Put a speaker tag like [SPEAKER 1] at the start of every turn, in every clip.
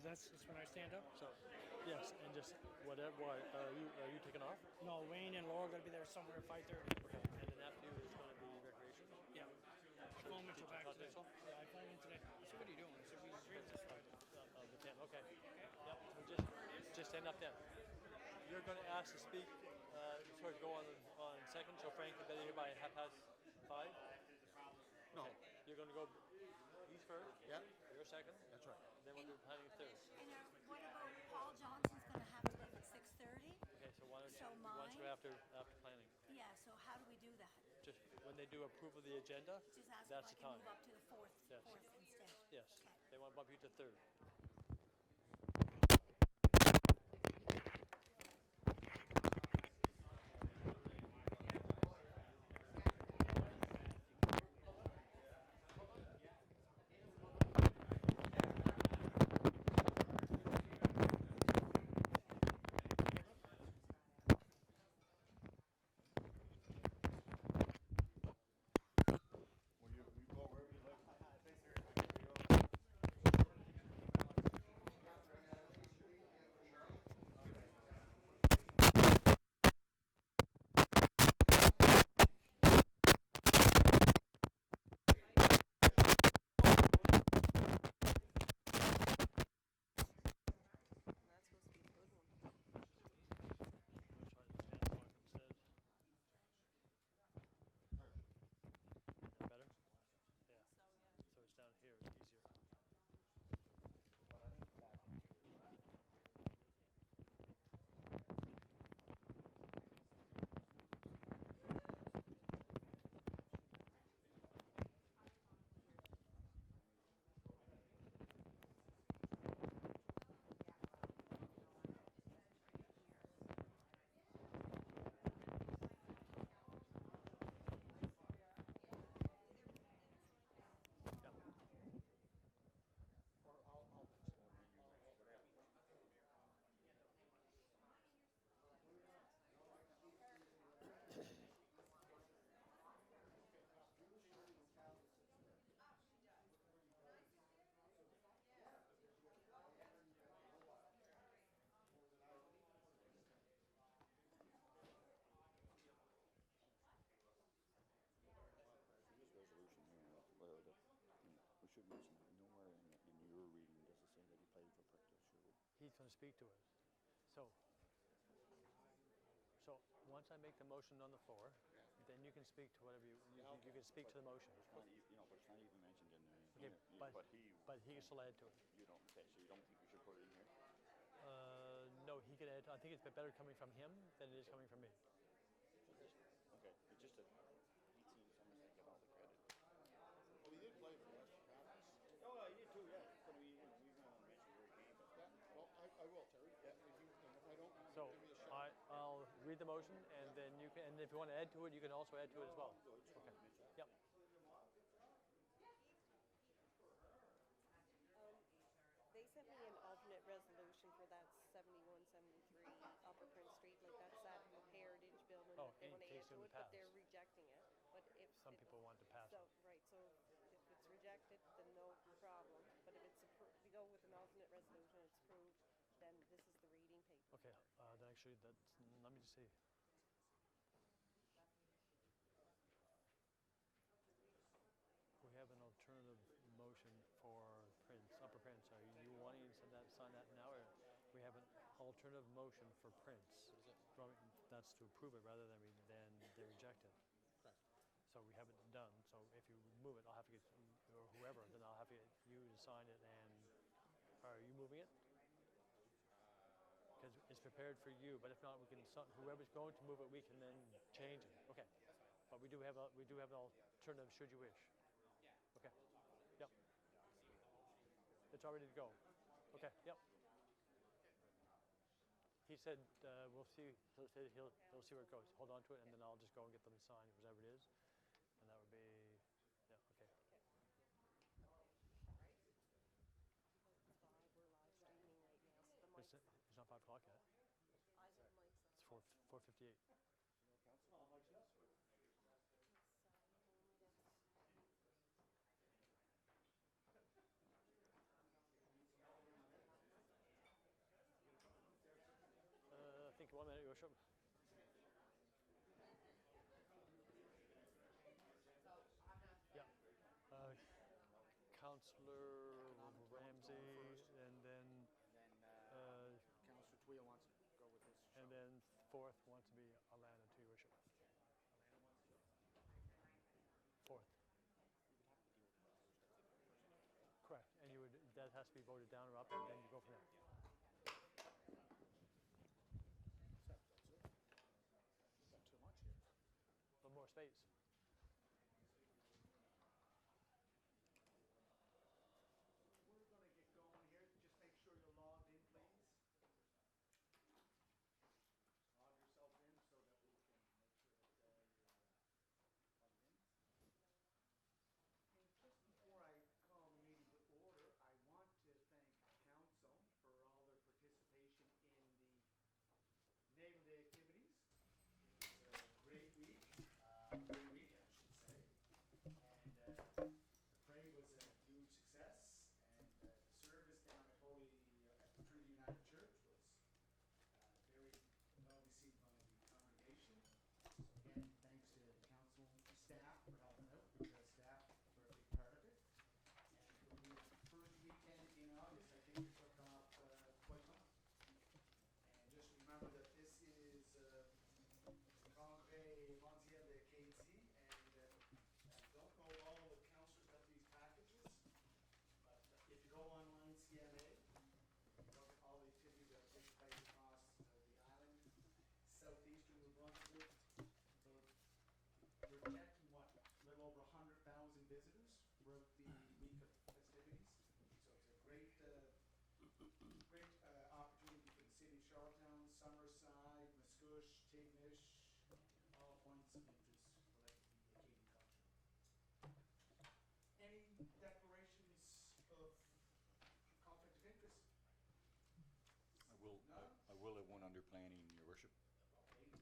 [SPEAKER 1] That's when I stand up.
[SPEAKER 2] So, yes, and just whatever. Why are you taking off?
[SPEAKER 1] No, Wayne and Laura got to be there somewhere at 5:30.
[SPEAKER 2] Okay. And then after you is going to be recreation.
[SPEAKER 1] Yeah. I phoned Mitchell back today. Yeah, I phoned him today. I said, "What are you doing?" I said, "We agreed this Friday."
[SPEAKER 2] The 10. Okay. Yep. So just stand up then. You're going to ask to speak. Sort of go on second. So Frank can be here by 5:30.
[SPEAKER 3] No.
[SPEAKER 2] Okay. You're going to go. He's first.
[SPEAKER 3] Yeah,
[SPEAKER 2] You're second.
[SPEAKER 3] that's right.
[SPEAKER 2] Then we'll do planning third.
[SPEAKER 4] And what about Paul Johnson's going to have to leave at 6:30?
[SPEAKER 2] Okay. So why don't
[SPEAKER 4] So
[SPEAKER 2] you once
[SPEAKER 4] mine?
[SPEAKER 2] we're after planning?
[SPEAKER 4] Yeah, so how do we do that?
[SPEAKER 2] Just when they do approve of the agenda,
[SPEAKER 4] Just ask
[SPEAKER 2] that's
[SPEAKER 4] if
[SPEAKER 2] the
[SPEAKER 4] I can
[SPEAKER 2] time.
[SPEAKER 4] move up to the fourth
[SPEAKER 2] Yes.
[SPEAKER 4] instead.
[SPEAKER 2] Yes.
[SPEAKER 4] Okay.
[SPEAKER 2] They want to bump you to third.
[SPEAKER 3] Well, you go wherever you like.
[SPEAKER 5] That's supposed to be a good one.
[SPEAKER 2] We'll try to stand for it instead. That better? Yeah.
[SPEAKER 5] So, yeah.
[SPEAKER 2] So it's down here. It's easier. Yep.
[SPEAKER 3] Or I'll just go where you whatever. This resolution here, we should mention nowhere in your reading does it say that he played for Pictou, should we?
[SPEAKER 2] He's going to speak to us. So once I make the motion on the floor, then you can speak to whatever you can speak to the motion.
[SPEAKER 3] It's not, but it's not even mentioned in the.
[SPEAKER 2] Okay, but he can still add to it.
[SPEAKER 3] You don't. Okay, so you don't think we should put it in here?
[SPEAKER 2] No, he can add. I think it's better coming from him than it is coming from me.
[SPEAKER 3] So this, okay, it's just that he seems almost like get all the credit.
[SPEAKER 6] Well, he did play for Western Province.
[SPEAKER 3] Oh, he did too, yeah. But we don't mention where he came from.
[SPEAKER 6] Yeah, well, I will, Terry. Yeah. If I don't,
[SPEAKER 2] So
[SPEAKER 6] give me a shout.
[SPEAKER 2] I'll read the motion, and then you can. And if you want to add to it, you can also add to it as well. Okay. Yep.
[SPEAKER 5] They sent me an alternate resolution for that 7173 Upper Prince Street, like that's that heritage building
[SPEAKER 2] Oh,
[SPEAKER 5] that they
[SPEAKER 2] in
[SPEAKER 5] want to
[SPEAKER 2] case
[SPEAKER 5] add to
[SPEAKER 2] it
[SPEAKER 5] it, but
[SPEAKER 2] pass.
[SPEAKER 5] they're rejecting it. But if
[SPEAKER 2] Some people want to pass
[SPEAKER 5] so
[SPEAKER 2] it.
[SPEAKER 5] right, so if it's rejected, then no problem. But if it's we go with an alternate resolution, it's approved, then this is the reading paper.
[SPEAKER 2] Okay. Then actually, let me just see. We have an alternative motion for Prince, Upper Prince. Are you wanting to sign that now, or we have an alternative motion for Prince? That's to approve it rather than they reject it.
[SPEAKER 6] Correct.
[SPEAKER 2] So we haven't done. So if you move it, I'll have to get or whoever. Then I'll have to get you to sign it. And are you moving it? Because it's prepared for you. But if not, we can. Whoever's going to move it, we can then change it. Okay. But we do have an alternative. Should you wish. Okay. Yep. It's all ready to go. Okay. Yep. He said we'll see. He'll see where it goes. Hold on to it, and then I'll just go and get them to sign whatever it is, and that would be yeah. Okay.
[SPEAKER 5] We're live streaming right now, so the mic.
[SPEAKER 2] It's not 5 o'clock yet.
[SPEAKER 5] I have mics on.
[SPEAKER 2] It's 4:58. Worship. Yeah. Councillor Ramsey, and then
[SPEAKER 6] Councillor Twill wants to go with this.
[SPEAKER 2] and then fourth wants to be Alana, to Your Worship. Fourth. Correct. And you would, that has to be voted down or up, and then you go from there.
[SPEAKER 6] Got too much here.
[SPEAKER 2] A little more space.
[SPEAKER 6] We're gonna get going here. Just make sure you're logged in, please. Log yourself in so that we can make sure that you're plugged in. And just before I call the meeting to order, I want to thank council for all their participation in the Naval Day activities. It was a great week, I should say. And the parade was a huge success, and the service down at Trinity United Church was very well received by the congregation. So again, thanks to the council staff for helping out, because staff were a big part of it. And for the first weekend in August, I think it took off quite well. And just remember that this is Congrès Mondial de KC, and don't know all the councillors got these packages, but if you go online, CMA, look at all the activities that take place across the island, southeastern New Brunswick. We're projecting what, a little over 100,000 visitors throughout the week of festivities. So it's a great opportunity for the city of Charlottetown, Summerside, Mascouche, Tignish, all points of interest related to the Acadian culture. Any declarations of conflict of interest?
[SPEAKER 3] I will have one under planning, Your Worship.
[SPEAKER 6] Okay.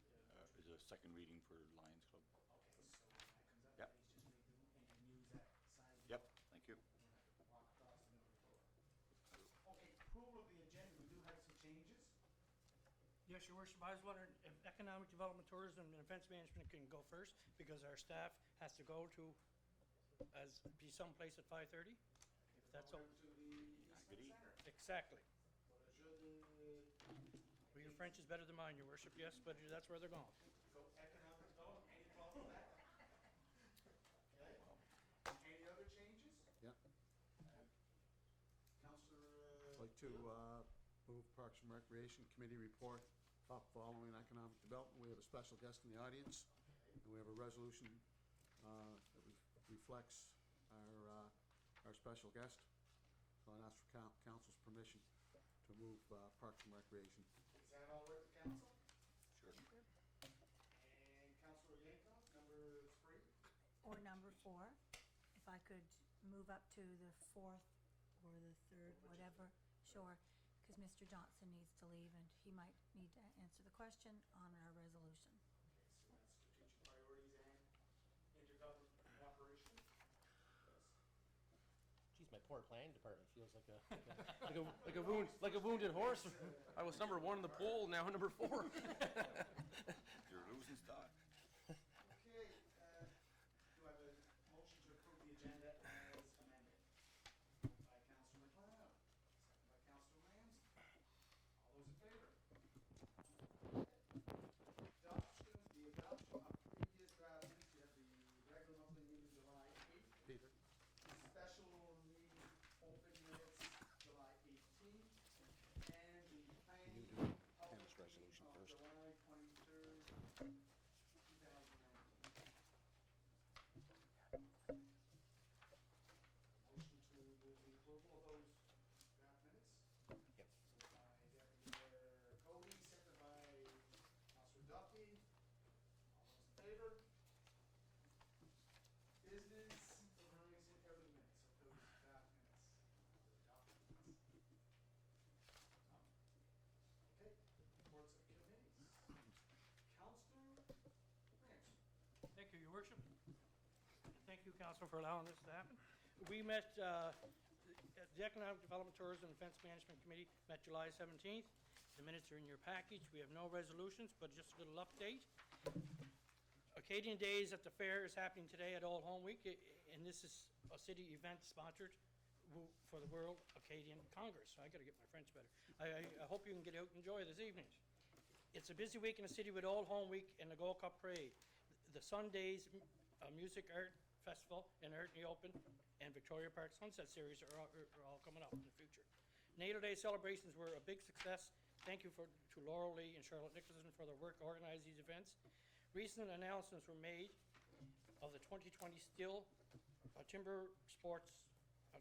[SPEAKER 3] Is a second reading for Lions Club.
[SPEAKER 6] Okay, so when that comes up,
[SPEAKER 3] Yep.
[SPEAKER 6] please just read them, and you can use that side.
[SPEAKER 3] Yep, thank you.
[SPEAKER 6] We'll have to walk across the middle of the floor. Okay, approval of the agenda, we do have some changes.
[SPEAKER 1] Yes, Your Worship, I was wondering if economic development, tourism, and events management can go first, because our staff has to go to, be someplace at 5:30? If that's all.
[SPEAKER 6] Over to the Eastman
[SPEAKER 3] Goody.
[SPEAKER 6] Center.
[SPEAKER 1] Exactly.
[SPEAKER 6] Bonjour,
[SPEAKER 1] Well, your French is better than mine, Your Worship, yes, but that's where they're going.
[SPEAKER 6] so economic development, any problem with that? Okay, any other changes?
[SPEAKER 7] Yeah,
[SPEAKER 6] Councillor.
[SPEAKER 7] I'd like to move Parks and Recreation Committee report up following economic development. We have a special guest in the audience, and we have a resolution that reflects our special guest. So I'd ask for council's permission to move Parks and Recreation.
[SPEAKER 6] Is that all right with council?
[SPEAKER 3] Sure.
[SPEAKER 6] And Councillor Yankoff, number 3.
[SPEAKER 4] Or number 4, if I could move up to the 4th or the 3rd, whatever, sure, because Mr. Johnson needs to leave and he might need to answer the question on our resolution.
[SPEAKER 6] So that's strategic priorities and intergovernmental cooperation.
[SPEAKER 8] Geez, my poor planning department feels like a wounded horse. I was number 1 in the poll, now number 4.
[SPEAKER 3] You're losing stock.
[SPEAKER 6] Okay, do I have a motion to approve the agenda as amended? Moved by Councillor McLeod, second by Councillor Ramsey. All those in favor? The adoption of previous draft minutes. We have the regular monthly meeting July 8th.
[SPEAKER 7] Peter?
[SPEAKER 6] Special meeting open minutes July 18th. And the planning
[SPEAKER 3] do
[SPEAKER 6] public
[SPEAKER 3] Ken's resolution
[SPEAKER 6] meeting of
[SPEAKER 3] first.
[SPEAKER 6] July 23rd, 2019. Motion to move the approval of those draft minutes.
[SPEAKER 8] Yep.
[SPEAKER 6] Moved by Deputy Mayor Cody, seconded by Councillor Duffy. All those in favor? Business arising out of the minutes of those draft minutes. The adopted minutes. Okay, reports of committees. Councillor Ramsey.
[SPEAKER 1] Thank you, Your Worship. Thank you, Council, for allowing this to happen. We met, the Economic Development, Tourism, and Defense Management Committee met July 17th. The minutes are in your package. We have no resolutions, but just a little update. Acadian Days at the fair is happening today at Old Home Week, and this is a city event sponsored for the World Acadian Congress. I gotta get my French better. I hope you can get out and enjoy this evening. It's a busy week in the city with Old Home Week and the Gold Cup Parade. The Sundays Music Art Festival and Art in the Open and Victoria Park Sunset Series are all coming up in the future. Natal Day celebrations were a big success. Thank you to Laurel Lee and Charlotte Nicholson for their work organizing these events. Recent announcements were made of the 2020 Still Timber Sports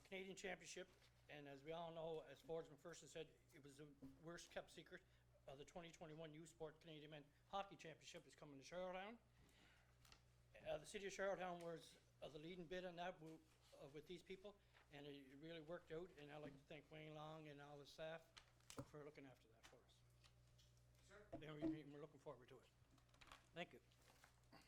[SPEAKER 1] Canadian Championship, and as we all know, as Fordsman first said, it was the worst kept secret. The 2021 U Sport Canadian Men Hockey Championship is coming to Charlottetown. The city of Charlottetown was the leading bid on that with these people, and it really worked out, and I'd like to thank Wayne Long and all the staff for looking after that for us.
[SPEAKER 6] Sir?
[SPEAKER 1] And we're looking forward to it. Thank you.
[SPEAKER 6] Move on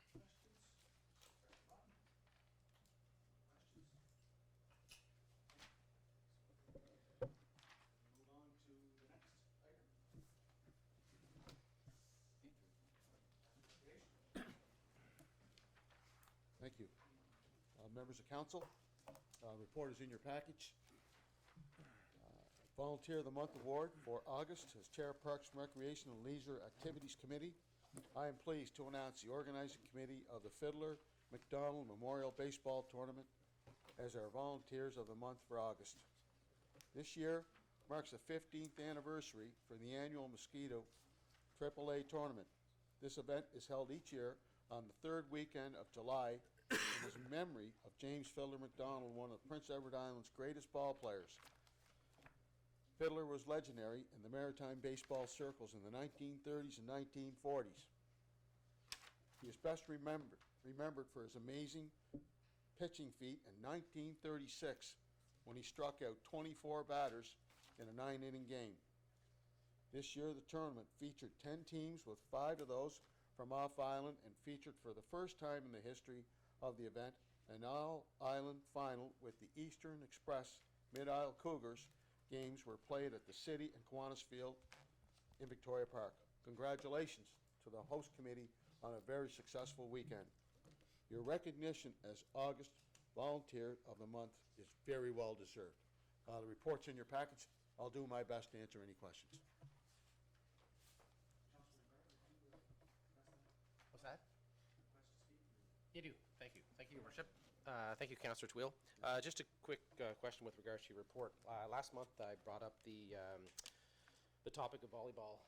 [SPEAKER 6] to the next item.
[SPEAKER 7] Thank you. Members of council, report is in your package. Volunteer of the Month Award for August as Chair Parks and Recreation and Leisure Activities Committee. I am pleased to announce the organizing committee of the Fiddler McDonald Memorial Baseball Tournament as our volunteers of the month for August. This year marks the 15th anniversary for the annual Mosquito AAA tournament. This event is held each year on the third weekend of July in his memory of James Fiddler McDonald, one of Prince Edward Island's greatest ball players. Fiddler was legendary in the maritime baseball circles in the 1930s and 1940s. He is best remembered for his amazing pitching feat in 1936 when he struck out 24 batters in a 9-inning game. This year, the tournament featured 10 teams, with 5 of those from off-island, and featured for the first time in the history of the event an all-island final with the Eastern Express Mid-Isle Cougars. Games were played at the City and Kiwanis Field in Victoria Park. Congratulations to the host committee on a very successful weekend. Your recognition as August Volunteer of the Month is very well deserved. The report's in your package. I'll do my best to answer any questions.
[SPEAKER 8] What's that? You do. Thank you. Thank you, Your Worship. Thank you, Councillor Twill. Just a quick question with regards to your report. Last month, I brought up the topic of outdoor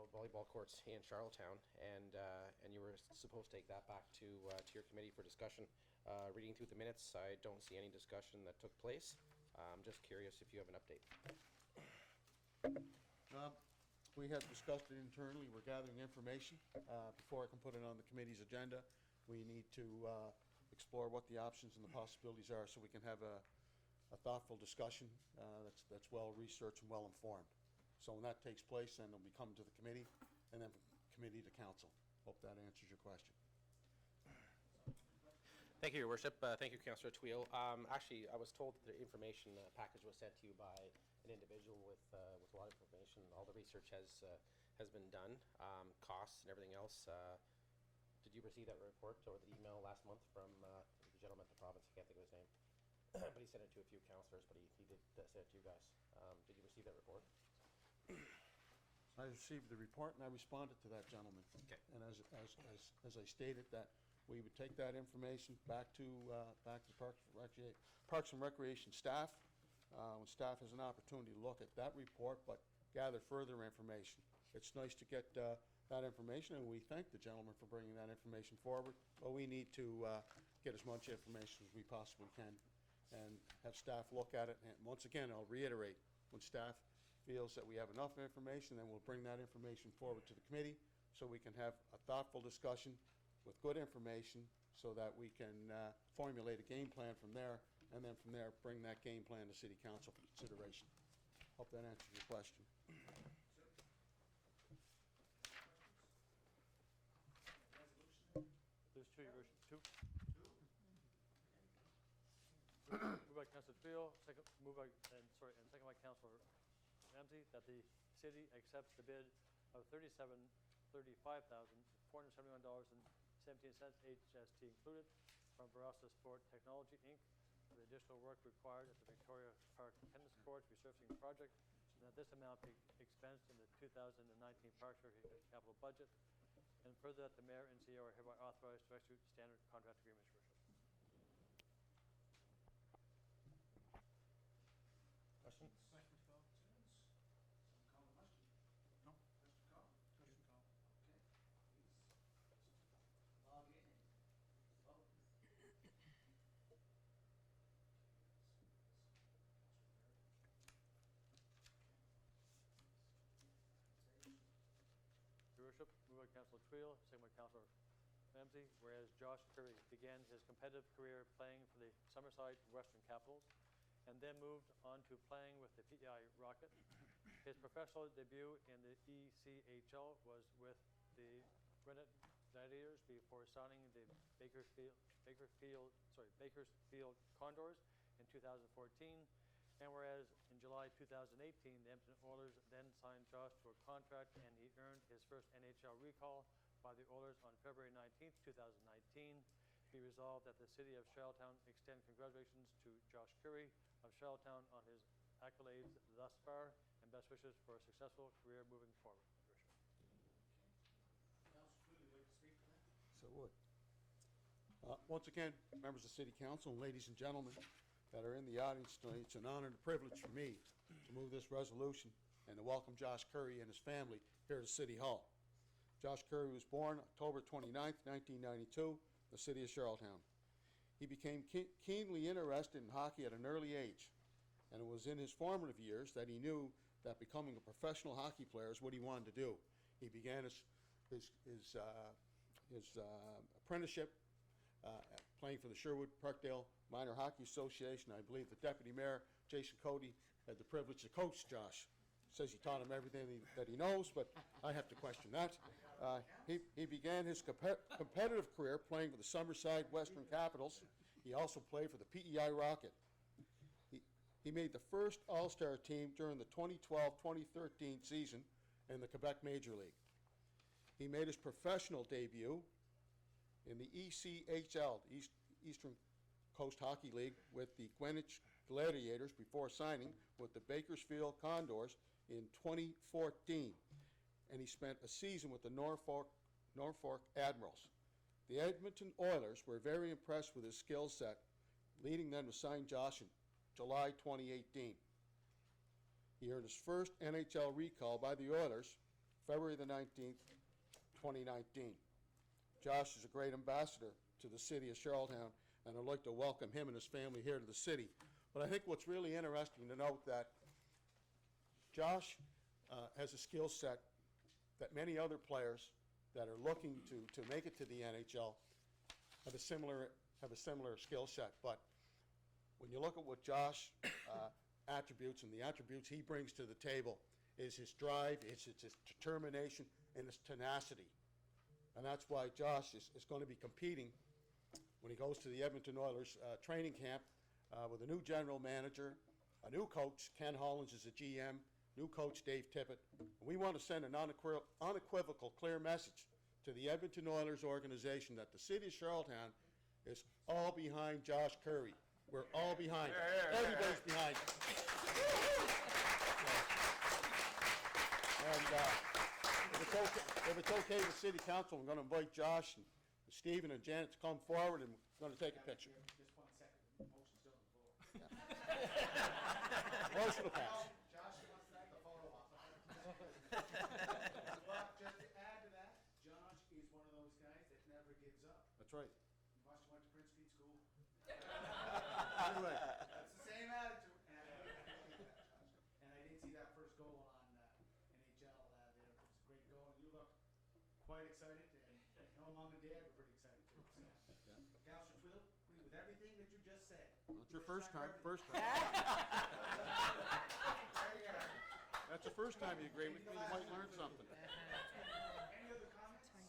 [SPEAKER 8] volleyball courts in Charlottetown, and you were supposed to take that back to your committee for discussion. Reading through the minutes, I don't see any discussion that took place. I'm just curious if you have an update.
[SPEAKER 7] We have discussed it internally. We're gathering information. Before I can put it on the committee's agenda, we need to explore what the options and the possibilities are, so we can have a thoughtful discussion that's well researched and well informed. So when that takes place, then it'll be coming to the committee, and then from committee to council. Hope that answers your question.
[SPEAKER 8] Thank you, Your Worship. Thank you, Councillor Twill. Actually, I was told that the information package was sent to you by an individual with a lot of information. All the research has been done, costs and everything else. Did you receive that report or the email last month from the gentleman at the province? I can't think of his name. But he sent it to a few councillors, but he did send it to you guys. Did you receive that report?
[SPEAKER 7] I received the report and I responded to that gentleman.
[SPEAKER 8] Okay.
[SPEAKER 7] And as I stated, that we would take that information back to Parks and Recreation staff, when staff has an opportunity to look at that report, but gather further information. It's nice to get that information, and we thank the gentleman for bringing that information forward. But we need to get as much information as we possibly can and have staff look at it. And once again, I'll reiterate, when staff feels that we have enough information, then we'll bring that information forward to the committee so we can have a thoughtful discussion with good information, so that we can formulate a game plan from there, and then from there bring that game plan to City Council for consideration. Hope that answers your question.
[SPEAKER 2] There's two, Your Worship. Two? Moved by Councillor Twill, second by Councillor Ramsey that the city accepts the bid of $35,471.17, HST included, from Barassa Sport Technology, Inc. for the additional work required at the Victoria Park Tennis Court resurfacing project, and that this amount be expensed in the 2019 Parks and Recreation capital budget, and further that the mayor and CEO are hereby authorized to execute standard contract agreements, Your Worship.
[SPEAKER 8] Questions?
[SPEAKER 6] Questions, call? Someone call the question?
[SPEAKER 1] No?
[SPEAKER 6] Question call?
[SPEAKER 1] Question call.
[SPEAKER 6] Okay, please. Log in and vote.
[SPEAKER 2] Your Worship, moved by Councilor Twill, second by Councilor Ramsey, whereas Josh Currie began his competitive career playing for the Summerside Western Capitals and then moved on to playing with the PEI Rocket. His professional debut in the ECHL was with the Gwinnett Gladiators before signing the Bakersfield Condors in 2014. And whereas in July 2018, the Edmonton Oilers then signed Josh to a contract and he earned his first NHL recall by the Oilers on February 19th, 2019. Be resolved that the City of Charlottetown extend congratulations to Josh Currie of Charlottetown on his accolades thus far and best wishes for a successful career moving forward.
[SPEAKER 6] Councilor Twill, you'd like to speak to that?
[SPEAKER 7] So would. Once again, members of City Council and ladies and gentlemen that are in the audience tonight, it's an honor and a privilege for me to move this resolution and to welcome Josh Currie and his family here to City Hall. Josh Currie was born October 29th, 1992, the city of Charlottetown. He became keenly interested in hockey at an early age, and it was in his formative years that he knew that becoming a professional hockey player is what he wanted to do. He began his apprenticeship playing for the Sherwood Parkdale Minor Hockey Association. I believe the Deputy Mayor, Jason Cody, had the privilege to coach Josh. Says he taught him everything that he knows, but I have to question that. He began his competitive career playing for the Summerside Western Capitals. He also played for the PEI Rocket. He made the first All-Star team during the 2012-2013 season in the Quebec Major League. He made his professional debut in the ECHL, Eastern Coast Hockey League, with the Greenwich Gladiators before signing with the Bakersfield Condors in 2014. And he spent a season with the Norfolk Admirals. The Edmonton Oilers were very impressed with his skill set, leading them to sign Josh in July 2018. He earned his first NHL recall by the Oilers February the 19th, 2019. Josh is a great ambassador to the city of Charlottetown, and I'd like to welcome him and his family here to the city. But I think what's really interesting to note that Josh has a skill set that many other players that are looking to make it to the NHL have a similar skill set. But when you look at what Josh attributes and the attributes he brings to the table is his drive, it's his determination, and his tenacity. And that's why Josh is going to be competing when he goes to the Edmonton Oilers training camp with a new general manager, a new coach, Ken Hollins is a GM, new coach Dave Tippett. And we want to send an unequivocal, clear message to the Edmonton Oilers organization that the city of Charlottetown is all behind Josh Currie. We're all behind him. Everybody's behind him. And if it's okay with City Council, I'm going to invite Josh and Stephen and Janet to come forward, and we're going to take a picture.
[SPEAKER 6] Just 1 second, the motion's still on the floor.
[SPEAKER 7] Motion to pass.
[SPEAKER 6] Josh wants to take the photo op. But just to add to that, Josh is one of those guys that never gives up.
[SPEAKER 7] That's right.
[SPEAKER 6] He must have went to Prince Street School.
[SPEAKER 7] Anyway,
[SPEAKER 6] That's the same attitude. And I appreciate that, Josh. And I did see that first goal on NHL there. It was a great goal, and you look quite excited. And I know Mom and Dad were pretty excited too. So. Councilor Twill, agree with everything that you just said.
[SPEAKER 7] that's your first time. First time. That's the first time you agree with me. You might learn something.
[SPEAKER 6] Any other comments?
[SPEAKER 1] No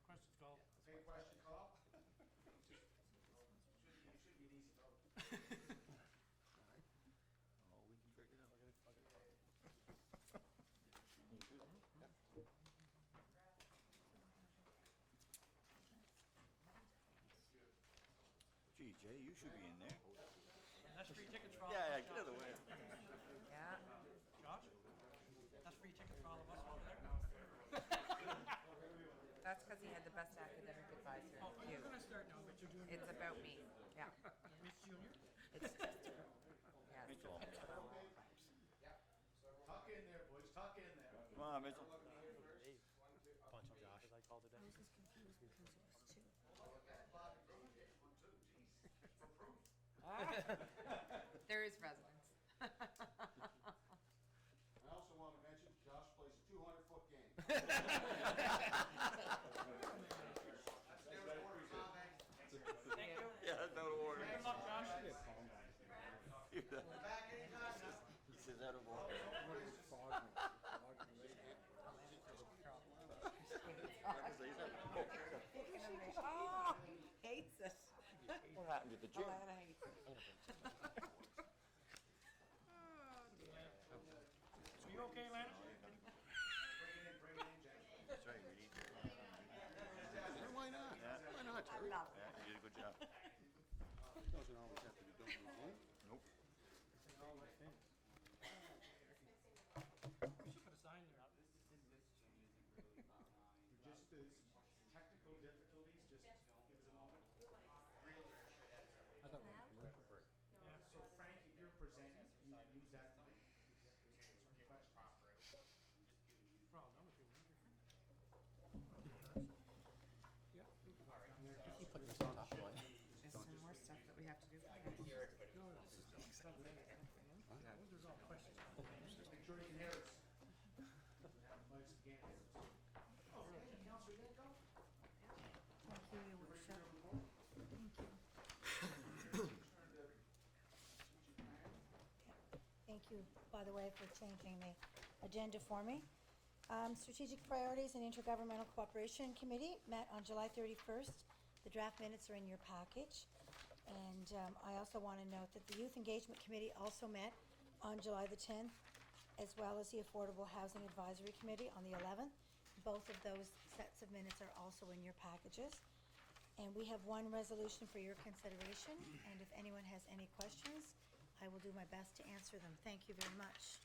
[SPEAKER 1] questions called.
[SPEAKER 6] Okay, question call. Should be an easy vote.
[SPEAKER 7] Oh, we can figure it out.
[SPEAKER 3] Jay, you should be in there.
[SPEAKER 1] And that's free tickets for all of us.
[SPEAKER 3] Yeah, get out of the way.
[SPEAKER 9] Yeah.
[SPEAKER 1] Josh? That's free tickets for all of us over there?
[SPEAKER 9] That's because he had the best academic advisor.
[SPEAKER 1] Oh,
[SPEAKER 9] You.
[SPEAKER 1] you're gonna start now, Mr. Junior.
[SPEAKER 9] It's about me. Yeah.
[SPEAKER 1] Miss Junior?
[SPEAKER 9] It's just, yes.
[SPEAKER 3] Mitchell.
[SPEAKER 6] Tuck in there, boys, tuck in there.
[SPEAKER 3] Come on, Mitchell.
[SPEAKER 2] Bunch of Josh. As I called it.
[SPEAKER 4] I was just confused because it was two.
[SPEAKER 9] There is residence.
[SPEAKER 7] I also want to mention Josh plays a 200-foot game.
[SPEAKER 1] Thank you.
[SPEAKER 3] Yeah, that's out of order.
[SPEAKER 1] Good luck, Josh.
[SPEAKER 3] He says out of order.
[SPEAKER 9] Oh, hates it.
[SPEAKER 3] What happened to the gym?
[SPEAKER 9] Alana hates it.
[SPEAKER 1] So you okay, Lana?
[SPEAKER 3] That's right, we need to.
[SPEAKER 7] Yeah, why not? Why not, Terry?
[SPEAKER 3] Yeah, you did a good job.
[SPEAKER 7] Doesn't always have to be done on his own.
[SPEAKER 3] Nope.
[SPEAKER 1] We should put a sign there.
[SPEAKER 6] Just as technical difficulties, just give us a moment.
[SPEAKER 2] I thought we were
[SPEAKER 6] Yeah, so Frank, if you're presenting, you can use that mic.
[SPEAKER 1] We're all done with you, right?
[SPEAKER 2] He put this on top of mine.
[SPEAKER 9] There's some more stuff that we have to do.
[SPEAKER 1] There's all questions.
[SPEAKER 6] Make sure you can hear us. Mike's again.
[SPEAKER 4] Thank you, your worship. Thank you. Thank you, by the way, for changing the agenda for me. Strategic Priorities and Intergovernmental Cooperation Committee met on July 31st. The draft minutes are in your package. And I also want to note that the Youth Engagement Committee also met on July the 10th, as well as the Affordable Housing Advisory Committee on the 11th. Both of those sets of minutes are also in your packages. And we have one resolution for your consideration, and if anyone has any questions, I will do my best to answer them. Thank you very much.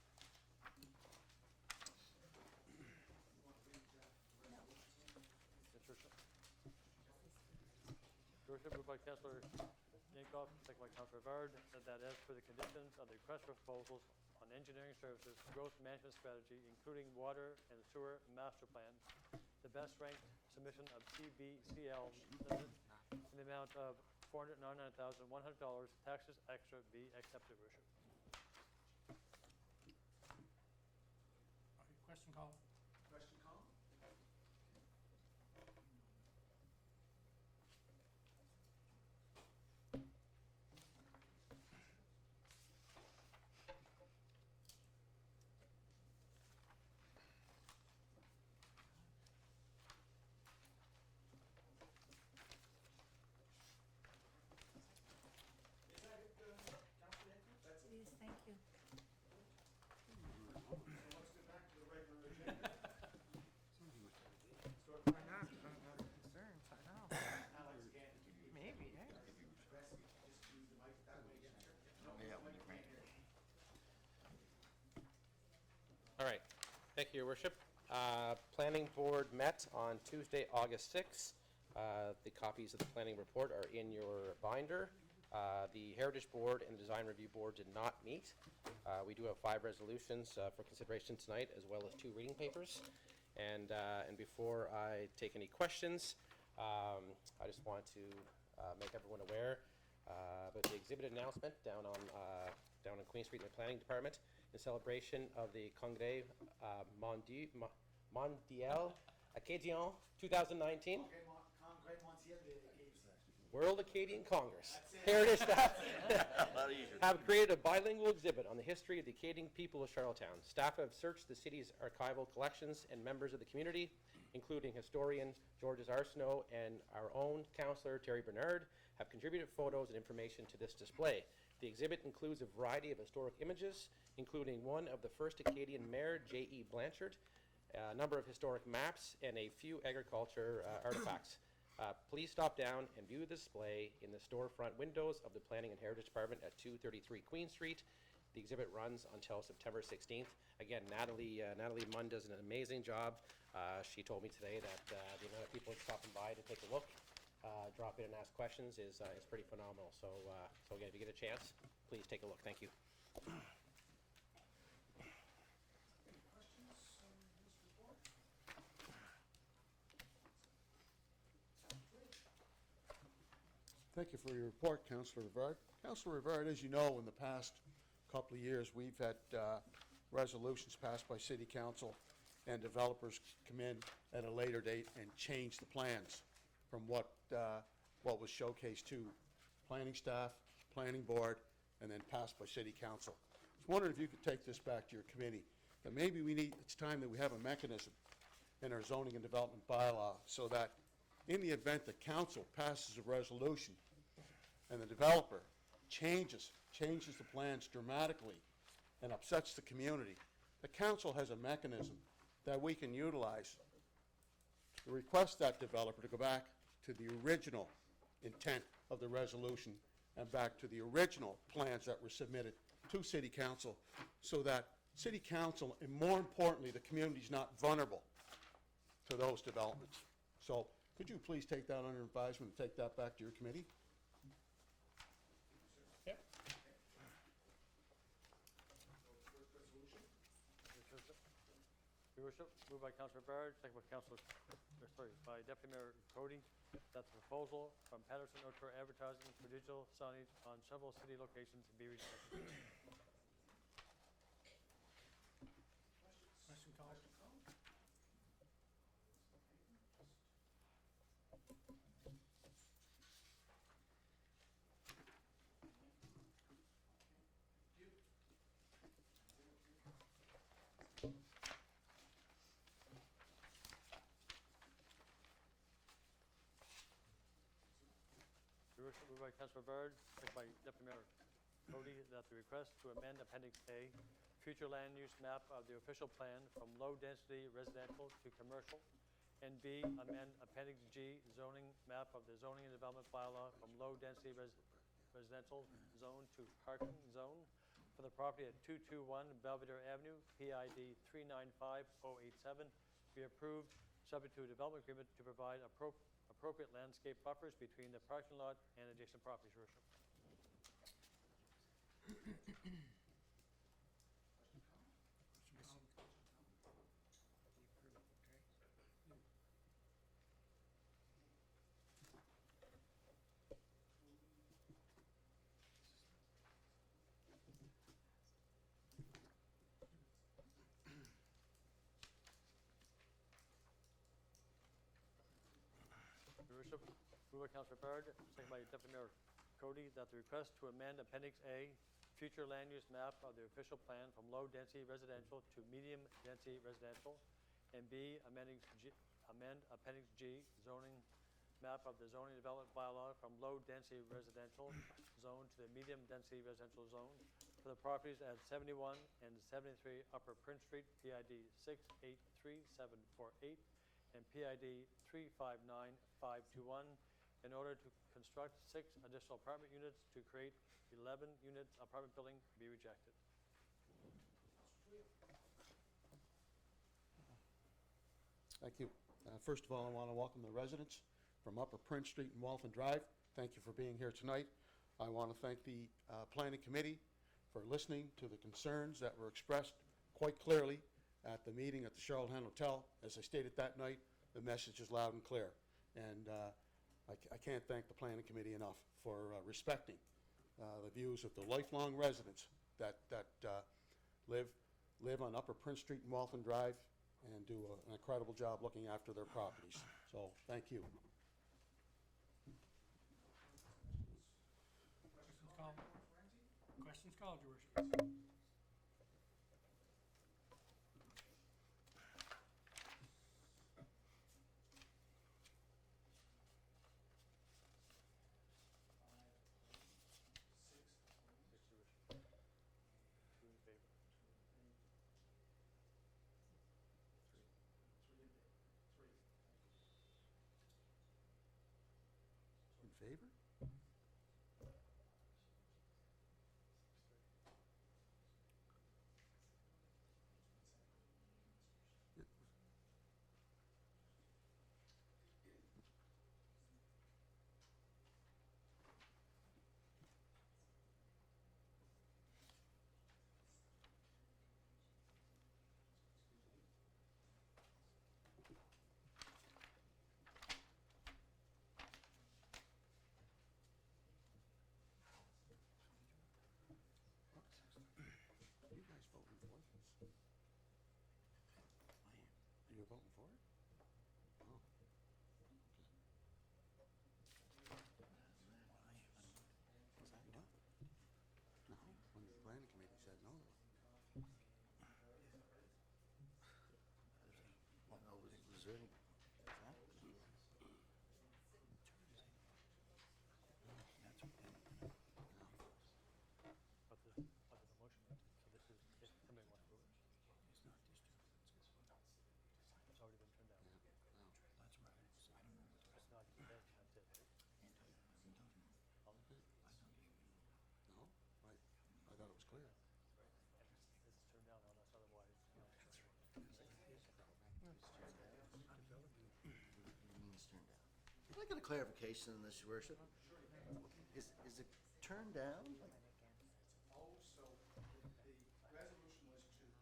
[SPEAKER 2] Your worship, moved by Councillor Yankoff, second by Councillor Vard, that as per the conditions of the request for proposals on engineering services growth management strategy, including water and sewer master plan, the best ranked submission of CBCL Limited in the amount of $499,100, taxes extra, be accepted, your worship.
[SPEAKER 1] Okay, question call.
[SPEAKER 6] Question call?
[SPEAKER 4] Please, thank you.
[SPEAKER 6] Let's get back to the regular agenda.
[SPEAKER 9] Why not? Concerns, I know.
[SPEAKER 6] Alex again.
[SPEAKER 9] Maybe, eh?
[SPEAKER 6] Best just use the mic that way.
[SPEAKER 3] Yeah, when you crank.
[SPEAKER 8] All right. Thank you, Your Worship. Planning Board met on Tuesday, August 6th. The copies of the planning report are in your binder. The Heritage Board and the Design Review Board did not meet. We do have 5 resolutions for consideration tonight, as well as 2 reading papers. And before I take any questions, I just want to make everyone aware about the exhibit announcement down on Queen Street in the Planning Department in celebration of the Congrès Mondial Acadien 2019.
[SPEAKER 6] Congrès Mondial de Acadie.
[SPEAKER 8] World Acadian Congress. Heritage staff
[SPEAKER 3] A lot easier.
[SPEAKER 8] have created a bilingual exhibit on the history of the Acadian people of Charlottetown. Staff have searched the city's archival collections, and members of the community, including historian Georges Arsenault and our own councillor Terry Bernard, have contributed photos and information to this display. The exhibit includes a variety of historic images, including one of the first Acadian mayor, J.E. Blanchard, a number of historic maps, and a few agriculture artifacts. Please stop down and view the display in the storefront windows of the Planning and Heritage Department at 233 Queen Street. The exhibit runs until September 16th. Again, Natalie Munn does an amazing job. She told me today that the amount of people stopping by to take a look, drop in and ask questions is pretty phenomenal. So again, if you get a chance, please take a look. Thank you.
[SPEAKER 7] Thank you for your report, Councillor Rivard. Councillor Rivard, as you know, in the past couple of years, we've had resolutions passed by City Council and developers come in at a later date and change the plans from what was showcased to planning staff, planning board, and then passed by City Council. I was wondering if you could take this back to your committee, that maybe it's time that we have a mechanism in our zoning and development bylaw so that in the event the council passes a resolution and the developer changes the plans dramatically and upsets the community, the council has a mechanism that we can utilize to request that developer to go back to the original intent of the resolution and back to the original plans that were submitted to City Council, so that City Council, and more importantly, the community is not vulnerable to those developments. So could you please take that under advisement and take that back to your committee?
[SPEAKER 1] Yep.
[SPEAKER 2] Your Worship, moved by Councillor Bard, second by Deputy Mayor Cody, that the proposal from Patterson Outdoor Advertising for digital signage on several city locations be rejected.
[SPEAKER 1] Question called.
[SPEAKER 2] Your Worship, moved by Councillor Bard, second by Deputy Mayor Cody, that the request to amend Appendix A, future land use map of the official plan from low-density residential to commercial, and B, amend Appendix G, zoning map of the zoning and development bylaw from low-density residential zone to parking zone for the property at 221 Belvedere Avenue, PID 395087, be approved, subject to a development agreement to provide appropriate landscape buffers between the parking lot and adjacent properties, Your Worship. Your Worship, moved by Councillor Bard, second by Deputy Mayor Cody, that the request to amend Appendix A, future land use map of the official plan from low-density residential to medium-density residential, and B, amend Appendix G, zoning map of the zoning development bylaw from low-density residential zone to the medium-density residential zone for the properties at 71 and 73 Upper Prince Street, PID 683748 and PID 359521, in order to construct 6 additional apartment units to create 11 units apartment building, be rejected.
[SPEAKER 7] Thank you. First of all, I want to welcome the residents from Upper Prince Street and Walton Drive. Thank you for being here tonight. I want to thank the Planning Committee for listening to the concerns that were expressed quite clearly at the meeting at the Charlottetown Hotel. As I stated that night, the message is loud and clear. And I can't thank the Planning Committee enough for respecting the views of the lifelong residents that live on Upper Prince Street and Walton Drive and do an incredible job looking after their properties. So, thank you.
[SPEAKER 1] Questions called, Your Worship.
[SPEAKER 10] Can I get a clarification on this, Your Worship? Is it turned down?
[SPEAKER 6] Opposed, so the resolution was to be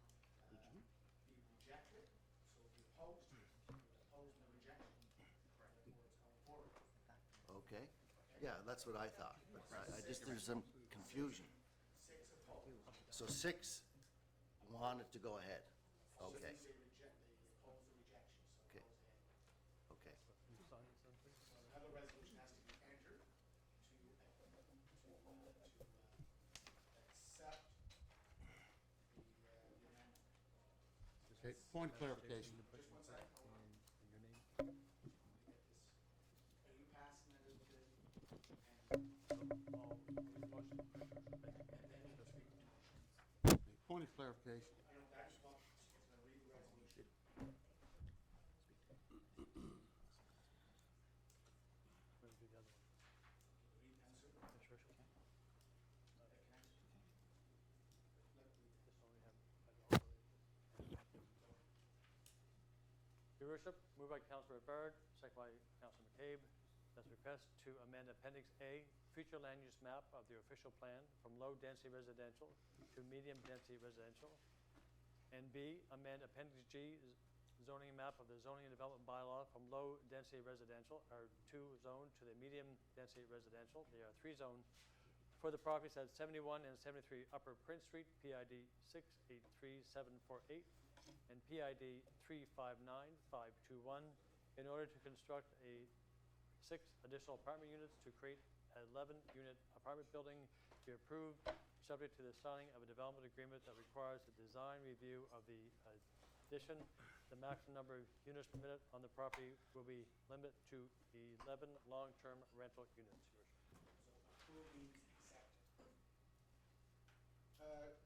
[SPEAKER 6] rejected. So if you opposed, the rejection before it's going forward.
[SPEAKER 10] Okay. Yeah, that's what I thought. But I just, there's some confusion.
[SPEAKER 6] 6 opposed.
[SPEAKER 10] So 6 wanted to go ahead. Okay,
[SPEAKER 6] They oppose the rejection, so
[SPEAKER 10] Okay.
[SPEAKER 6] it goes ahead.
[SPEAKER 10] okay.
[SPEAKER 2] Can you sign this then, please?
[SPEAKER 6] So another resolution has to be entered to accept the amendment.
[SPEAKER 7] Okay, point of clarification.
[SPEAKER 6] Just one second, hold on.
[SPEAKER 2] And your name?
[SPEAKER 6] Let me get this. Are you passing it as the, and
[SPEAKER 2] Motion.
[SPEAKER 7] Point of clarification.
[SPEAKER 6] I don't, I just want, it's gonna read the resolution.
[SPEAKER 2] We'll do the other one.
[SPEAKER 6] Read, answer.
[SPEAKER 2] Yes, Your Worship. This one we have. Your Worship, moved by Councillor Byrd, second by Councillor McCabe. That's a request to amend Appendix A, future land use map of the official plan from low-density residential to medium-density residential. And B, amend Appendix G, zoning map of the zoning and development bylaw from low-density residential, R2 zone, to the medium-density residential. There are 3 zones for the properties at 71 and 73 Upper Prince Street, PID 683748 and PID 359521, in order to construct 6 additional apartment units to create an 11-unit apartment building, be approved, subject to the signing of a development agreement that requires a design review of the addition. The maximum number of units permitted on the property will be limited to 11 long-term rental units.
[SPEAKER 6] So approve means accept.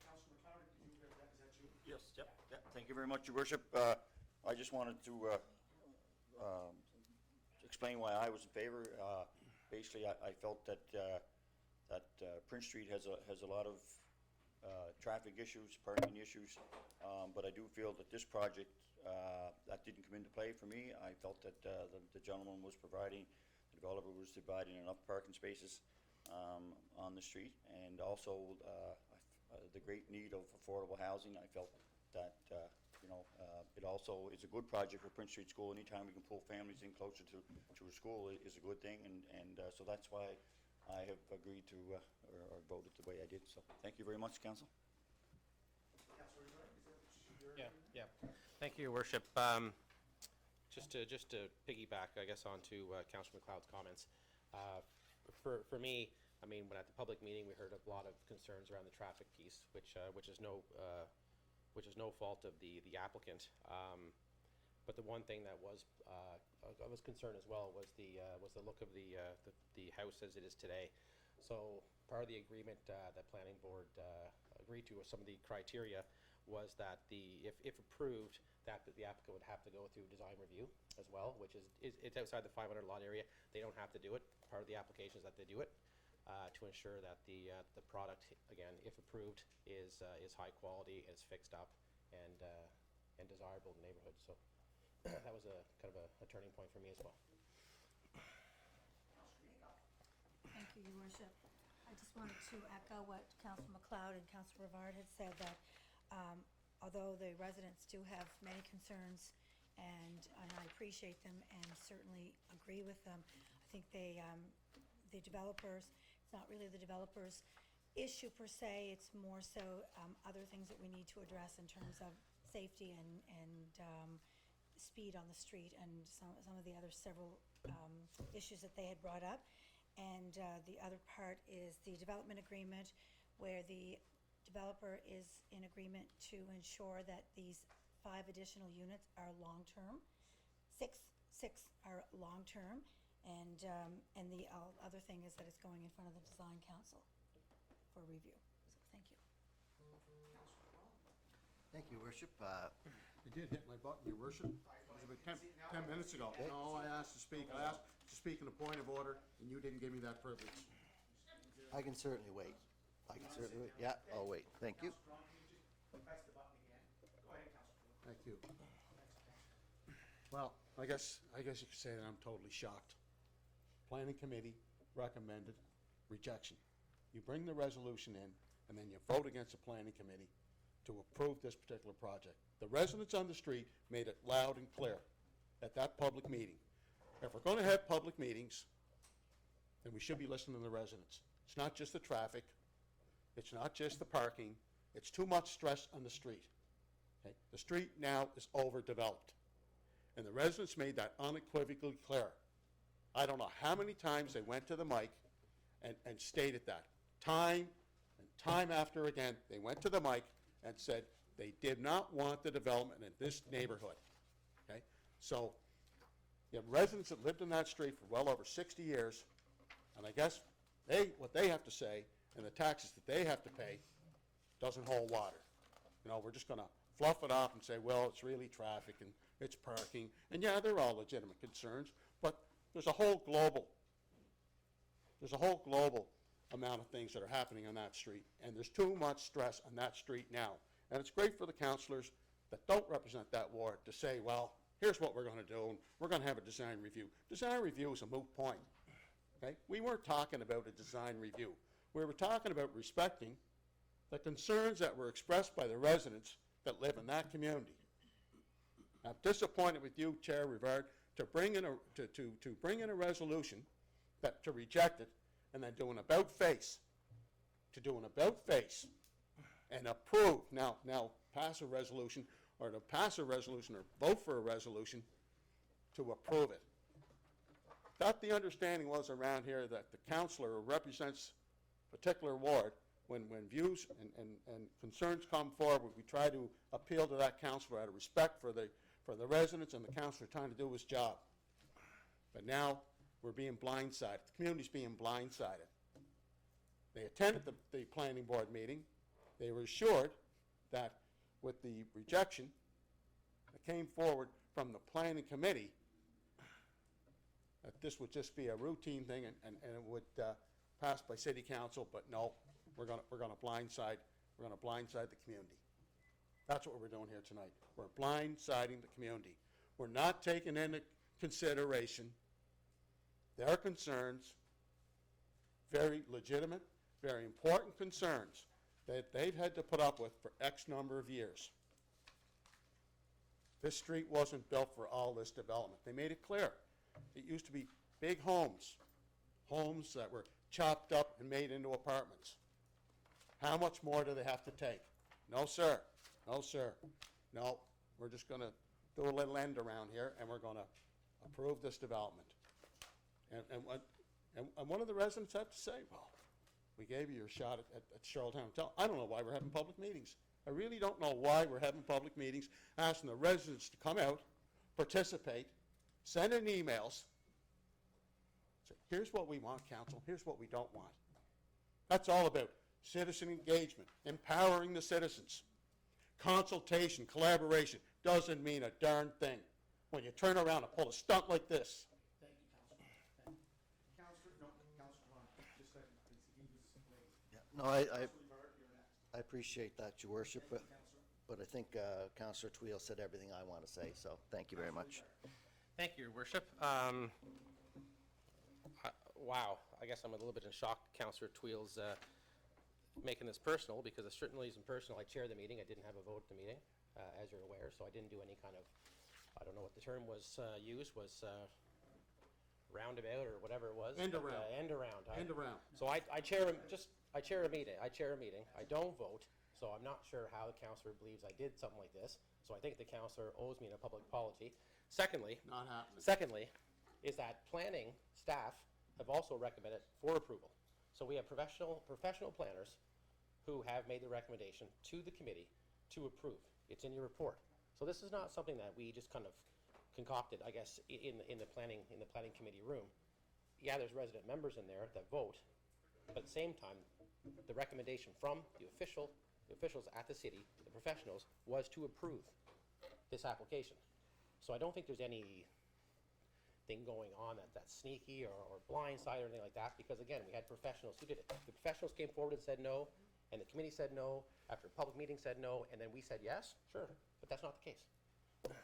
[SPEAKER 6] Councillor McLeod, did you hear that? Is that you?
[SPEAKER 3] Yes, yep, yep. Thank you very much, Your Worship. I just wanted to explain why I was in favor. Basically, I felt that Prince Street has a lot of traffic issues, parking issues, but I do feel that this project, that didn't come into play for me. I felt that the gentleman was providing, the developer was providing enough parking spaces on the street, and also the great need of affordable housing. I felt that it also is a good project for Prince Street School. Anytime we can pull families in closer to a school is a good thing, and so that's why I have agreed to or voted the way I did. So thank you very much, Council.
[SPEAKER 6] Councillor Byrd, is that what you're?
[SPEAKER 8] Yeah. Thank you, Your Worship. Just to piggyback, I guess, onto Councillor McLeod's comments. For me, I mean, when at the public meeting, we heard a lot of concerns around the traffic piece, which is no fault of the applicant. But the one thing that was concerned as well was the look of the house as it is today. So part of the agreement that Planning Board agreed to with some of the criteria was that if approved, that the applicant would have to go through design review as well, which it's outside the 500 lot area. They don't have to do it. Part of the application is that they do it to ensure that the product, again, if approved, is high quality, is fixed up, and desirable in the neighborhood. So that was a kind of a turning point for me as well.
[SPEAKER 4] Thank you, Your Worship. I just wanted to echo what Councillor McLeod and Councillor Rivard had said, that although the residents do have many concerns, and I appreciate them and certainly agree with them, I think the developers, it's not really the developers' issue per se, it's more so other things that we need to address in terms of safety and speed on the street, and some of the other several issues that they had brought up. And the other part is the development agreement, where the developer is in agreement to ensure that these 5 additional units are long-term. Six are long-term, and the other thing is that it's going in front of the Design Council for review. So thank you.
[SPEAKER 10] Thank you, Worship.
[SPEAKER 7] You did hit my button, Your Worship. It was about 10 minutes ago. No, I asked to speak. I asked to speak in a point of order, and you didn't give me that privilege.
[SPEAKER 10] I can certainly wait. Yeah, I'll wait. Thank you.
[SPEAKER 6] Councillor Ron, can you just press the button again? Go ahead, Councillor.
[SPEAKER 7] Thank you. Well, I guess you could say that I'm totally shocked. Planning Committee recommended rejection. You bring the resolution in, and then you vote against the Planning Committee to approve this particular project. The residents on the street made it loud and clear at that public meeting. If we're going to have public meetings, then we should be listening to the residents. It's not just the traffic. It's not just the parking. It's too much stress on the street. Okay? The street now is overdeveloped. And the residents made that unequivocally clear. I don't know how many times they went to the mic and stated that. Time and time after again, they went to the mic and said they did not want the development in this neighborhood. Okay? So you have residents that lived in that street for well over 60 years, and I guess what they have to say and the taxes that they have to pay doesn't hold water. You know, we're just going to fluff it up and say, well, it's really traffic and it's parking. And yeah, they're all legitimate concerns, but there's a whole global amount of things that are happening on that street, and there's too much stress on that street now. And it's great for the councilors that don't represent that ward to say, well, here's what we're going to do, and we're going to have a design review. Design review is a moot point. Okay? We weren't talking about a design review. We were talking about respecting the concerns that were expressed by the residents that live in that community. I'm disappointed with you, Chair Rivard, to bring in a resolution to reject it, and then do an about face, and approve, now pass a resolution, or to pass a resolution, or vote for a resolution to approve it. Thought the understanding was around here that the councillor who represents a particular ward, when views and concerns come forward, we try to appeal to that councillor out of respect for the residents, and the councillor trying to do his job. But now we're being blindsided. The community's being blindsided. They attended the planning board meeting. They were assured that with the rejection that came forward from the planning committee, that this would just be a routine thing and it would pass by city council. But no, we're going to blindside the community. That's what we're doing here tonight. We're blindsiding the community. We're not taking into consideration their concerns, very legitimate, very important concerns that they've had to put up with for X number of years. This street wasn't built for all this development. They made it clear. It used to be big homes that were chopped up and made into apartments. How much more do they have to take? No, sir. No, sir. No, we're just going to do a little end around here, and we're going to approve this development. And one of the residents had to say, well, we gave you your shot at Charlottetown Hotel. I don't know why we're having public meetings. I really don't know why we're having public meetings, asking the residents to come out, participate, send in emails, say, here's what we want, council, here's what we don't want. That's all about citizen engagement, empowering the citizens. Consultation, collaboration doesn't mean a darn thing when you turn around and pull a stunt like this.
[SPEAKER 6] Thank you, Councilor. Councilor Vaughn, just a second, please. He was late.
[SPEAKER 10] Yeah, no,
[SPEAKER 6] Councilor Rivard, you're next.
[SPEAKER 10] I appreciate that, Your Worship,
[SPEAKER 6] Thank you, Councilor.
[SPEAKER 10] but I think Councillor Tweel said everything I want to say, so thank you very much.
[SPEAKER 8] Thank you, Your Worship. Wow, I guess I'm a little bit in shock, Councillor Tweel's making this personal, because it certainly isn't personal. I chaired the meeting. I didn't have a vote at the meeting, as you're aware, so I didn't do any kind of, I don't know what the term was used, was roundabout or whatever it was.
[SPEAKER 7] End around.
[SPEAKER 8] End around.
[SPEAKER 7] End around.
[SPEAKER 8] So I chair a meeting. I don't vote, so I'm not sure how the councillor believes I did something like this. So I think the councillor owes me a public apology. Secondly,
[SPEAKER 7] Not happening.
[SPEAKER 8] Secondly, is that planning staff have also recommended for approval. So we have professional planners who have made the recommendation to the committee to approve. It's in your report. So this is not something that we just kind of concocted, I guess, in the planning committee room. Yeah, there's resident members in there that vote, but at the same time, the recommendation from the officials at the city, the professionals, was to approve this application. So I don't think there's any thing going on that's sneaky or blindside or anything like that, because again, we had professionals who did it. The professionals came forward and said no, and the committee said no, after a public meeting said no, and then we said yes, sure, but that's not the case.
[SPEAKER 6] As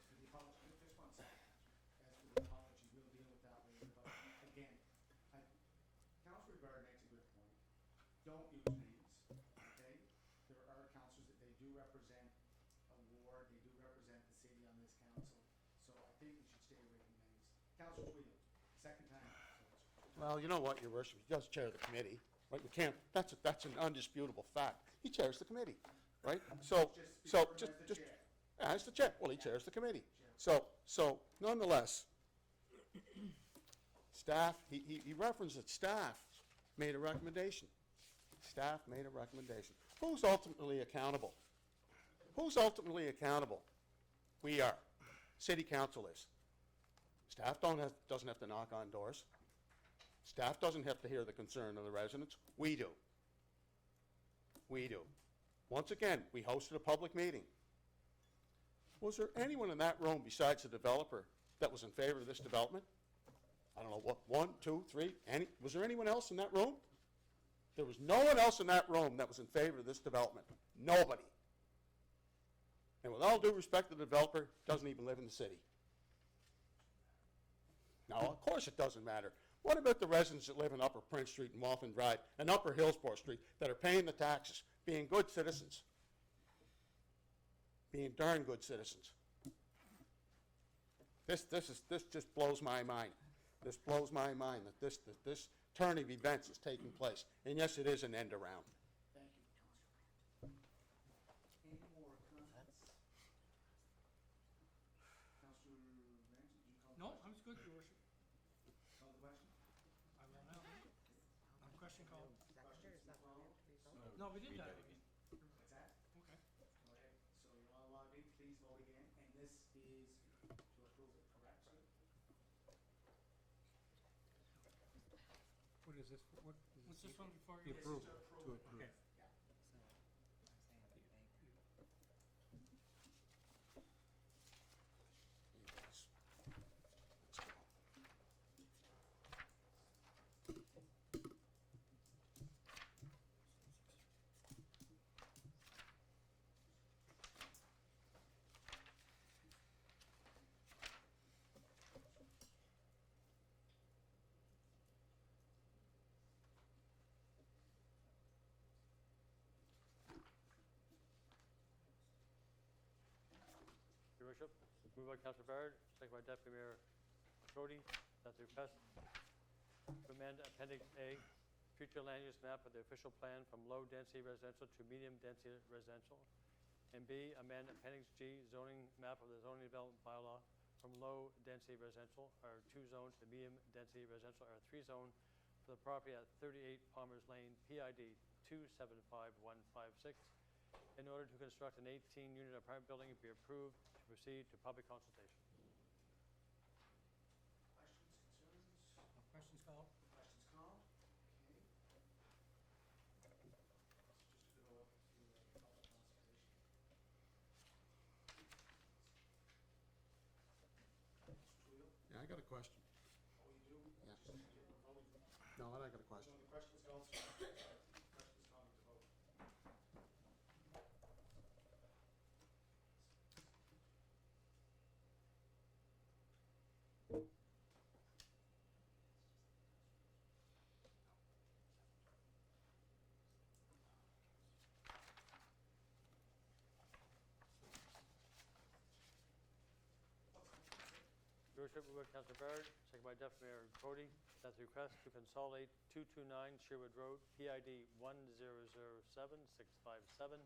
[SPEAKER 6] for the apology, just one second. As for the apology, we'll deal with that later, but think you should stay away from names. Councilor Twill, second time.
[SPEAKER 7] Well, you know what, Your Worship, he does chair the committee, right? We can't, that's an undisputable fact. He chairs the committee, right? So, just, yeah, as the chair, well, he chairs the committee. So nonetheless, staff, he referenced that staff made a recommendation. Staff made a recommendation. Who's ultimately accountable? Who's ultimately accountable? We are. City council is. Staff doesn't have to knock on doors. Staff doesn't have to hear the concern of the residents. We do. We do. Once again, we hosted a public meeting. Was there anyone in that room besides the developer that was in favor of this development? I don't know, what, 1, 2, 3, was there anyone else in that room? There was no one else in that room that was in favor of this development. Nobody. And with all due respect, the developer doesn't even live in the city. Now, of course it doesn't matter. What about the residents that live in Upper Prince Street and Waltham Drive and Upper Hillsborough Street that are paying the taxes, being good citizens? Being darn good citizens. This just blows my mind. This blows my mind that this turn of events is taking place. And yes, it is an end around.
[SPEAKER 6] Thank you, Councilor. Any more comments? Councilor Ramsey, did you call the
[SPEAKER 1] No,
[SPEAKER 6] question?
[SPEAKER 1] I'm good, Your Worship.
[SPEAKER 6] Call the question?
[SPEAKER 1] I will now. On question called.
[SPEAKER 9] Seconder, is that what we have to be voting?
[SPEAKER 1] No, we did that again.
[SPEAKER 6] What's that?
[SPEAKER 1] Okay.
[SPEAKER 6] Go ahead. So you're all allowed in, please vote again, and this is to approve it, correct, sir?
[SPEAKER 11] What is this, what is this?
[SPEAKER 1] What's this one before
[SPEAKER 11] To
[SPEAKER 1] you?
[SPEAKER 11] approve,
[SPEAKER 6] To
[SPEAKER 11] to
[SPEAKER 6] approve.
[SPEAKER 11] approve.
[SPEAKER 6] Yeah.
[SPEAKER 2] Your Worship, moved by Councilor Barrett, second by Deputy Mayor Currie, that the request to amend Appendix A, future land use map of the official plan from low-density residential to medium-density residential, and B, amend Appendix G, zoning map of the zoning development bylaw from low-density residential, R2 zone, to medium-density residential, R3 zone, for the property at 38 Palmer's Lane, PID 275156, in order to construct an 18-unit apartment building and be approved to proceed to public consultation.
[SPEAKER 6] Questions, concerns?
[SPEAKER 1] Questions called.
[SPEAKER 6] Questions called? Okay. Just to go up to public consultation. Twill?
[SPEAKER 7] Yeah, I got a question.
[SPEAKER 6] Oh, you do?
[SPEAKER 7] Yeah.
[SPEAKER 6] Just, we're voting.
[SPEAKER 7] No, I got a question.
[SPEAKER 6] So the questions called, sir? Questions called to vote.
[SPEAKER 2] Your Worship, moved by Councilor Barrett, second by Deputy Mayor Currie, that the request to consolidate 229 Sherwood Road, PID 1007657,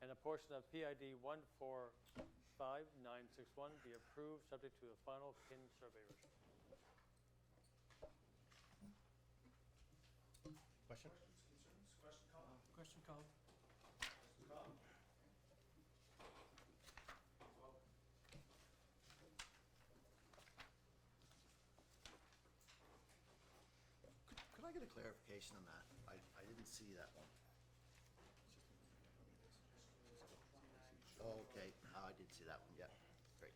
[SPEAKER 2] and a portion of PID 145961 be approved, subject to a final PIN survey. Your Worship.
[SPEAKER 8] Question?
[SPEAKER 6] Questions, concerns? Question called?
[SPEAKER 1] Question called.
[SPEAKER 6] Question called? Please vote.
[SPEAKER 10] Could I get a clarification on that? I didn't see that one. Oh, okay, I did see that one, yeah, great.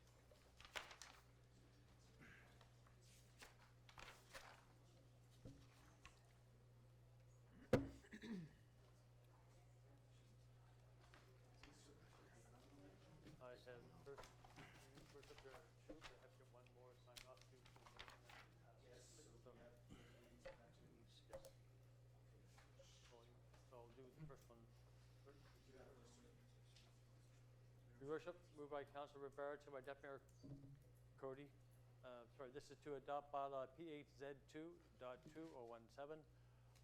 [SPEAKER 2] I have first up there are two, but I have to get one more signed off to. So I'll do the first one first. Your Worship, moved by Councilor Barrett, second by Deputy Mayor Cody. Sorry, this is to adopt bylaw PHZ2.2017,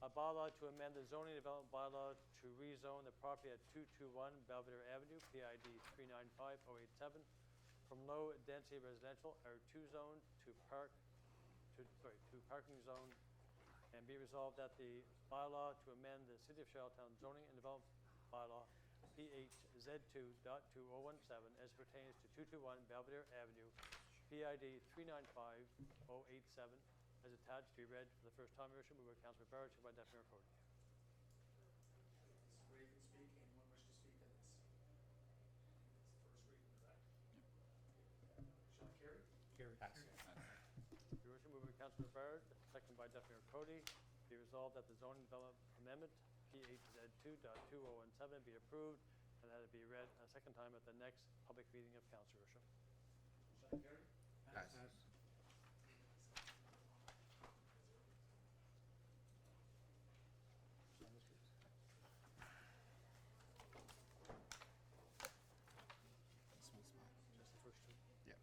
[SPEAKER 2] a bylaw to amend the zoning development bylaw to rezone the property at 221 Belvedere Avenue, PID 395087, from low-density residential R2 zone to parking zone, and be resolved that the bylaw to amend the City of Charlottetown zoning and development bylaw PHZ2.2017 as pertains to 221 Belvedere Avenue, PID 395087, as attached, be read for the first time. Your worship, moved by Councillor Barrett, seconded by Deputy Mayor Cody.
[SPEAKER 6] This is where you can speak. Anyone wish to speak on this? It's the first reading, correct? Shall I carry?
[SPEAKER 1] Carrie.
[SPEAKER 2] Your worship, moved by Councillor Barrett, seconded by Deputy Mayor Cody, be resolved that the zoning development amendment PHZ2.2017 be approved, and that it be read a second time at the next public meeting of council, your worship.
[SPEAKER 6] Shall I carry?
[SPEAKER 2] Just the first two.
[SPEAKER 10] Yeah.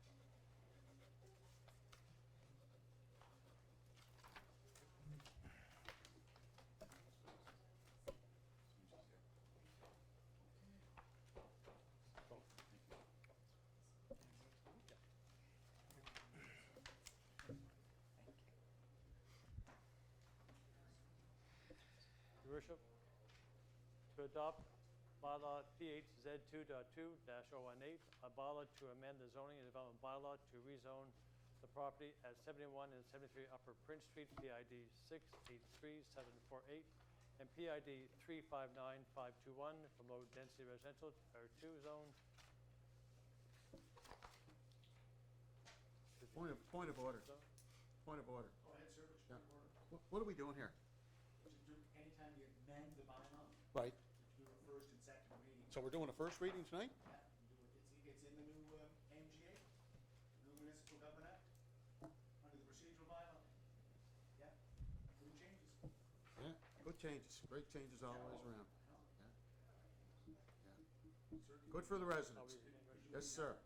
[SPEAKER 2] Your worship, to adopt bylaw PHZ2.2-018, a bylaw to amend the zoning and development bylaw to rezone the property at 71 and 73 Upper Prince Street, PID 683748, and PID 359521 from low-density residential R2 zone.
[SPEAKER 7] Point of order. Point of order.
[SPEAKER 6] Go ahead, sir. What's
[SPEAKER 7] Yeah.
[SPEAKER 6] your order?
[SPEAKER 7] What are we doing here?
[SPEAKER 6] Anytime you amend the bylaw,
[SPEAKER 7] Right.
[SPEAKER 6] you do a first and second reading.
[SPEAKER 7] So we're doing a first reading tonight?
[SPEAKER 6] Yeah, you do it. It's in the new MGA, new Municipal Government Act, under the procedural bylaw. Yeah, new changes.
[SPEAKER 7] Yeah, good changes, great changes all the way around.
[SPEAKER 6] Sir,
[SPEAKER 7] Good for the residents. Yes, sir.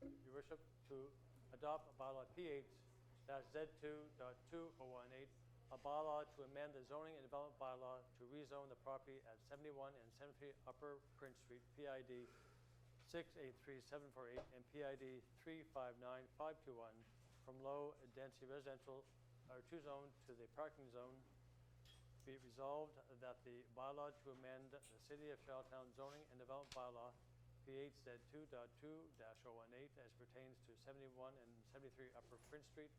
[SPEAKER 2] Your worship, to adopt bylaw PH-Z2.2018, a bylaw to amend the zoning and development bylaw to rezone the property at 71 and 73 Upper Prince Street, PID 683748 and PID 359521, from low-density residential R2 zone to the parking zone. Be it resolved that the bylaw to amend the City of Charlottetown zoning and development bylaw PHZ2.2-018 as pertains to 71 and 73 Upper Prince Street,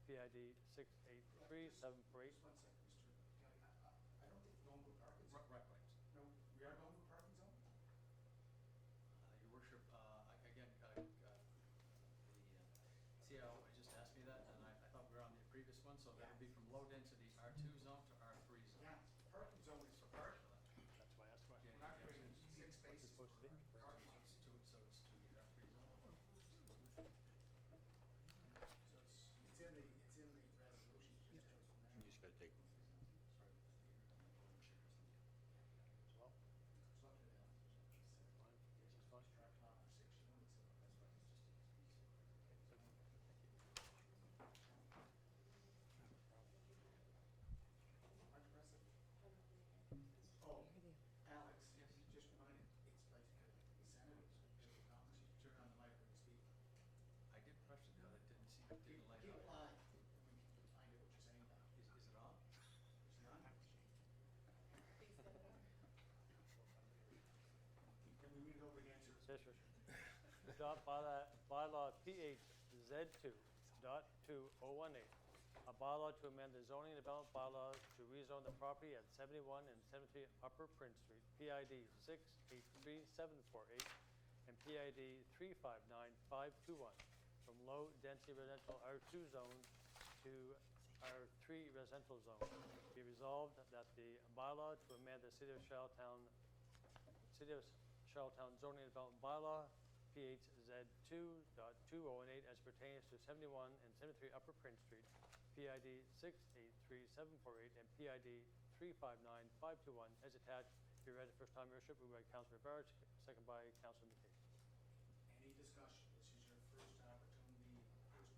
[SPEAKER 2] PID 683748.
[SPEAKER 6] just 1 second, Mr. Kelly. I don't think we're going with parking zone.
[SPEAKER 11] Right.
[SPEAKER 6] No, we are going with parking zone?
[SPEAKER 11] Your worship, again, the CIO just asked me that, and I thought we were on the previous one, so that would be from low density R2 zone to R3 zone.
[SPEAKER 6] Yeah, parking zone is for parking.
[SPEAKER 2] That's why I asked the question.
[SPEAKER 6] We're not creating 6 spaces.
[SPEAKER 2] It's supposed to be.
[SPEAKER 6] Parking.
[SPEAKER 11] So it's to the R3 zone.
[SPEAKER 6] So it's in the resolution.
[SPEAKER 3] You just gotta take.
[SPEAKER 2] Well,
[SPEAKER 6] Oh, Alex, just reminded, it's like the senators, Mr. Thomas, you turn on the mic when you speak.
[SPEAKER 11] I did press it, but it didn't light
[SPEAKER 6] Keep
[SPEAKER 11] up.
[SPEAKER 6] live, and we can find out what you're saying now.
[SPEAKER 11] Is it on?
[SPEAKER 6] It's not? Can we read it over again, sir?
[SPEAKER 2] yes, your worship. Adopt bylaw PH-Z2.2018, a bylaw to amend the zoning and development bylaw to rezone the property at 71 and 73 Upper Prince Street, PID 683748 and PID 359521, from low-density residential R2 zone to R3 residential zone. Be resolved that the bylaw to amend the City of Charlottetown zoning and development bylaw, PHZ2.2018, as pertains to 71 and 73 Upper Prince Street, PID 683748 and PID 359521, as attached, be read at first time, your worship, moved by Councillor Barrett, second by Councillor McKay.
[SPEAKER 6] Any discussion? This is your first opportunity, first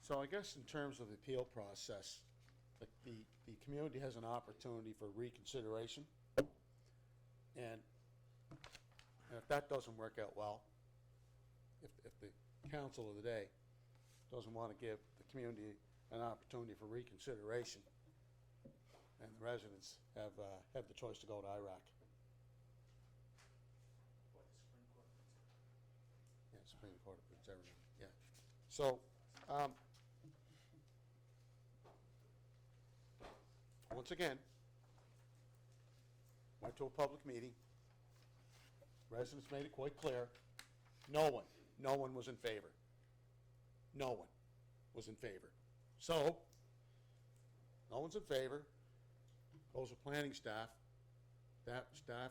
[SPEAKER 7] So I guess in terms of the appeal process, the community has an opportunity for reconsideration. And if that doesn't work out well, if the council of the day doesn't want to give the community an opportunity for reconsideration, and the residents have the choice to go to IRAC. Yeah, Supreme Court approves everything, yeah. So, once again, went to a public meeting. Residents made it quite clear. No one was in favor. No one was in favor. So, no one's in favor. Goes to planning staff. That staff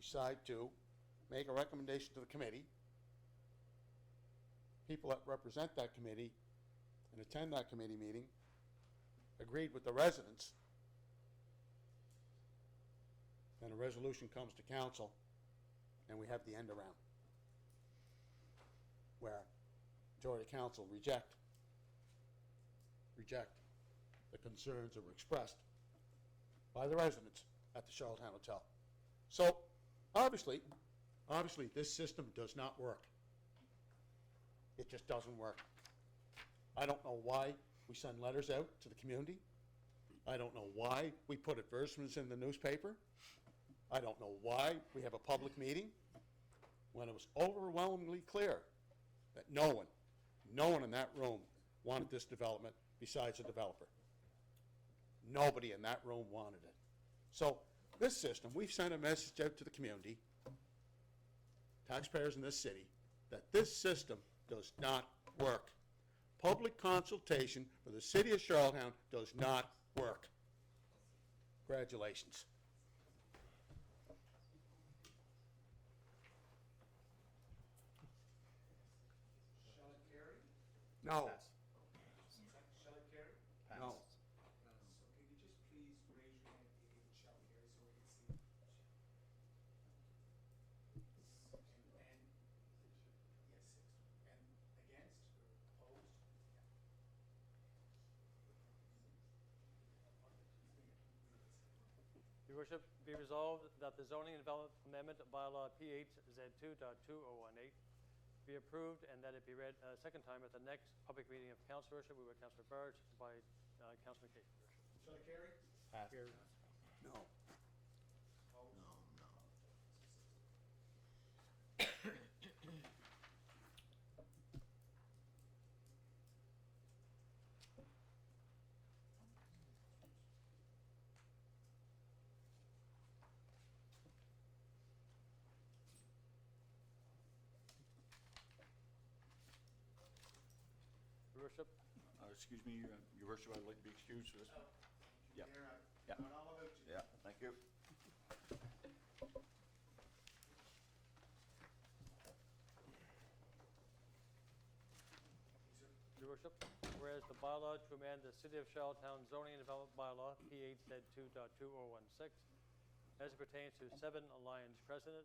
[SPEAKER 7] decide to make a recommendation to the committee. People that represent that committee and attend that committee meeting agreed with the residents. Then a resolution comes to council, and we have the end around, where majority of council reject the concerns that were expressed by the residents at the Charlottetown Hotel. So, obviously, this system does not work. It just doesn't work. I don't know why we send letters out to the community. I don't know why we put advertisements in the newspaper. I don't know why we have a public meeting when it was overwhelmingly clear that no one in that room wanted this development besides the developer. Nobody in that room wanted it. So this system, we've sent a message out to the community, taxpayers in this city, that this system does not work. Public consultation for the city of Charlottetown does not work. Congratulations.
[SPEAKER 6] Shall it carry?
[SPEAKER 7] No.
[SPEAKER 6] Shall it carry?
[SPEAKER 7] No.
[SPEAKER 6] So can you just please raise your hand if it shall carry so we can see? And yes, 6. And against or opposed?
[SPEAKER 2] Your worship, be resolved that the zoning and development amendment bylaw P8Z2.2018 be approved and that it be read a second time at the next public meeting of council, worship. Moved by Councillor Barge, by Councillor McKay.
[SPEAKER 6] Shall it carry?
[SPEAKER 7] No.
[SPEAKER 2] Your worship,
[SPEAKER 3] Excuse me, Your Worship, I'd like to be excused for this one. Yeah. Yeah.
[SPEAKER 6] Not all about you.
[SPEAKER 3] Yeah, thank you.
[SPEAKER 2] Your worship, whereas the bylaw to amend the City of Charlottetown zoning and development bylaw P8Z2.2016 as it pertains to 7 Alliance Crescent,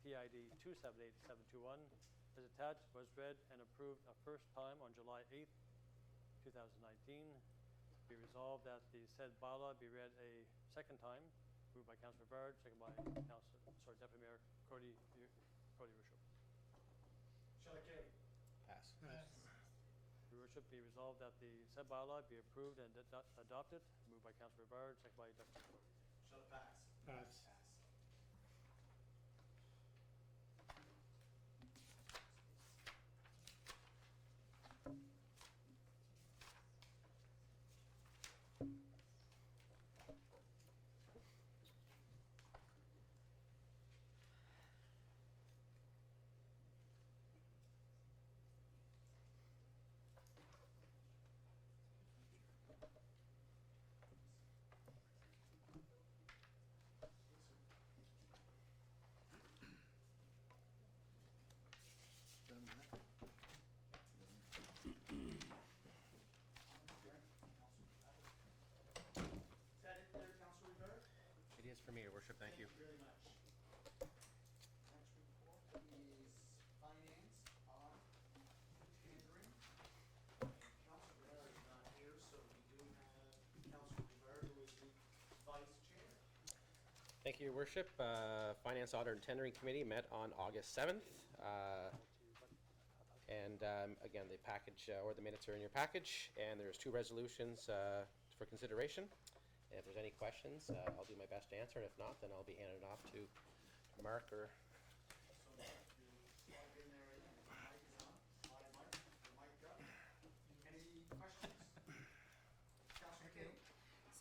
[SPEAKER 2] PID 278721, as attached, was read and approved a first time on July 8th, 2019. Be resolved that the said bylaw be read a second time. Moved by Councillor Barge, second by Deputy Mayor Currie, worship.
[SPEAKER 6] Shall it carry?
[SPEAKER 2] Your worship, be resolved that the said bylaw be approved and adopted. Moved by Councillor Barge, second by Deputy Mayor Currie.
[SPEAKER 6] Shall it pass?
[SPEAKER 1] Pass.
[SPEAKER 6] Is that it there, Councillor Rivera?
[SPEAKER 8] It is for me, Your Worship. Thank you.
[SPEAKER 6] Very much. Next report is finance on tendering.
[SPEAKER 8] Thank you, Your Worship. Finance, Audit, and Tendering Committee met on August 7th. Again, the package, or the minutes are in your package, and there's 2 resolutions for consideration. And if there's any questions, I'll do my best to answer, and if not, then I'll be handing it off to Mark or...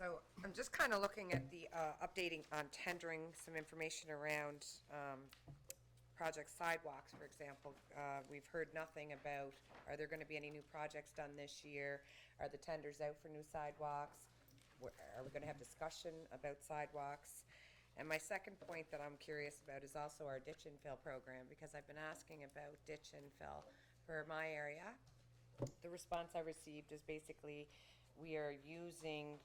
[SPEAKER 9] So I'm just kind of looking at the updating on tendering some information around project sidewalks, for example. We've heard nothing about, are there going to be any new projects done this year? Are the tenders out for new sidewalks? Are we going to have discussion about sidewalks? And my second point that I'm curious about is also our ditch infill program, because I've been asking about ditch infill for my area. The response I received is basically we are using,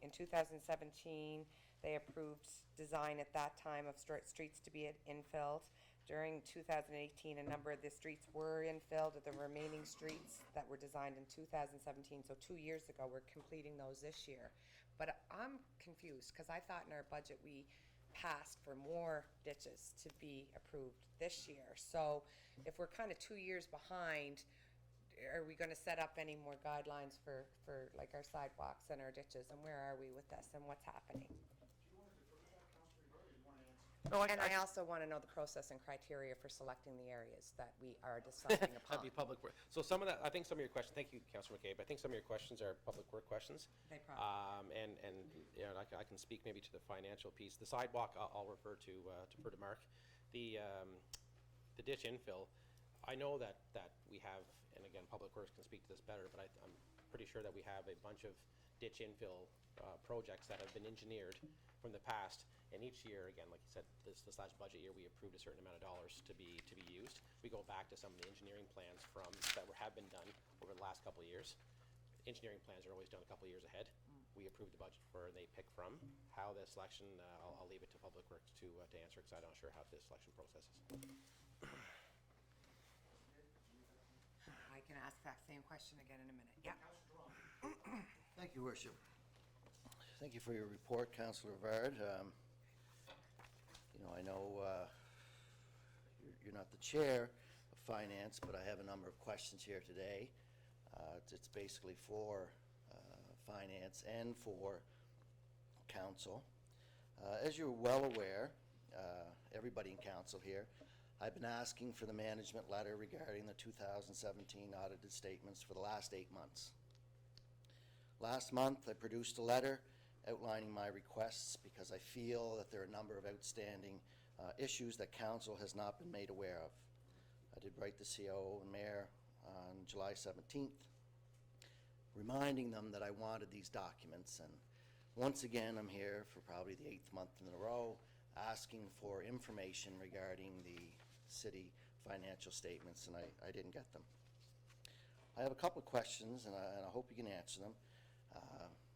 [SPEAKER 9] in 2017, they approved design at that time of streets to be infilled. During 2018, a number of the streets were infilled, the remaining streets that were designed in 2017, so 2 years ago, we're completing those this year. But I'm confused, because I thought in our budget we passed for more ditches to be approved this year. So if we're kind of 2 years behind, are we going to set up any more guidelines for like our sidewalks and our ditches, and where are we with this and what's happening? And I also want to know the process and criteria for selecting the areas that we are deciding upon.
[SPEAKER 8] That'd be public work. So some of that, I think some of your questions, thank you, Councillor McCabe, I think some of your questions are public work questions.
[SPEAKER 9] They probably.
[SPEAKER 8] And you know, I can speak maybe to the financial piece. The sidewalk, I'll refer to Mark. The ditch infill, I know that we have, and again, Public Works can speak to this better, but I'm pretty sure that we have a bunch of ditch infill projects that have been engineered from the past, and each year, again, like you said, this last budget year, we approved a certain amount of dollars to be used. We go back to some of the engineering plans that have been done over the last couple of years. Engineering plans are always done a couple of years ahead. We approve the budget for, and they pick from. How the selection, I'll leave it to Public Works to answer, because I'm not sure how the selection process is.
[SPEAKER 9] I can ask that same question again in a minute. Yeah.
[SPEAKER 10] Thank you, Worship. Thank you for your report, Councillor Vard. I know you're not the chair of Finance, but I have a number of questions here today. It's basically for Finance and for Council. As you're well aware, everybody in Council here, I've been asking for the management letter regarding the 2017 audited statements for the last 8 months. Last month, I produced a letter outlining my requests because I feel that there are a number of outstanding issues that Council has not been made aware of. I did write the CO and Mayor on July 17th, reminding them that I wanted these documents, and once again I'm here for probably the 8th month in a row asking for information regarding the city financial statements, and I didn't get them. I have a couple of questions, and I hope you can answer them.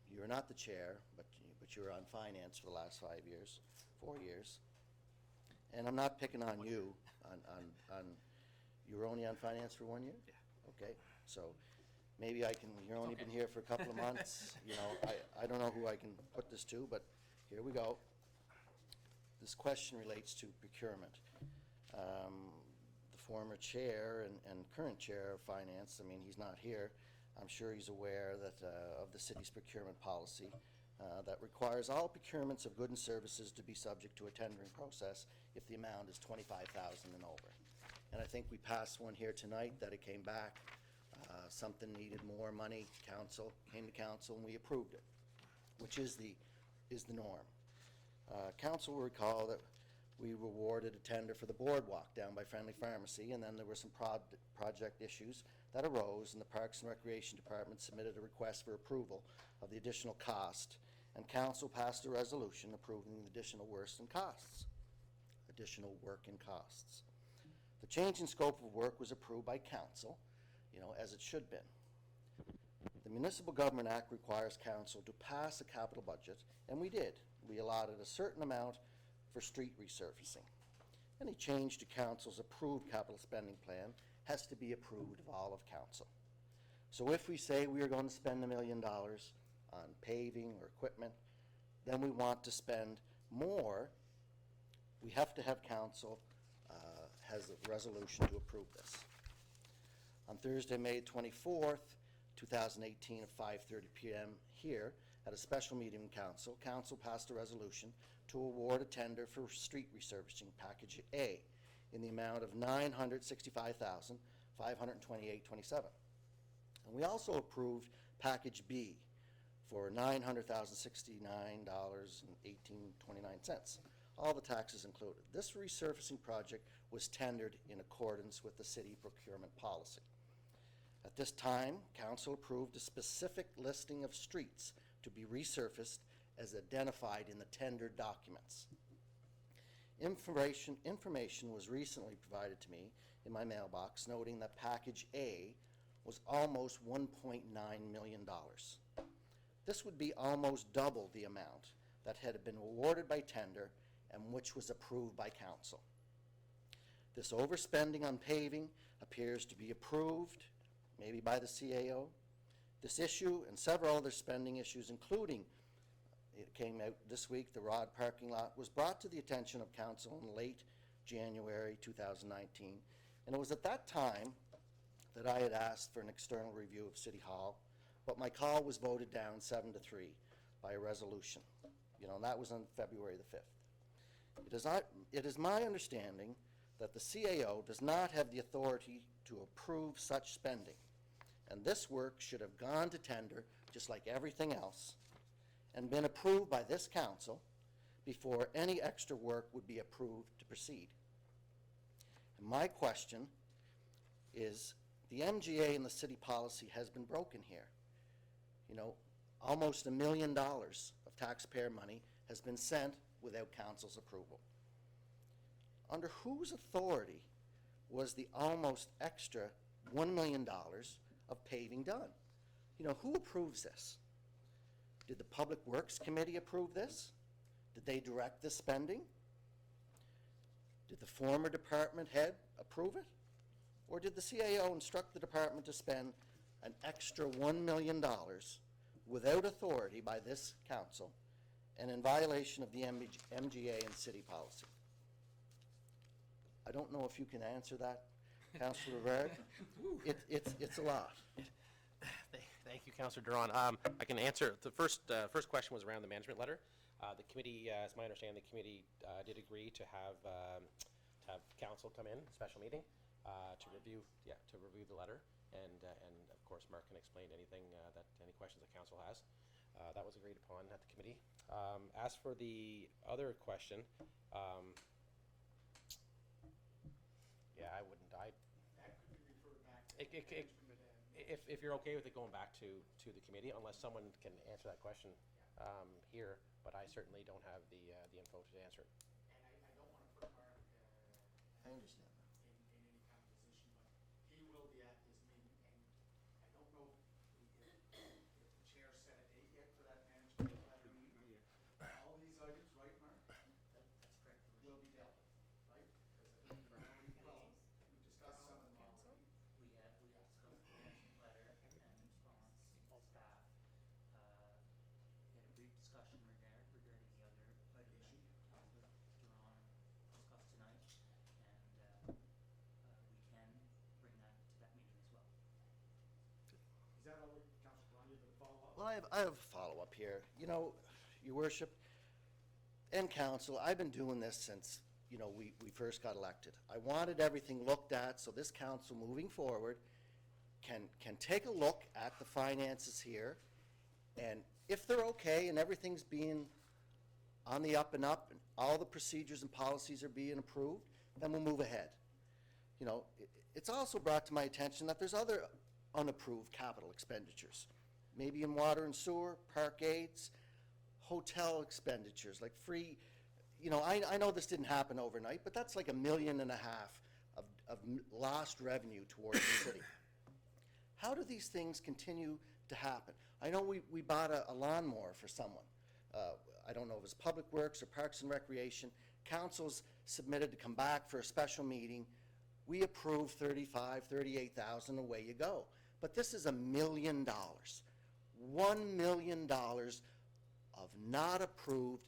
[SPEAKER 10] You're not the chair, but you were on Finance for the last 5 years, 4 years. And I'm not picking on you. You were only on Finance for 1 year?
[SPEAKER 8] Yeah.
[SPEAKER 10] Okay, so maybe you're only been here for a couple of months. I don't know who I can put this to, but here we go. This question relates to procurement. The former chair and current chair of Finance, he's not here. I'm sure he's aware that of the city's procurement policy that requires all procurements of goods and services to be subject to a tendering process if the amount is $25,000 and over. And I think we passed one here tonight that it came back. Something needed more money. Council came to Council and we approved it, which is the norm. Council will recall that we awarded a tender for the boardwalk down by Friendly Pharmacy, and then there were some project issues that arose, and the Parks and Recreation Department submitted a request for approval of the additional cost, and Council passed a resolution approving the additional work and costs. The change in scope of work was approved by Council, as it should have been. The Municipal Government Act requires Council to pass a capital budget, and we did. We allotted a certain amount for street resurfacing. Any change to Council's approved capital spending plan has to be approved of all of Council. So if we say we are going to spend $1 million on paving or equipment, then we want to spend more we have to have council has a resolution to approve this. On Thursday, May 24th, 2018, at 5:30 p.m. here, at a special meeting in council, council passed a resolution to award a tender for street resurfacing Package A in the amount of $965,528.27. And we also approved Package B for $900,069.29, all the taxes included. This resurfacing project was tendered in accordance with the city procurement policy. At this time, council approved a specific listing of streets to be resurfaced as identified in the tender documents. Information was recently provided to me in my mailbox noting that Package A was almost $1.9 million. This would be almost double the amount that had been awarded by tender and which was approved by council. This overspending on paving appears to be approved, maybe by the CAO. This issue and several other spending issues, including, it came out this week, the Rod parking lot, was brought to the attention of council in late January 2019. And it was at that time that I had asked for an external review of City Hall, but my call was voted down 7-3 by a resolution. You know, and that was on February the 5th. It is my understanding that the CAO does not have the authority to approve such spending, and this work should have gone to tender, just like everything else, and been approved by this council before any extra work would be approved to proceed. And my question is, the MGA and the city policy has been broken here. You know, almost $1 million of taxpayer money has been sent without council's approval. Under whose authority was the almost extra $1 million of paving done? You know, who approves this? Did the Public Works Committee approve this? Did they direct this spending? Did the former department head approve it? Or did the CAO instruct the department to spend an extra $1 million without authority by this council and in violation of the MGA and city policy? I don't know if you can answer that, Councillor Rivard. It's a lot.
[SPEAKER 8] Thank you, Councillor Duran. I can answer. The first question was around the management letter. The committee, as my understanding, the committee did agree to have council come in, special meeting, to review the letter, and of course Mark can explain anything any questions that council has. That was agreed upon at the committee. As for the other question, yeah, I wouldn't.
[SPEAKER 6] That could be referred back to
[SPEAKER 8] If you're okay with it going back to the committee, unless someone can answer that question here, but I certainly don't have the info to answer it.
[SPEAKER 6] And I don't want to put Mark
[SPEAKER 10] I understand that.
[SPEAKER 6] in any kind of position, but he will be at this meeting, and I don't know if the chair set a date yet for that management letter meeting. All these items, right, Mark?
[SPEAKER 11] That's correct.
[SPEAKER 6] Will be dealt with, right? Because I think we've already, we discussed some of them already.
[SPEAKER 11] We discussed the management letter and response to staff. We had a brief discussion regarding the other item that Councillor Duran discussed tonight, and we can bring that to that meeting as well.
[SPEAKER 6] Is that all, Councillor Brown, you have a follow-up?
[SPEAKER 10] Well, I have a follow-up here. You know, Your Worship and council, I've been doing this since, you know, we first got elected. I wanted everything looked at so this council moving forward can take a look at the finances here, and if they're okay and everything's being on the up and up, and all the procedures and policies are being approved, then we'll move ahead. You know, it's also brought to my attention that there's other unapproved capital expenditures, maybe in water and sewer, park aids, hotel expenditures, like free, you know, I know this didn't happen overnight, but that's like $1.5 million of lost revenue towards the city. How do these things continue to happen? I know we bought a lawnmower for someone. I don't know if it was Public Works or Parks and Recreation. Council's submitted to come back for a special meeting. We approved $35,000, $38,000, away you go. But this is $1 million. $1 million of not approved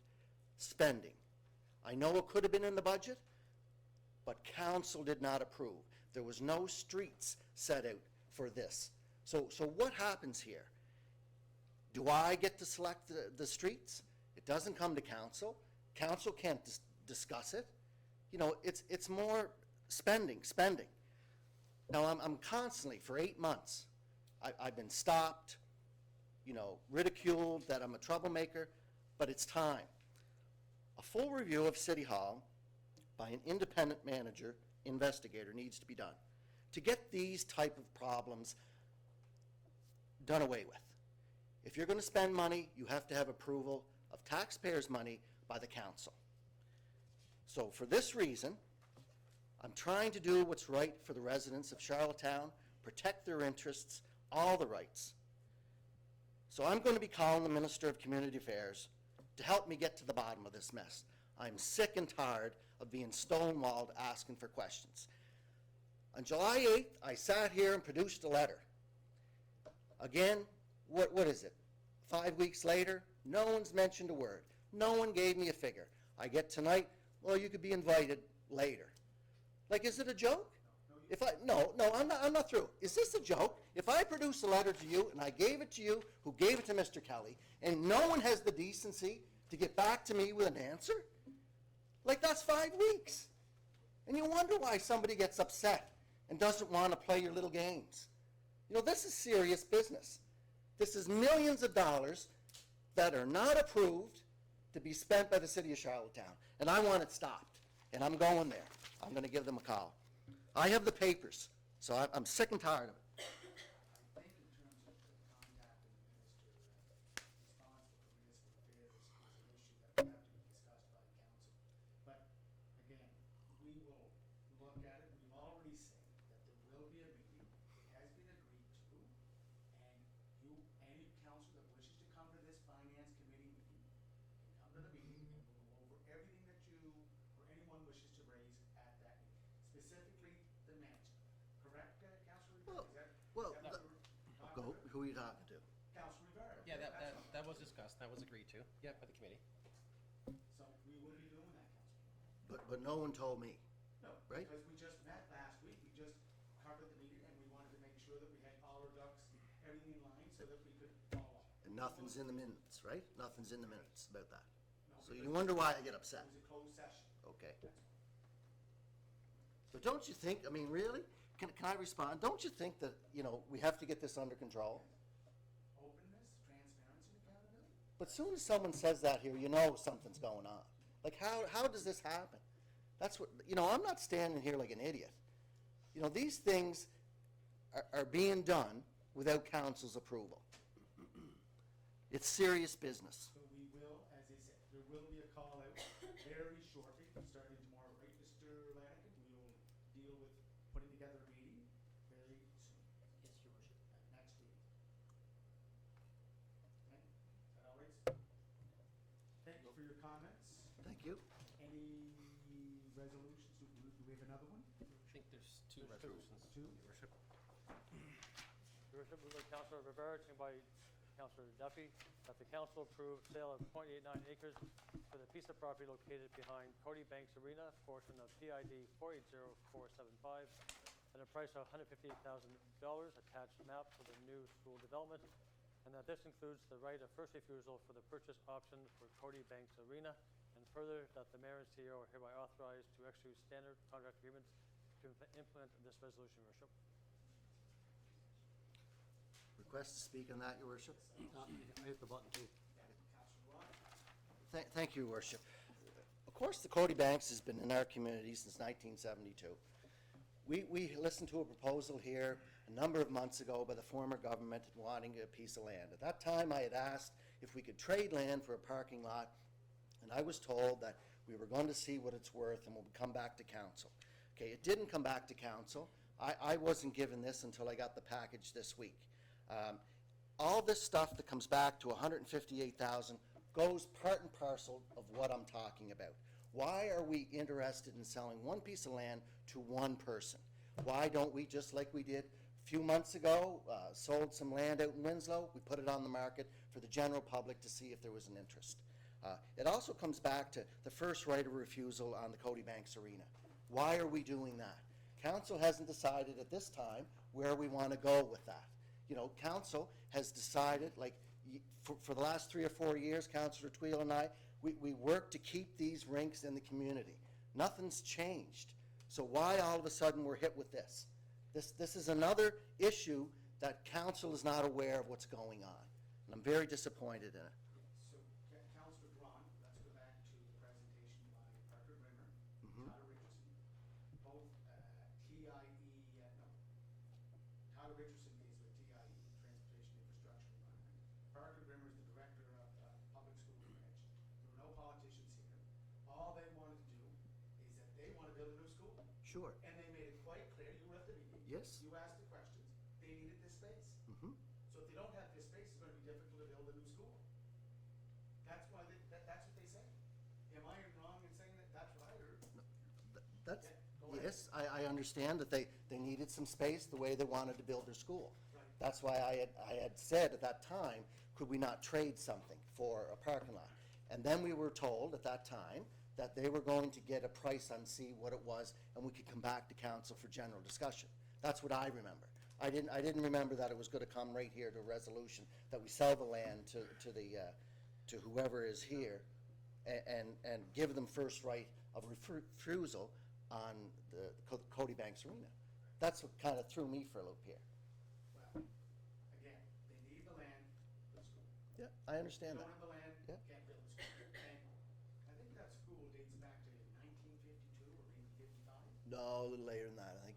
[SPEAKER 10] spending. I know it could have been in the budget, but council did not approve. There was no streets set out for this. So what happens here? Do I get to select the streets? It doesn't come to council. Council can't discuss it. You know, it's more spending. Now, I'm constantly, for 8 months, I've been stopped, you know, ridiculed that I'm a troublemaker, but it's time. A full review of City Hall by an independent manager, investigator, needs to be done to get these type of problems done away with. If you're going to spend money, you have to have approval of taxpayers' money by the council. So for this reason, I'm trying to do what's right for the residents of Charlottetown, protect their interests, all the rights. So I'm going to be calling the Minister of Community Affairs to help me get to the bottom of this mess. I'm sick and tired of being stonewalled asking for questions. On July 8th, I sat here and produced a letter. Again, what is it? 5 weeks later, no one's mentioned a word. No one gave me a figure. I get tonight, well, you could be invited later. Like, is it a joke? No, I'm not through. Is this a joke? If I produce a letter to you and I gave it to you, who gave it to Mr. Kelly, and no one has the decency to get back to me with an answer? Like, that's 5 weeks. And you wonder why somebody gets upset and doesn't want to play your little games. You know, this is serious business. This is millions of dollars that are not approved to be spent by the city of Charlottetown. And I want it stopped. And I'm going there. I'm going to give them a call. I have the papers, so I'm sick and tired of it.
[SPEAKER 6] I think in terms of contacting the minister responsible for municipal affairs is an issue that would have to be discussed by council. But again, we will look at it. We've already said that there will be a meeting. It has been agreed to. And any council that wishes to come to this finance committee meeting can come to the meeting and we'll go over everything that you or anyone wishes to raise at that meeting. Specifically, the manager. Correct, Councilor Rivera?
[SPEAKER 10] Who are you talking to?
[SPEAKER 6] Councilor Rivera?
[SPEAKER 8] Yeah,
[SPEAKER 6] okay, that's fine.
[SPEAKER 8] that was discussed, that was agreed to, yeah, by the committee.
[SPEAKER 6] So we will be doing that, Councilor.
[SPEAKER 10] But no one told me.
[SPEAKER 6] No,
[SPEAKER 10] Right.
[SPEAKER 6] because we just met last week. We just covered the meeting and we wanted to make sure that we had all our ducks, everything in line so that we could follow up.
[SPEAKER 10] And nothing's in the minutes, right? Nothing's in the minutes about that.
[SPEAKER 6] No,
[SPEAKER 10] So
[SPEAKER 6] because
[SPEAKER 10] you wonder why I get upset.
[SPEAKER 6] It was a closed session.
[SPEAKER 10] Okay.
[SPEAKER 6] That's all.
[SPEAKER 10] But don't you think, I mean, really? Can I respond? Don't you think that, you know, we have to get this under control?
[SPEAKER 6] Openness, transparency, accountability.
[SPEAKER 10] But soon as someone says that here, you know something's going on. Like, how does this happen? That's what, you know, I'm not standing here like an idiot. You know, these things are being done without council's approval. It's serious business.
[SPEAKER 6] So we will, as I said, there will be a call out very shortly, starting tomorrow, right, Mr. Lanigan? We will deal with putting together a meeting very soon.
[SPEAKER 11] Yes, Your Worship.
[SPEAKER 6] Next week. Okay, is that all right? Thank you for your comments.
[SPEAKER 10] Thank you.
[SPEAKER 6] Any resolutions? Do we have another one?
[SPEAKER 8] I think there's two
[SPEAKER 2] There's two.
[SPEAKER 8] resolutions,
[SPEAKER 6] Two?
[SPEAKER 8] Your Worship.
[SPEAKER 2] Your Worship, moved by Councilor Rivera, seconded by Councilor Duffy, that the council approve sale of .89 acres for the piece of property located behind Cody Banks Arena, portion of PID 480475, at a price of $158,000, attached map for the new school development, and that this includes the right of first refusal for the purchase option for Cody Banks Arena, and further, that the mayor and CEO are hereby authorized to execute standard contract agreements to implement this resolution, Your Worship.
[SPEAKER 10] Request to speak on that, Your Worship?
[SPEAKER 7] I hit the button too.
[SPEAKER 10] Thank you, Your Worship. Of course, the Cody Banks has been in our community since 1972. We listened to a proposal here a number of months ago by the former government wanting a piece of land. At that time, I had asked if we could trade land for a parking lot, and I was told that we were going to see what it's worth and we'll come back to council. Okay, it didn't come back to council. I wasn't given this until I got the package this week. All this stuff that comes back to $158,000 goes part and parcel of what I'm talking about. Why are we interested in selling one piece of land to one person? Why don't we, just like we did a few months ago, sold some land out in Winslow, we put it on the market for the general public to see if there was an interest. It also comes back to the first right of refusal on the Cody Banks Arena. Why are we doing that? Council hasn't decided at this time where we want to go with that. You know, council has decided, like, for the last 3 or 4 years, Councilor Tweel and I, we worked to keep these rinks in the community. Nothing's changed. So why all of a sudden we're hit with this? This is another issue that council is not aware of what's going on. And I'm very disappointed in it.
[SPEAKER 6] So, Councilor Braun, let's go back to the presentation by Parker Grimmer, Tyler Richardson, both TIE, Tyler Richardson is with TIE, Transportation Infrastructure Environment. Parker Grimmer is the director of Public School Branch. There were no politicians here. All they wanted to do is that they want to build a new school.
[SPEAKER 10] Sure.
[SPEAKER 6] And they made it quite clear, you were at the meeting.
[SPEAKER 10] Yes.
[SPEAKER 6] You asked the questions, they needed this space. So if they don't have this space, it's going to be difficult to build a new school. That's why that's what they say. Am I wrong in saying that? That's what I heard.
[SPEAKER 10] That's,
[SPEAKER 6] Yeah, go ahead.
[SPEAKER 10] yes, I understand that they needed some space the way they wanted to build their school.
[SPEAKER 6] Right.
[SPEAKER 10] That's why I had said at that time, could we not trade something for a parking lot? And then we were told at that time that they were going to get a price on, see what it was, and we could come back to council for general discussion. That's what I remember. I didn't remember that it was gonna come right here to a resolution, that we sell the land to whoever is here and give them first right of refusal on the Cody Banks Arena. That's what kind of threw me for a loop here.
[SPEAKER 6] Well, again, they need the land for the school.
[SPEAKER 10] Yeah, I understand
[SPEAKER 6] Don't
[SPEAKER 10] that.
[SPEAKER 6] have the land,
[SPEAKER 10] Yeah.
[SPEAKER 6] can't build the school. And I think that school dates back to 1952 or maybe 55.
[SPEAKER 10] No, a little later than that, I think.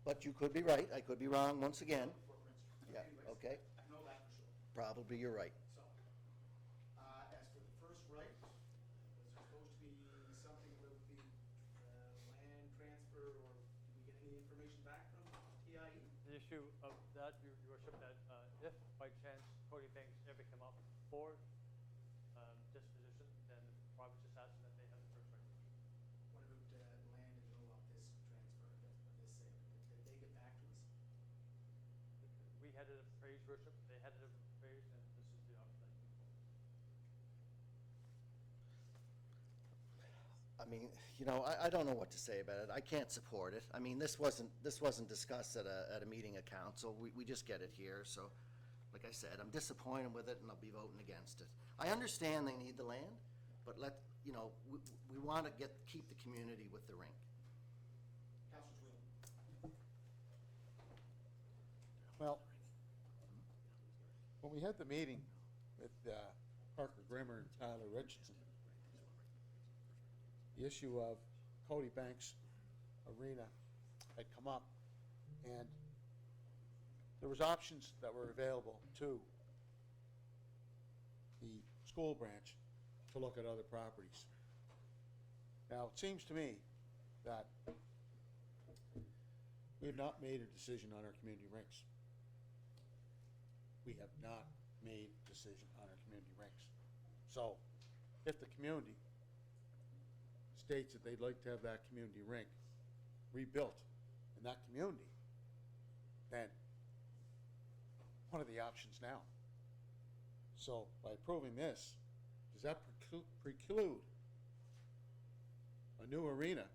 [SPEAKER 10] But you could be right, I could be wrong once again.
[SPEAKER 6] Before Prince Street.
[SPEAKER 10] Yeah,
[SPEAKER 6] Anyways,
[SPEAKER 10] okay.
[SPEAKER 6] I know that for sure.
[SPEAKER 10] Probably you're right.
[SPEAKER 6] So, as for the first right, was there supposed to be something about the land transfer, or did we get any information back from TIE?
[SPEAKER 2] The issue of that, Your Worship, that if by chance Cody Banks ever come up for disposition, then the province just asks that they have the first right.
[SPEAKER 6] What about land in lieu of this transfer, of this sale? Did they get back to us?
[SPEAKER 2] We had it appraised, Worship, they had it appraised, and this is the option that you can vote.
[SPEAKER 10] I mean, you know, I don't know what to say about it. I can't support it. I mean, this wasn't discussed at a meeting of council. We just get it here, so, like I said, I'm disappointed with it, and I'll be voting against it. I understand they need the land, but you know, we want to keep the community with the rink.
[SPEAKER 6] Councilor Twill.
[SPEAKER 7] Well, when we had the meeting with Parker Grimmer and Tyler Richardson, the issue of Cody Banks Arena had come up, and there was options that were available to the school branch to look at other properties. Now, it seems to me that we have not made a decision on our community rinks. We have not made a decision on our community rinks. So, if the community states that they'd like to have that community rink rebuilt in that community, then what are the options now? So by approving this, does that preclude a new arena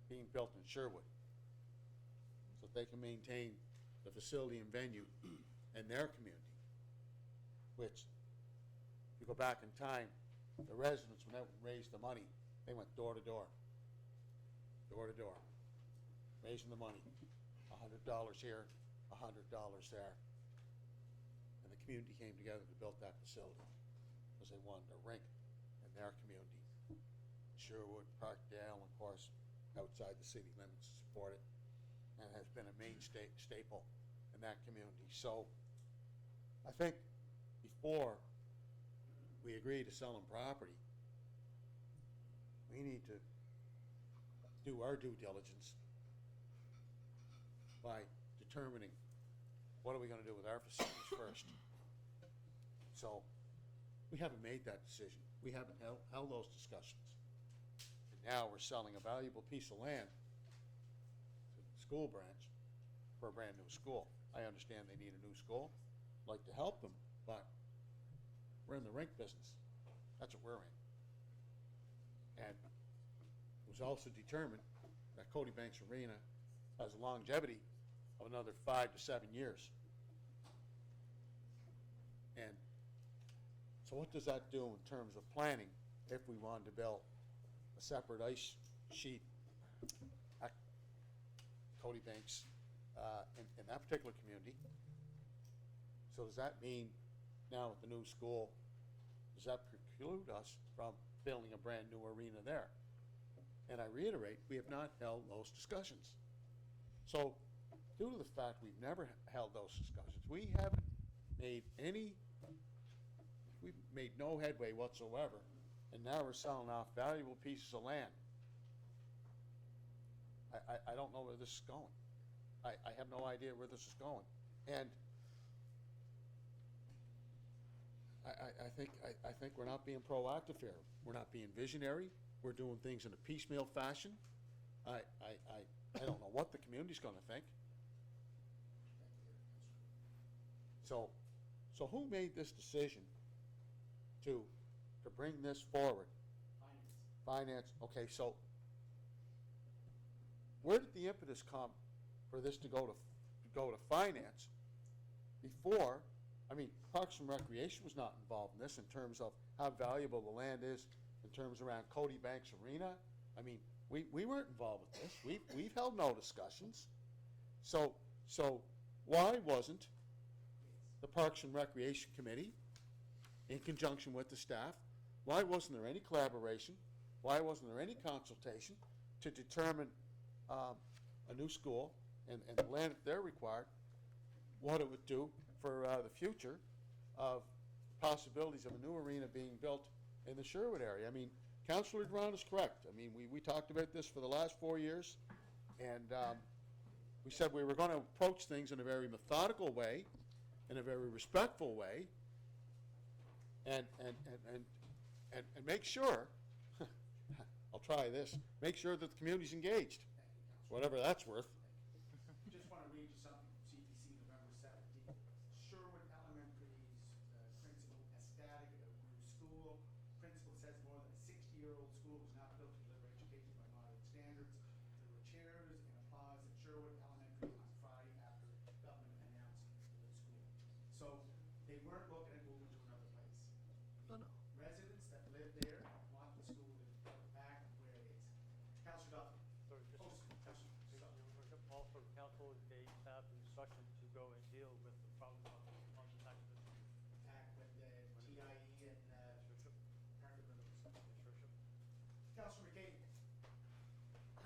[SPEAKER 7] being built in Sherwood so that they can maintain the facility and venue in their community? Which, if you go back in time, the residents, when they raised the money, they went door to door, raising the money, $100 here, $100 there. And the community came together to build that facility because they wanted a rink in their community. Sherwood, Parkdale, and of course, outside the city limits support it, and has been a mainstay staple in that community. So I think before we agree to selling property, we need to do our due diligence by determining what are we going to do with our facilities first. So we haven't made that decision. We haven't held those discussions. And now we're selling a valuable piece of land to the school branch for a brand new school. I understand they need a new school. I'd like to help them, but We're in the rink business. That's what we're in. And it was also determined that Cody Banks Arena has a longevity of another 5 to 7 years. And so what does that do in terms of planning if we wanted to build a separate ice sheet at Cody Banks in that particular community? So does that mean now with the new school, does that preclude us from building a brand new arena there? And I reiterate, we have not held those discussions. So due to the fact we've never held those discussions, we've made no headway whatsoever, and now we're selling off valuable pieces of land. I don't know where this is going. I have no idea where this is going. And I think we're not being proactive here. We're not being visionary. We're doing things in a piecemeal fashion. I don't know what the community's going to think. So who made this decision to bring this forward? Finance. Okay, so where did the impetus come for this to go to finance before? I mean, Parks and Recreation was not involved in this in terms of how valuable the land is in terms around Cody Banks Arena. I mean, we weren't involved with this. We've held no discussions. So why wasn't the Parks and Recreation Committee, in conjunction with the staff, why wasn't there any collaboration? Why wasn't there any consultation to determine a new school and the land that they're required, what it would do for the future of possibilities of a new arena being built in the Sherwood area? I mean, Councilor Duran is correct. I mean, we talked about this for the last 4 years, and we said we were going to approach things in a very methodical way, in a very respectful way, and make sure, I'll try this, make sure that the community's engaged, whatever that's worth.
[SPEAKER 6] Just want to read you something from CPC November 17th. Sherwood Elementary's principal ecstatic about new school. Principal says more than a 60-year-old school was not built to deliver education by modern standards. There were cheers and applause at Sherwood Elementary on Friday after government announced the new school. So they weren't looking at moving to another place.
[SPEAKER 10] No, no.
[SPEAKER 6] Residents that live there want the school to go back where it is. Councilor Duffy.
[SPEAKER 2] So just,
[SPEAKER 6] Oh,
[SPEAKER 2] Council,
[SPEAKER 6] sorry.
[SPEAKER 2] Your Worship, also council gave staff instruction to go and deal with the problem on this acquisition.
[SPEAKER 6] Act with the TIE and
[SPEAKER 2] Worship.
[SPEAKER 6] Parker Brothers.
[SPEAKER 2] Yes, Worship.
[SPEAKER 6] Councilor McCabe.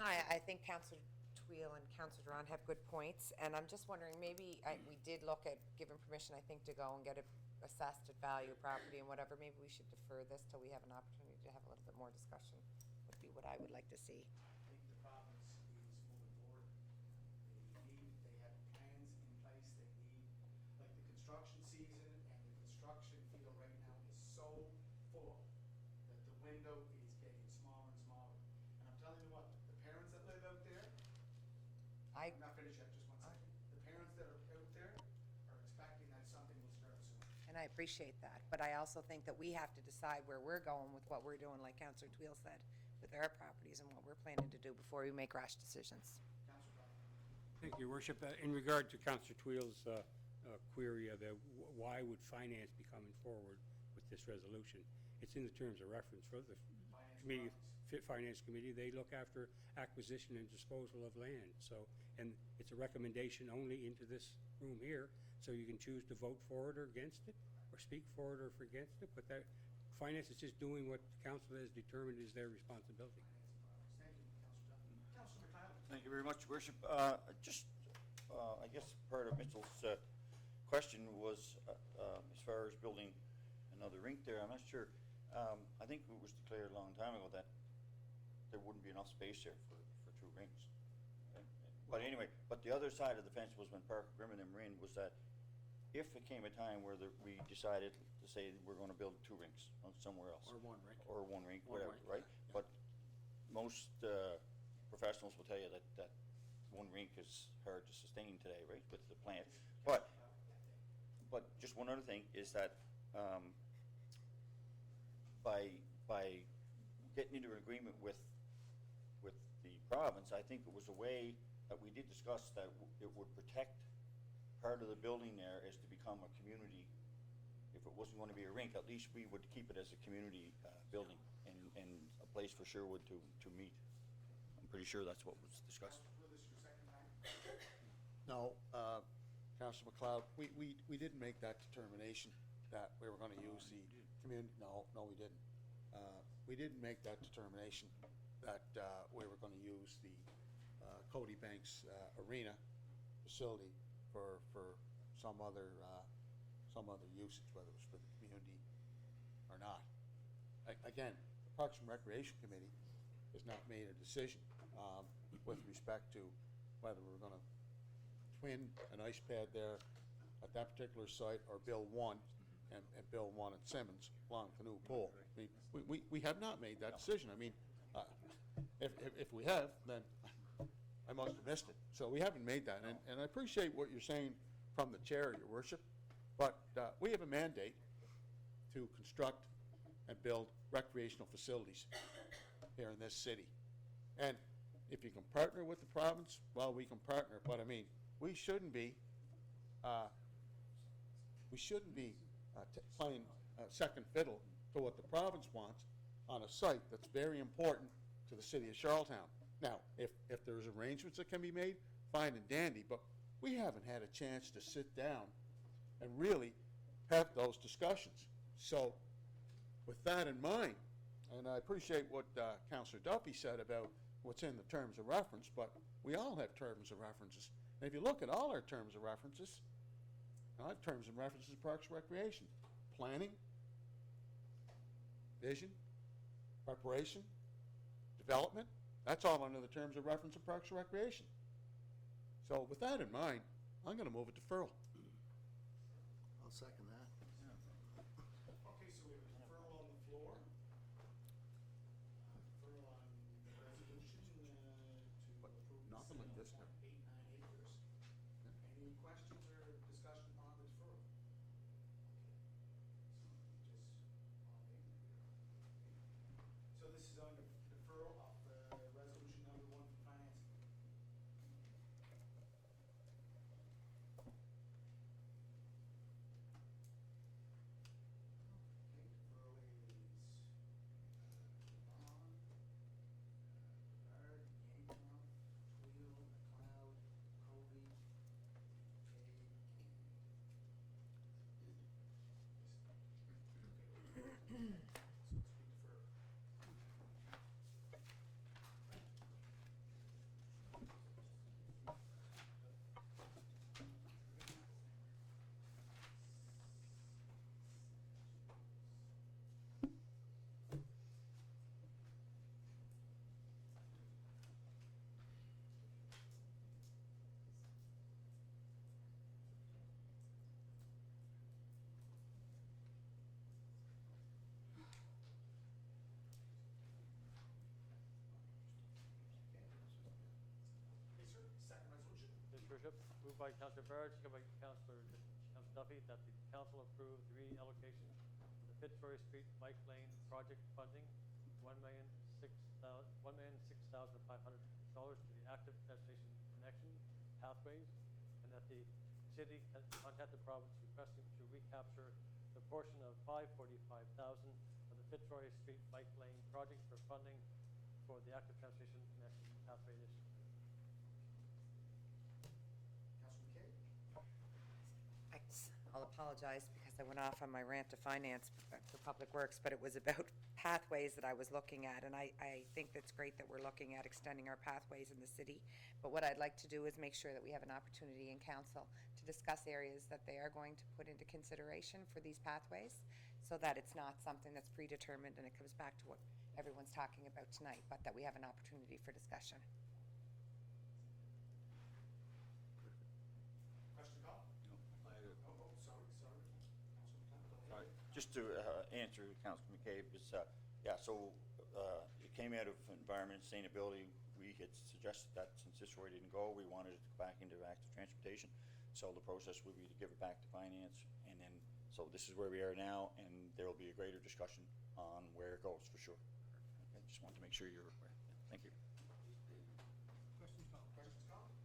[SPEAKER 9] Hi, I think Councilor Twill and Councilor Duran have good points, and I'm just wondering, maybe we did look at giving permission, I think, to go and get it assessed at value property and whatever. Maybe we should defer this till we have an opportunity to have a little bit more discussion, would be what I would like to see.
[SPEAKER 6] I think the province is moving forward. They have plans in place. They need, like the construction season and the construction field right now is so full that the window is getting smaller and smaller. And I'm telling you what, the parents that live out there, I'm not finished yet, just 1 second. The parents that are out there are expecting that something will start soon.
[SPEAKER 9] And I appreciate that, but I also think that we have to decide where we're going with what we're doing, like Councilor Twill said, with our properties and what we're planning to do before we make rash decisions.
[SPEAKER 6] Councilor Duffy.
[SPEAKER 12] Thank you, Your Worship. In regard to Councilor Twill's query of why would finance be coming forward with this resolution, it's in the terms of reference for the Finance Committee. They look after acquisition and disposal of land. So, and it's a recommendation only into this room here, so you can choose to vote for it or against it, or speak for it or against it, but that finance is just doing what the council has determined is their responsibility.
[SPEAKER 6] Thank you, Councilor Duffy. Councilor McCabe.
[SPEAKER 3] Thank you very much, Your Worship. I guess part of Mitchell's question was as far as building another rink there. I'm not sure. I think it was declared a long time ago that there wouldn't be enough space there for 2 rinks. But anyway, but the other side of the fence was when Parker Grimmin and Marin was that if it came a time where we decided to say we're going to build 2 rinks somewhere else.
[SPEAKER 7] Or one rink.
[SPEAKER 3] Or 1 rink,
[SPEAKER 7] One
[SPEAKER 3] whatever,
[SPEAKER 7] rink,
[SPEAKER 3] right?
[SPEAKER 7] yeah.
[SPEAKER 3] But most professionals will tell you that 1 rink is hard to sustain today, right, with the plant. But just one other thing is that by getting into an agreement with the province, I think it was a way that we did discuss that it would protect part of the building there as to become a community. If it wasn't going to be a rink, at least we would keep it as a community building and a place for Sherwood to meet. I'm pretty sure that's what was discussed.
[SPEAKER 7] No, Councilor McLeod, we didn't make that determination that we were gonna use the community, no, we didn't. We didn't make that determination that we were gonna use the Cody Banks Arena facility for some other usage, whether it was for the community or not. Again, the Parks and Recreation Committee has not made a decision with respect to whether we're gonna twin an ice pad there at that particular site or build one and build one at Simmons, Long Canoe Pool. I mean, we have not made that decision. I mean, if we have, then I must have missed it. So we haven't made that, and I appreciate what you're saying from the chair, Your Worship, but we have a mandate to construct and build recreational facilities here in this city. And if you can partner with the province, well, we can partner, but I mean, we shouldn't be playing second fiddle to what the province wants on a site that's very important to the city of Charlottetown. Now, if there's arrangements that can be made, fine and dandy, but we haven't had a chance to sit down and really have those discussions. So, with that in mind, and I appreciate what Councillor Duffy said about what's in the terms of reference, but we all have terms of references. And if you look at all our terms of references, our terms and references of Parks and Recreation, planning, vision, preparation, development, that's all under the terms of reference of Parks and Recreation. So with that in mind, I'm going to move a deferral.
[SPEAKER 10] I'll second that.
[SPEAKER 6] Okay, so we have a deferral on the floor. Deferral on the resolution to
[SPEAKER 7] But
[SPEAKER 6] approve the
[SPEAKER 7] nothing like
[SPEAKER 6] sale
[SPEAKER 7] this
[SPEAKER 6] of
[SPEAKER 7] now.
[SPEAKER 6] 0.89 acres. Any questions or discussion on the deferral? So this is on the deferral of resolution number 1 for financing. Okay, deferral is Vaughn, Bernard, Yankoff, Tweel, McLeod, Cody, so it's been deferred. Okay, sir, second resolution.
[SPEAKER 2] Yes, Your Worship, moved by Councillor Barrett, second by Councillor Duffy, that the council approve the reallocation of the Fitzroy Street Bike Lane project funding, $1,006,500 to the active transportation connection pathways, and that the city has contacted the province requesting to recapture the portion of $545,000 of the Fitzroy Street Bike Lane project for funding for the active transportation connection pathway initiative.
[SPEAKER 6] Councilor McKay?
[SPEAKER 9] I'll apologize because I went off on my rant to finance for Public Works, but it was about pathways that I was looking at, and I think that's great that we're looking at extending our pathways in the city. But what I'd like to do is make sure that we have an opportunity in council to discuss areas that they are going to put into consideration for these pathways, so that it's not something that's predetermined and it comes back to what everyone's talking about tonight, but that we have an opportunity for discussion.
[SPEAKER 6] Question call? Oh, sorry. Councilor McLeod, go ahead.
[SPEAKER 3] Just to answer Councilor McCabe, it's, yeah, so it came out of Environment and Sustainability. We had suggested that since this road didn't go, we wanted it to go back into active transportation. So the process would be to give it back to finance and then So this is where we are now, and there will be a greater discussion on where it goes, for sure. I just want to make sure you're aware. Thank you.
[SPEAKER 1] Questions, comments?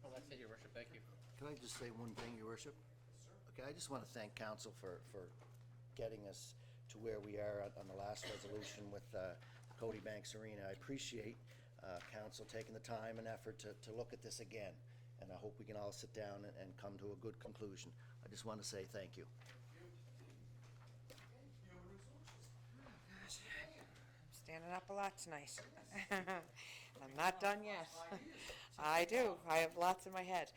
[SPEAKER 8] Oh, that's it, Your Worship, thank you.
[SPEAKER 10] Can I just say one thing, Your Worship? Okay, I just want to thank council for getting us to where we are on the last resolution with Cody Banks Arena. I appreciate council taking the time and effort to look at this again, and I hope we can all sit down and come to a good conclusion. I just want to say thank you.
[SPEAKER 9] Gosh, I'm standing up a lot tonight. I'm not done yet. I do. I have lots in my head.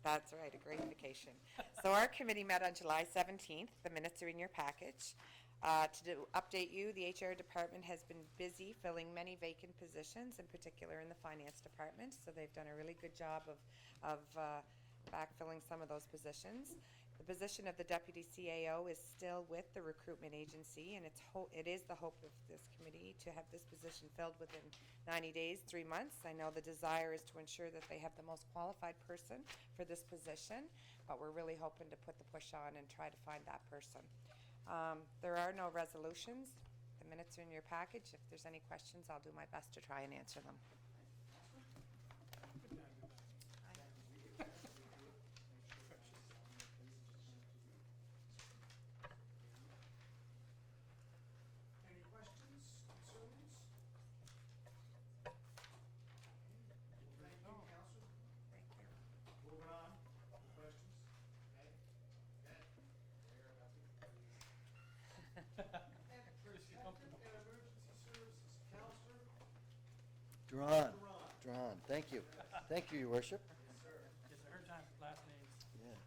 [SPEAKER 9] That's right, a great vacation. So our committee met on July 17th. The minutes are in your package. Update you, the HR department has been busy filling many vacant positions, in particular in the finance department. So they've done a really good job of backfilling some of those positions. The position of the deputy CAO is still with the recruitment agency, and it is the hope of this committee to have this position filled within 90 days, 3 months. I know the desire is to ensure that they have the most qualified person for this position, but we're really hoping to put the push on and try to find that person. There are no resolutions. The minutes are in your package. If there's any questions, I'll do my best to try and answer them.
[SPEAKER 6] Any questions, concerns? Thank you, Counselor. Moving on, questions? Protective and Emergency Services, Counselor
[SPEAKER 10] Duran, thank you. Thank you, Your Worship.
[SPEAKER 1] Yes, I heard John's last names.
[SPEAKER 10] Yeah.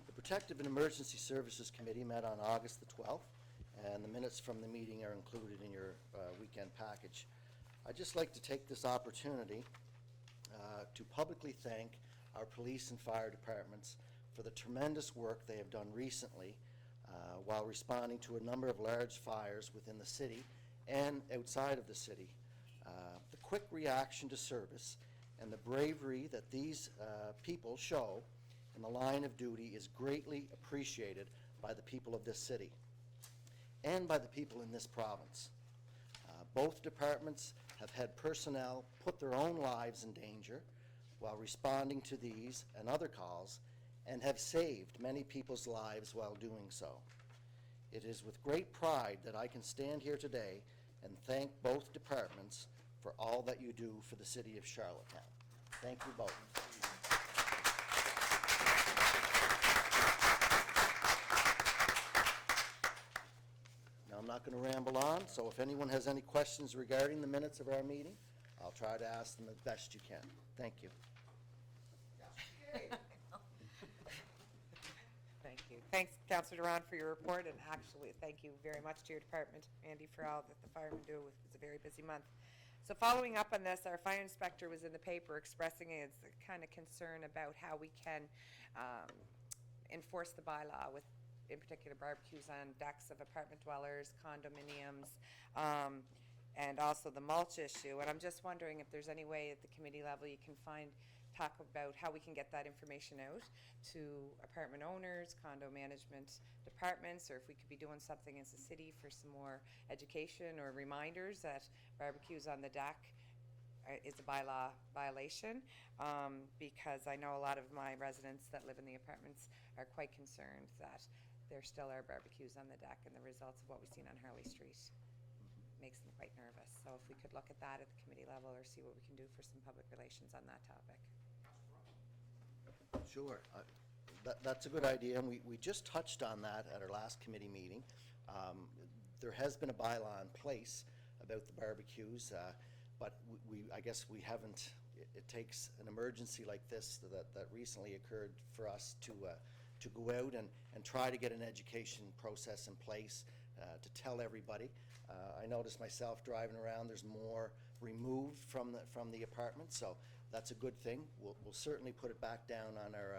[SPEAKER 10] The Protective and Emergency Services Committee met on August the 12th, and the minutes from the meeting are included in your weekend package. I'd just like to take this opportunity to publicly thank our police and fire departments for the tremendous work they have done recently while responding to a number of large fires within the city and outside of the city. The quick reaction to service and the bravery that these people show in the line of duty is greatly appreciated by the people of this city and by the people in this province. Both departments have had personnel put their own lives in danger while responding to these and other calls, and have saved many people's lives while doing so. It is with great pride that I can stand here today and thank both departments for all that you do for the city of Charlottetown. Thank you both. Now, I'm not going to ramble on, so if anyone has any questions regarding the minutes of our meeting, I'll try to ask them as best you can. Thank you.
[SPEAKER 9] Thank you. Thanks, Councillor Duran, for your report, and actually, thank you very much to your department, Andy, for all that the firemen do. It's a very busy month. So following up on this, our fire inspector was in the paper expressing his kind of concern about how we can enforce the bylaw with, in particular, barbecues on decks of apartment dwellers, condominiums, and also the mulch issue. And I'm just wondering if there's any way at the committee level you can talk about how we can get that information out to apartment owners, condo management departments, or if we could be doing something as a city for some more education or reminders that barbecues on the deck is a bylaw violation, because I know a lot of my residents that live in the apartments are quite concerned that there still are barbecues on the deck, and the results of what we've seen on Harley Street makes them quite nervous. So if we could look at that at the committee level, or see what we can do for some public relations on that topic.
[SPEAKER 10] Sure. That's a good idea, and we just touched on that at our last committee meeting. There has been a bylaw in place about the barbecues, but I guess we haven't, it takes an emergency like this that recently occurred for us to to go out and try to get an education process in place to tell everybody. I noticed myself driving around, there's more removed from the apartment, so that's a good thing. We'll certainly put it back down on our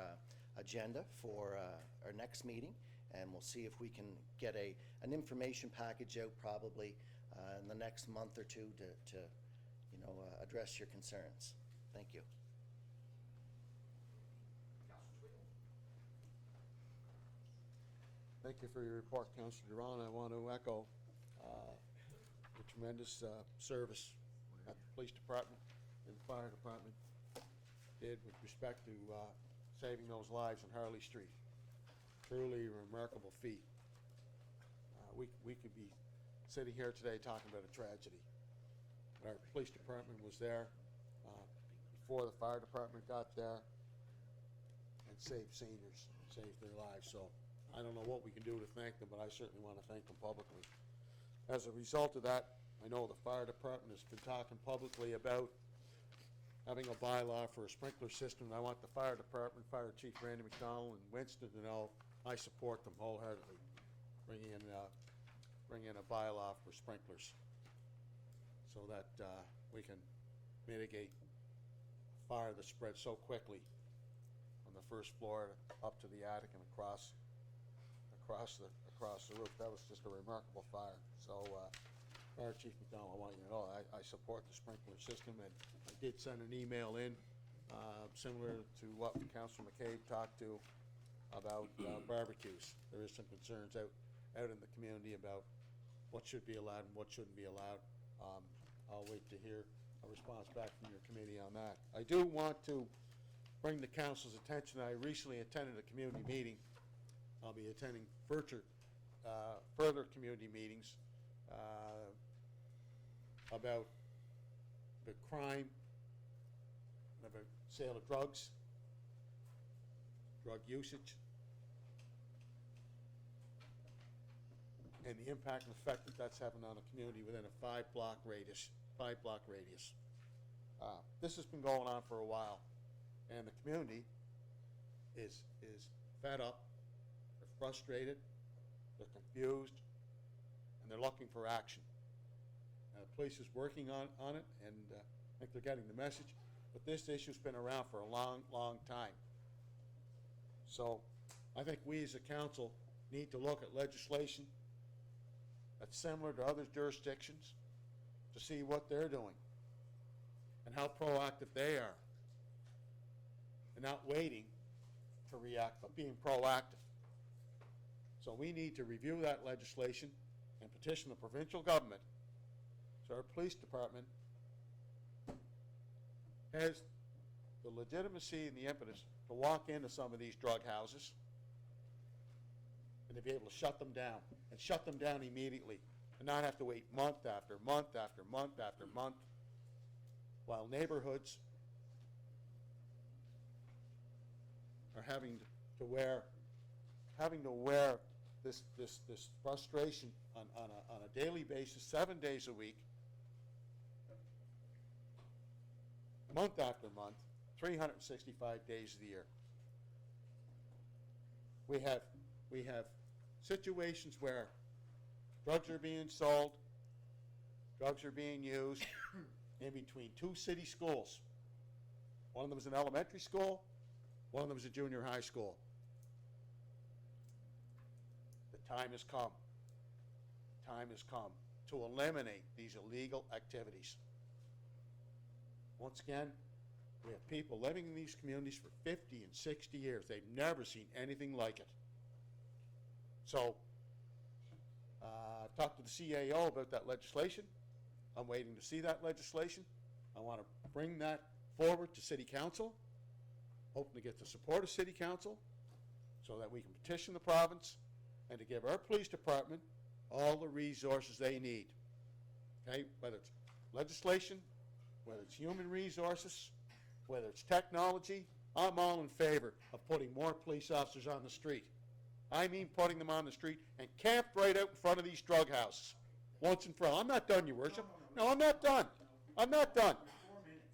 [SPEAKER 10] agenda for our next meeting, and we'll see if we can get an information package out probably in the next month or two to address your concerns. Thank you.
[SPEAKER 7] Thank you for your report, Councilor Duran. I want to echo the tremendous service that the police department and the fire department did with respect to saving those lives on Harley Street. Truly a remarkable feat. We could be sitting here today talking about a tragedy. Our police department was there before the fire department got there and saved seniors, saved their lives. So I don't know what we can do to thank them, but I certainly want to thank them publicly. As a result of that, I know the fire department has been talking publicly about having a bylaw for a sprinkler system. I want the fire department, Fire Chief Randy McDonald and Winston to know I support them wholeheartedly, bringing in a bylaw for sprinklers so that we can mitigate a fire that spreads so quickly from the first floor up to the attic and across the roof. That was just a remarkable fire. So, Fire Chief McDonald, I want you to know I support the sprinkler system, and I did send an email in similar to what Councilor McCabe talked to about barbecues. There is some concerns out in the community about what should be allowed and what shouldn't be allowed. I'll wait to hear a response back from your committee on that. I do want to bring the council's attention. I recently attended a community meeting. I'll be attending further community meetings about the crime, about sale of drugs, drug usage, and the impact and effect that that's having on a community within a five-block radius. This has been going on for a while, and the community is fed up, they're frustrated, they're confused, and they're looking for action. The police is working on it, and I think they're getting the message, but this issue's been around for a long, long time. So I think we as a council need to look at legislation that's similar to other jurisdictions to see what they're doing and how proactive they are, and not waiting to react, but being proactive. So we need to review that legislation and petition the provincial government so our police department has the legitimacy and the impetus to walk into some of these drug houses and to be able to shut them down, and shut them down immediately, and not have to wait month after month after month after month while neighborhoods are having to wear this frustration on a daily basis, 7 days a week, month after month, 365 days of the year. We have situations where drugs are being sold, drugs are being used in between two city schools. One of them is an elementary school, one of them is a junior high school. The time has come. The time has come to eliminate these illegal activities. Once again, we have people living in these communities for 50 and 60 years. They've never seen anything like it. So, I've talked to the CAO about that legislation. I'm waiting to see that legislation. I want to bring that forward to City Council, hoping to get the support of City Council so that we can petition the province and to give our police department all the resources they need. Okay, whether it's legislation, whether it's human resources, whether it's technology, I'm all in favor of putting more police officers on the street. I mean putting them on the street and camped right out in front of these drug houses. Once and for all. I'm not done, Your Worship. No, I'm not done. I'm not done.
[SPEAKER 6] 4 minutes.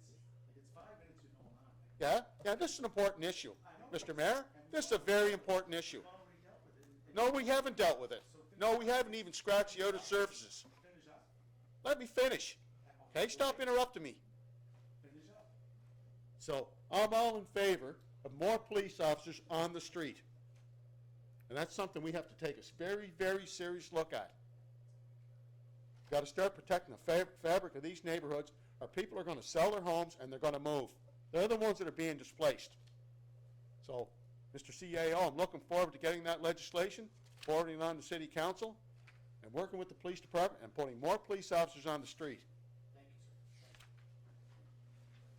[SPEAKER 6] It's 5 minutes you're going on.
[SPEAKER 7] Yeah, this is an important issue, Mr. Mayor. This is a very important issue. No, we haven't dealt with it. No, we haven't even scratched the outer surfaces. Let me finish. Okay, stop interrupting me. So, I'm all in favor of more police officers on the street. And that's something we have to take a very, very serious look at. Got to start protecting the fabric of these neighborhoods, or people are going to sell their homes and they're going to move. They're the ones that are being displaced. So, Mr. CAO, I'm looking forward to getting that legislation, forwarding it on to City Council, and working with the police department and putting more police officers on the street.
[SPEAKER 6] Thank you, sir.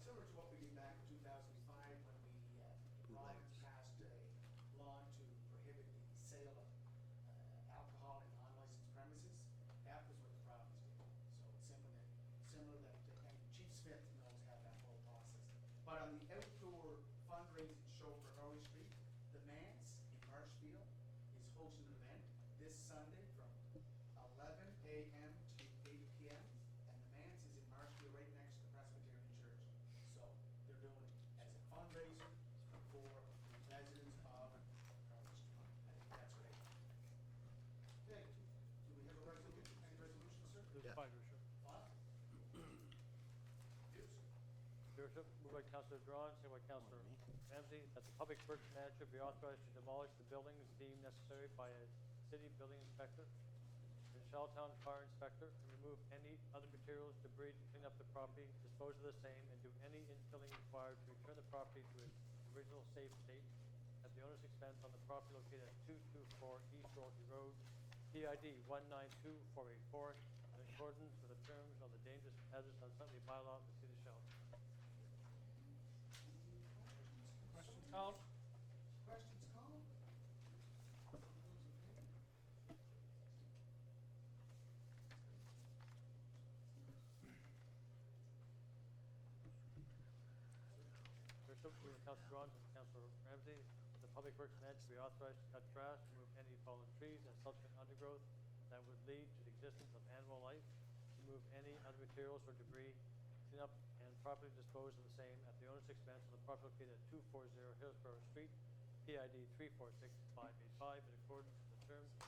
[SPEAKER 6] Similar to what we did back in 2005 when we, the province passed a law to prohibit the sale of alcohol in unlicensed premises. That was what the province did. So it's similar that, and Chief Smith knows how that whole process. But on the outdoor fundraising show for Early Street, the Manse in Marshfield is hosting an event this Sunday from 11 a.m. to 8 p.m. And the Manse is in Marshfield, right next to the Presbyterian Church. So they're doing it as a fundraiser for the residents of Early Street. I think that's great. Okay, do we have a resolution? Any resolution, sir?
[SPEAKER 2] There's five, Your Worship.
[SPEAKER 6] Five? Yes.
[SPEAKER 2] Your Worship, moved by Councillor Drawn, second by Councillor Ramsey, that the public works manager be authorized to demolish the buildings deemed necessary by a city building inspector and Charlottetown fire inspector, and remove any other materials, debris to clean up the property, dispose of the same, and do any infilling required to return the property to its original safe state at the owner's expense on the property located at 224 East Royalty Road, PID 192484, in accordance with the terms of the dangerous hazardous unsightly bylaw of the city of Charlottetown.
[SPEAKER 1] Question called?
[SPEAKER 6] Questions called? All those in favor?
[SPEAKER 2] Your Worship, moved by Councillor Drawn, second by Councillor Ramsey, that the public works manager be authorized to cut grass, remove any fallen trees and subsequent undergrowth that would lead to the existence of animal life, remove any other materials or debris, clean up and properly dispose of the same at the owner's expense on the property located at 240 Hillsborough Street, PID 346585, in accordance with the terms of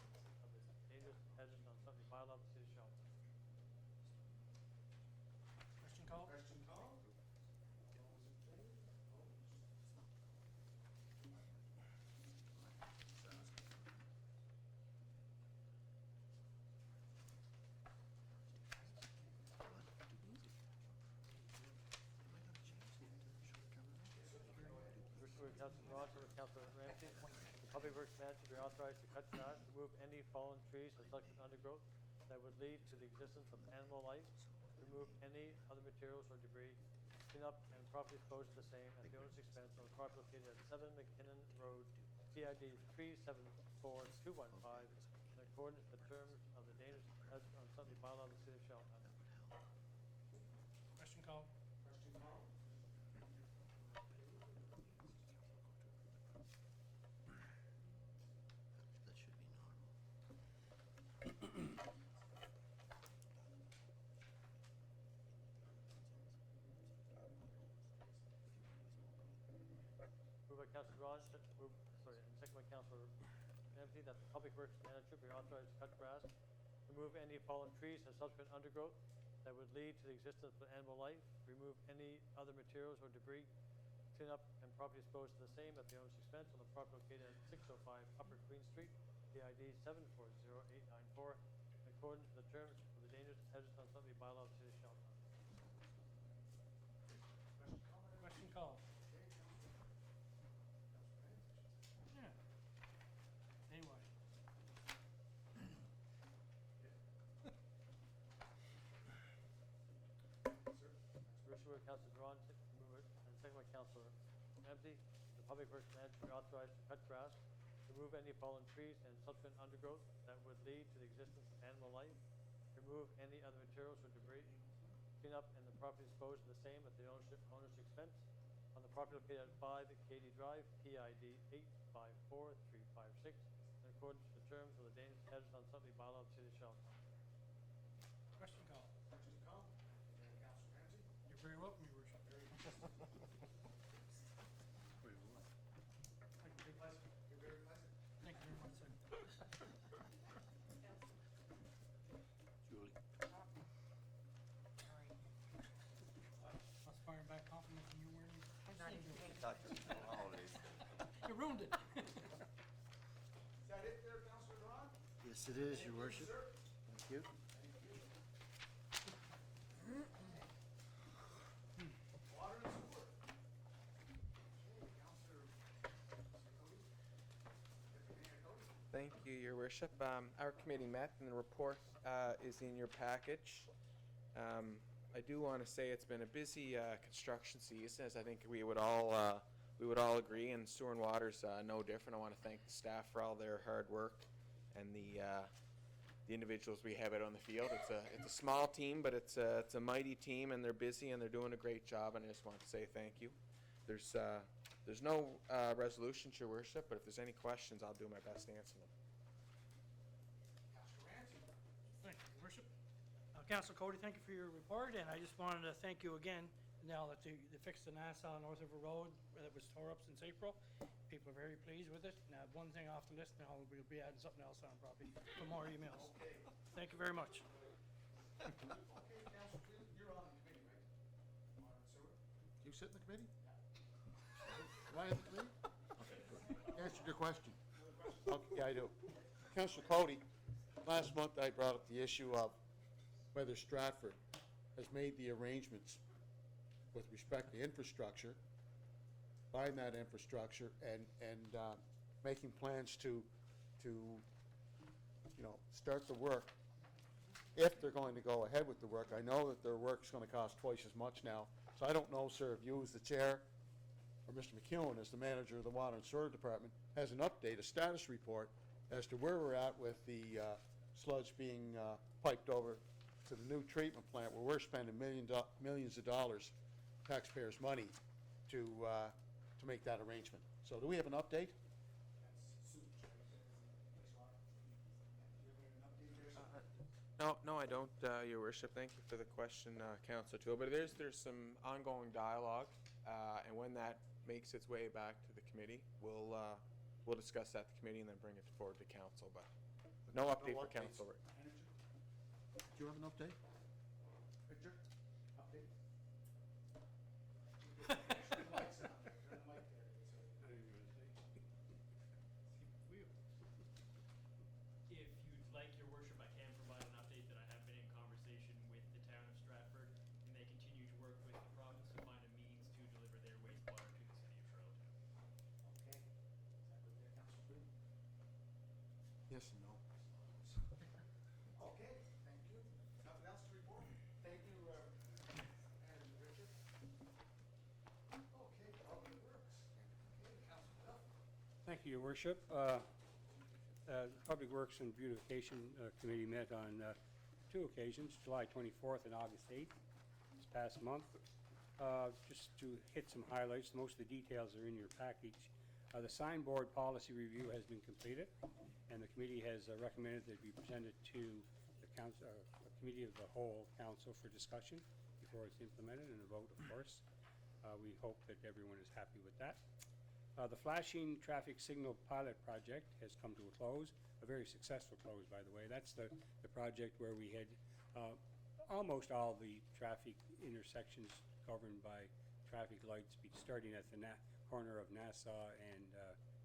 [SPEAKER 2] the dangerous hazardous unsightly bylaw of the city of Charlottetown.
[SPEAKER 1] Question called?
[SPEAKER 6] Question called? All those in favor? Opposed?
[SPEAKER 2] Councillor Drawn, second by Councillor Ramsey, the public works manager be authorized to cut grass, remove any fallen trees or subsequent undergrowth that would lead to the existence of animal life, remove any other materials or debris, clean up and properly dispose of the same at the owner's expense on the property located at 7 McKinnon Road, PID 374215, in accordance with the terms of the dangerous hazardous unsightly bylaw of the city of Charlottetown.
[SPEAKER 1] Question called?
[SPEAKER 6] Question called?
[SPEAKER 10] That should be normal.
[SPEAKER 2] Moved by Councillor Drawn, and second by Councillor Ramsey, that the public works manager be authorized to cut grass, remove any fallen trees and subsequent undergrowth that would lead to the existence of animal life, remove any other materials or debris, clean up and properly dispose of the same at the owner's expense on the property located at 605 Upper Queen Street, PID 740894, in accordance with the terms of the dangerous hazardous unsightly bylaw of the city of Charlottetown.
[SPEAKER 6] Question called?
[SPEAKER 1] Question called?
[SPEAKER 6] Okay, Councillor Ramsey.
[SPEAKER 1] Yeah. Anyway.
[SPEAKER 2] First by Councillor Drawn, move it, and second by Councillor Ramsey, the public works manager be authorized to cut grass, remove any fallen trees and subsequent undergrowth that would lead to the existence of animal life, remove any other materials or debris, clean up and the property dispose of the same at the owner's expense on the property located at 5 Katy Drive, PID 854356, in accordance with the terms of the dangerous hazardous unsightly bylaw of the city of Charlottetown.
[SPEAKER 1] Question called?
[SPEAKER 6] Question called? Councillor Ramsey?
[SPEAKER 1] You're very welcome, Your Worship.
[SPEAKER 6] Very good. Take place
[SPEAKER 9] not even paying
[SPEAKER 10] Doctor, holidays.
[SPEAKER 1] You ruined it.
[SPEAKER 6] Is that it there, Councilor Ron?
[SPEAKER 10] Yes, it is, your worship.
[SPEAKER 6] Sir?
[SPEAKER 10] Thank you.
[SPEAKER 6] Water and sewer. Okay, Councilor Cody. Deputy Mayor Cody.
[SPEAKER 13] Thank you, Your Worship. Our committee met, and the report is in your package. I do want to say it's been a busy construction season, as I think we would all agree, and sewer and water's no different. I want to thank the staff for all their hard work and the individuals we have out on the field. It's a small team, but it's a mighty team, and they're busy and they're doing a great job. And I just want to say thank you. There's no resolutions, Your Worship, but if there's any questions, I'll do my best to answer them.
[SPEAKER 6] Councilor Ramsey.
[SPEAKER 1] Thank you, Your Worship. Councilor Cody, thank you for your report, and I just wanted to thank you again, now that they fixed the Nassau North River Road that was tore up since April. People are very pleased with it. Now, one thing off the list, now we'll be adding something else on probably for more emails.
[SPEAKER 6] Okay.
[SPEAKER 1] Thank you very much.
[SPEAKER 6] Okay, Councilor Cleveland, you're on the committee, right? Water and sewer?
[SPEAKER 7] You sit in the committee? Why in the committee? Okay, good. Answered your question. Okay, yeah, I do. Councilor Cody, last month I brought up the issue of whether Stratford has made the arrangements with respect to infrastructure, buying that infrastructure, and making plans to start the work. If they're going to go ahead with the work, I know that their work's going to cost twice as much now. So I don't know, sir, if you as the chair or Mr. McEwen as the manager of the Water and Sewer Department has an update, a status report as to where we're at with the sludge being piped over to the new treatment plant, where we're spending millions of dollars, taxpayers' money, to make that arrangement. So do we have an update?
[SPEAKER 13] No, I don't, Your Worship. Thank you for the question, Councilor Toole. But there's some ongoing dialogue, and when that makes its way back to the committee, we'll discuss that at the committee and then bring it forward to council. But no update for
[SPEAKER 7] updates.
[SPEAKER 13] council.
[SPEAKER 7] Do you have an update? Victor? Update?
[SPEAKER 6] Turn the lights on. Turn the mic there.
[SPEAKER 14] If you'd like, Your Worship, I can provide an update that I have been in conversation with the town of Stratford, and they continue to work with the province to find a means to deliver their wastewater to the city of Charlottetown.
[SPEAKER 6] Okay. Is that good there, Councilor Cleveland?
[SPEAKER 7] Yes and no.
[SPEAKER 6] Okay, thank you. Nothing else to report? Thank you, and Richard. Okay, Public Works. Okay, Councilor Duff.
[SPEAKER 12] Thank you, Your Worship. The Public Works and Beautification Committee met on two occasions, July 24th and August 8th, this past month. Just to hit some highlights, most of the details are in your package. The signboard policy review has been completed, and the committee has recommended that it be presented to the council, committee of the whole council for discussion before it's implemented and a vote, of course. We hope that everyone is happy with that. The flashing traffic signal pilot project has come to a close, a very successful close, by the way. That's the project where we had almost all the traffic intersections governed by traffic lights, starting at the corner of Nassau and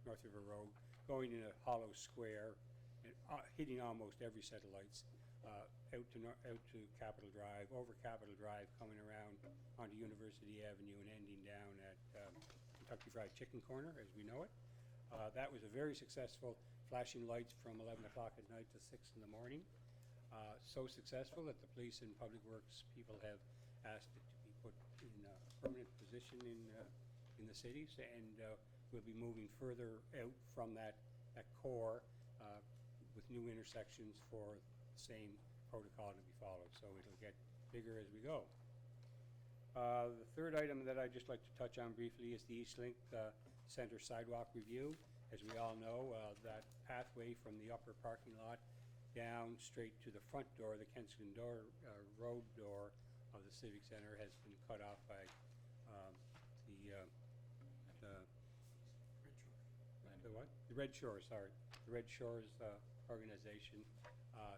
[SPEAKER 12] North River Road, going in a hollow square, and hitting almost every set of lights, out to Capitol Drive, over Capitol Drive, coming around onto University Avenue and ending down at Kentucky Fried Chicken Corner, as we know it. That was a very successful, flashing lights from 11 o'clock at night to 6 in the morning. So successful that the police and public works people have asked it to be put in a permanent position in the cities, and we'll be moving further out from that core with new intersections for the same protocol to be followed. So it'll get bigger as we go. The third item that I'd just like to touch on briefly is the Eastlink Center sidewalk review. As we all know, that pathway from the upper parking lot down straight to the front door, the Kensington Road door of the Civic Center, has been cut off by the Red Shores, the Red Shores organization.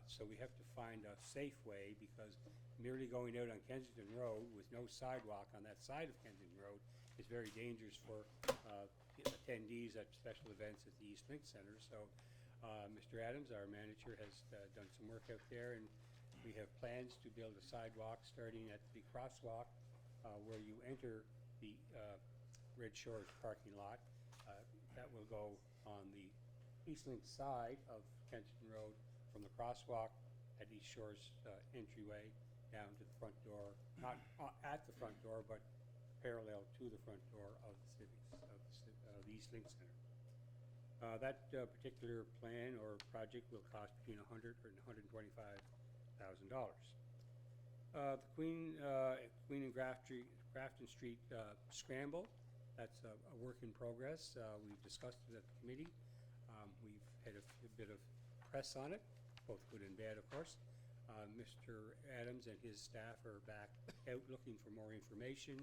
[SPEAKER 12] So we have to find a safe way, because merely going out on Kensington Road with no sidewalk on that side of Kensington Road is very dangerous for attendees at special events at the East Link Center. So Mr. Adams, our manager, has done some work out there, and we have plans to build a sidewalk starting at the crosswalk where you enter the Red Shores parking lot. That will go on the East Link side of Kensington Road from the crosswalk at East Shores entryway down to the front door, not at the front door, but parallel to the front door of the civics, of the East Link Center. That particular plan or project will cost between $100,000 and $125,000. The Queen and Grafton Street Scramble, that's a work in progress. We've discussed it at the committee. We've had a bit of press on it, both good and bad, of course. Mr. Adams and his staff are back out looking for more information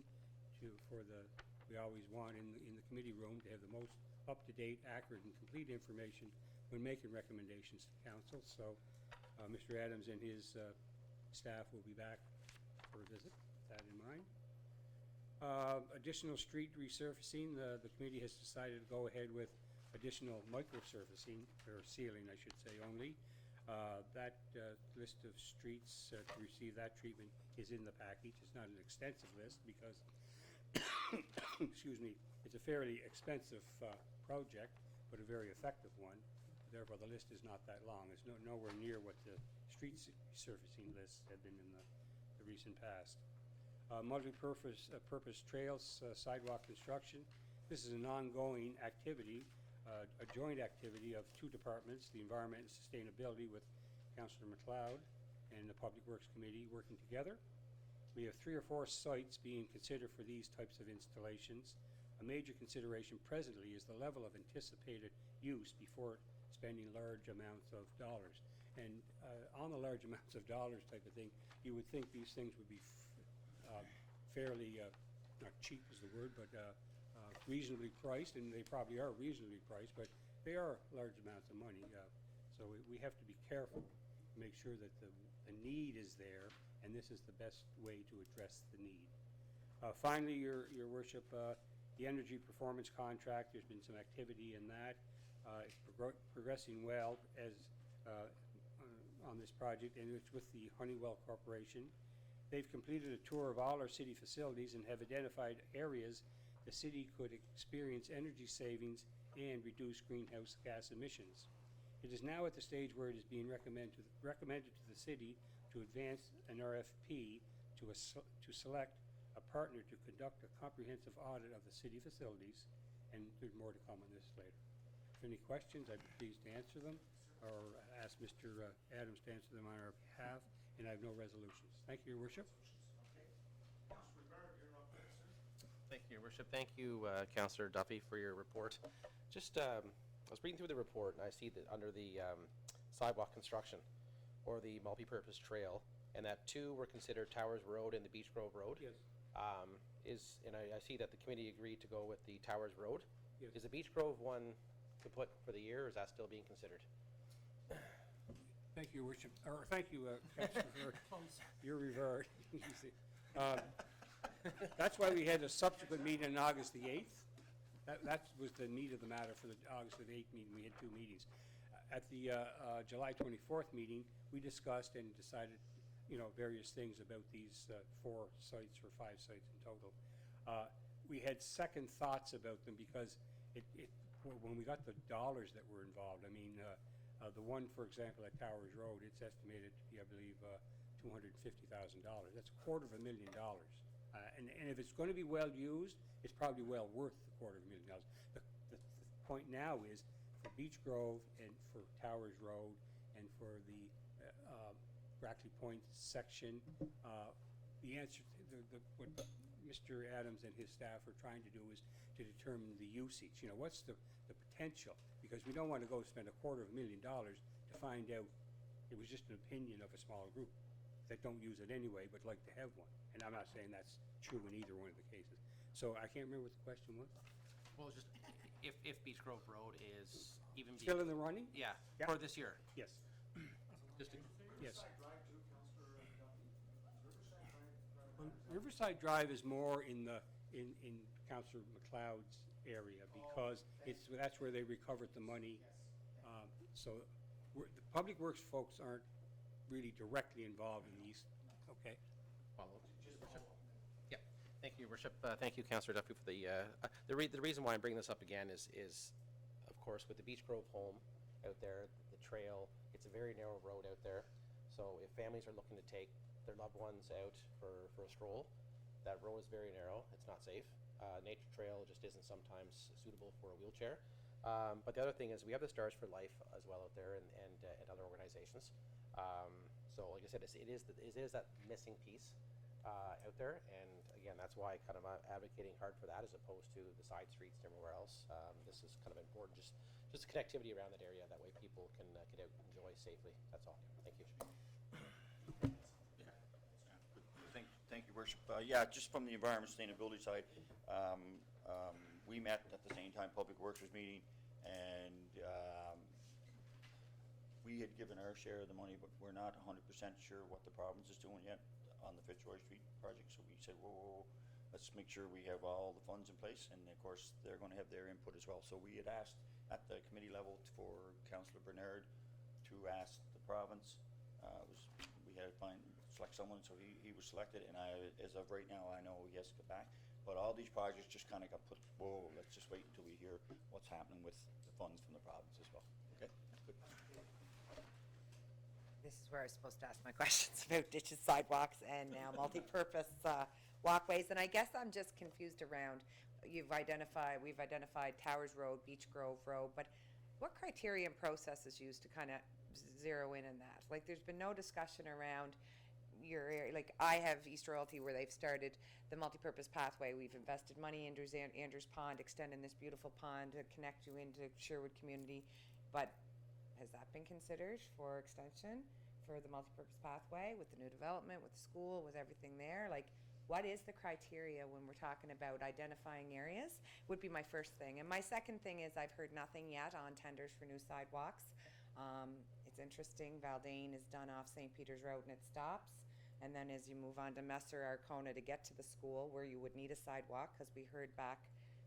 [SPEAKER 12] we always want in the committee room to have the most up-to-date, accurate, and complete information when making recommendations to council. So Mr. Adams and his staff will be back for a visit, with that in mind. Additional street resurfacing, the committee has decided to go ahead with additional microsurfacing, or sealing, I should say, only. That list of streets to receive that treatment is in the package. It's not an extensive list because, excuse me, it's a fairly expensive project, but a very effective one. Therefore, the list is not that long. It's nowhere near what the street surfacing lists have been in the recent past. Multi-purpose trails, sidewalk construction. This is an ongoing activity, a joint activity of two departments, the Environment and Sustainability with Councillor MacLeod and the Public Works Committee working together. We have 3 or 4 sites being considered for these types of installations. A major consideration presently is the level of anticipated use before spending large amounts of dollars. And on the large amounts of dollars type of thing, you would think these things would be fairly, not cheap is the word, but reasonably priced, and they probably are reasonably priced, but they are large amounts of money. So we have to be careful to make sure that the need is there, and this is the best way to address the need. Finally, Your Worship, the energy performance contract, there's been some activity in that. It's progressing well as on this project, and it's with the Honeywell Corporation. They've completed a tour of all our city facilities and have identified areas the city could experience energy savings and reduce greenhouse gas emissions. It is now at the stage where it is being recommended to the city to advance an RFP to select a partner to conduct a comprehensive audit of the city facilities, and there's more to come on this later. If any questions, I'd be pleased to answer them, or ask Mr. Adams to answer them on our behalf, and I have no resolutions. Thank you, Your Worship.
[SPEAKER 8] Thank you, Your Worship. Thank you, Councillor Duffy, for your report. Just, I was reading through the report, and I see that under the sidewalk construction, or the multi-purpose trail, and that 2 were considered Towers Road and the Beach Grove Road.
[SPEAKER 12] Yes.
[SPEAKER 8] And I see that the committee agreed to go with the Towers Road.
[SPEAKER 12] Yes.
[SPEAKER 8] Is the Beach Grove one kaput for the year, or is that still being considered?
[SPEAKER 12] Thank you, Your Worship, or thank you, Councillor, for your regard. That's why we had a subsequent meeting on August the 8th. That was the meat of the matter for the August the 8th meeting. We had 2 meetings. At the July 24th meeting, we discussed and decided, various things about these 4 sites or 5 sites in total. We had second thoughts about them because when we got the dollars that were involved, I mean, the one, for example, at Towers Road, it's estimated to be, I believe, $250,000. That's $250,000. And if it's going to be well used, it's probably well worth the $250,000. The point now is for Beach Grove and for Towers Road and for the Brackley Point section, the answer to what Mr. Adams and his staff are trying to do is to determine the usage. What's the potential? Because we don't want to go spend $250,000 to find out it was just an opinion of a small group that don't use it anyway but like to have one. And I'm not saying that's true in either one of the cases. So I can't remember what the question was.
[SPEAKER 8] Well, just if Beach Grove Road is even
[SPEAKER 12] Still in the running?
[SPEAKER 8] Yeah,
[SPEAKER 12] Yeah.
[SPEAKER 8] for this year.
[SPEAKER 12] Yes.
[SPEAKER 8] Just to,
[SPEAKER 12] Yes. Riverside Drive is more in Councillor McLeod's area, because that's where they recovered the money. So the Public Works folks aren't really directly involved in these, okay?
[SPEAKER 8] Follow up. Yeah, thank you, Your Worship. Thank you, Councillor Duffy, for the reason why I'm bringing this up again is, of course, with the Beach Grove home out there, the trail, it's a very narrow road out there. So if families are looking to take their loved ones out for a stroll, that road is very narrow. It's not safe. Nature trail just isn't sometimes suitable for a wheelchair. But the other thing is we have the Stars for Life as well out there and other organizations. So like I said, it is that missing piece out there, and again, that's why kind of I'm advocating hard for that as opposed to the side streets and everywhere else. This is kind of important, just the connectivity around that area. That way people can get out and enjoy safely. That's all. Thank you.
[SPEAKER 3] Thank you, Worship. Yeah, just from the environment sustainability side, we met at the same time Public Works was meeting, and we had given our share of the money, but we're not 100% sure what the province is doing yet on the Fitzroy Street project. So we said, whoa, let's make sure we have all the funds in place, and of course they're going to have their input as well. So we had asked at the committee level for Councillor Bernard to ask the province. We had to select someone, so he was selected, and as of right now, I know he has to get back. But all these projects just kind of got put, whoa, let's just wait until we hear what's happening with the funds from the province as well. Okay, good.
[SPEAKER 9] This is where I was supposed to ask my questions about ditches, sidewalks, and now multi-purpose walkways. And I guess I'm just confused around, we've identified Towers Road, Beach Grove Road, but what criteria and process is used to kind of zero in on that? Like, there's been no discussion around your area. Like, I have East Royalty where they've started the multi-purpose pathway. We've invested money in Andrews Pond, extending this beautiful pond to connect you into Sherwood community. But has that been considered for extension for the multi-purpose pathway with the new development, with the school, with everything there? Like, what is the criteria when we're talking about identifying areas would be my first thing. And my second thing is I've heard nothing yet on tenders for new sidewalks. It's interesting, Valdane is done off St. Peter's Road and it stops. And then as you move on to Messer, Arcona to get to the school where you would need a sidewalk, because we heard back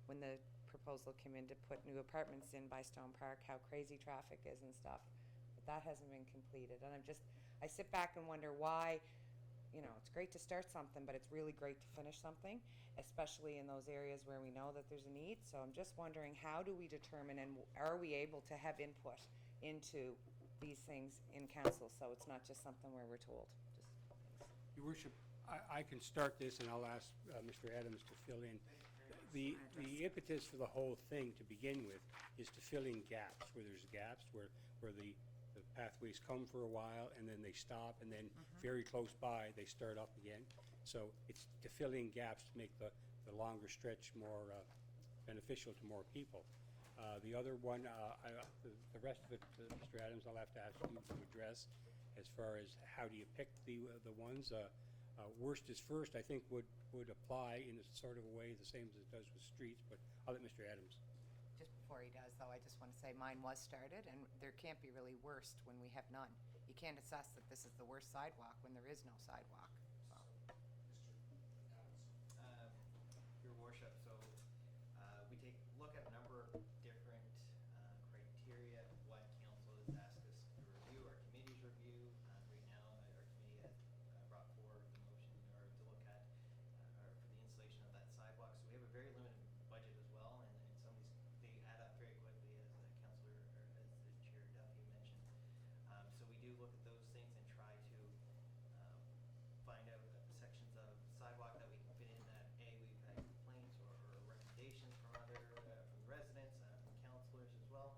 [SPEAKER 9] when the proposal came in to put new apartments in by Stone Park, how crazy traffic is and stuff. But that hasn't been completed. And I sit back and wonder why, it's great to start something, but it's really great to finish something, especially in those areas where we know that there's a need. So I'm just wondering, how do we determine, and are we able to have input into these things in council, so it's not just something where we're told?
[SPEAKER 12] Your Worship, I can start this, and I'll ask Mr. Adams to fill in. The impetus for the whole thing to begin with is to fill in gaps, where there's gaps, where the pathways come for a while, and then they stop, and then very close by, they start up again. So it's to fill in gaps to make the longer stretch more beneficial to more people. The other one, the rest of it, Mr. Adams, I'll have to ask you to address as far as how do you pick the ones. Worst is first, I think, would apply in a sort of a way the same as it does with streets, but I'll let Mr. Adams.
[SPEAKER 9] Just before he does, though, I just want to say mine was started, and there can't be really worst when we have none. You can't assess that this is the worst sidewalk when there is no sidewalk. So.
[SPEAKER 11] Your Worship, so we look at a number of different criteria, what council has asked us to review, our committee's review. Right now, our committee has brought forward the motion or to look at for the installation of that sidewalk. So we have a very limited budget as well, and some of these, they add up very quickly, as the councillor, or as the Chair Duffy mentioned. So we do look at those things and try to find out sections of sidewalk that we can fit in that we've had complaints or recommendations from from the residents, from councillors as well,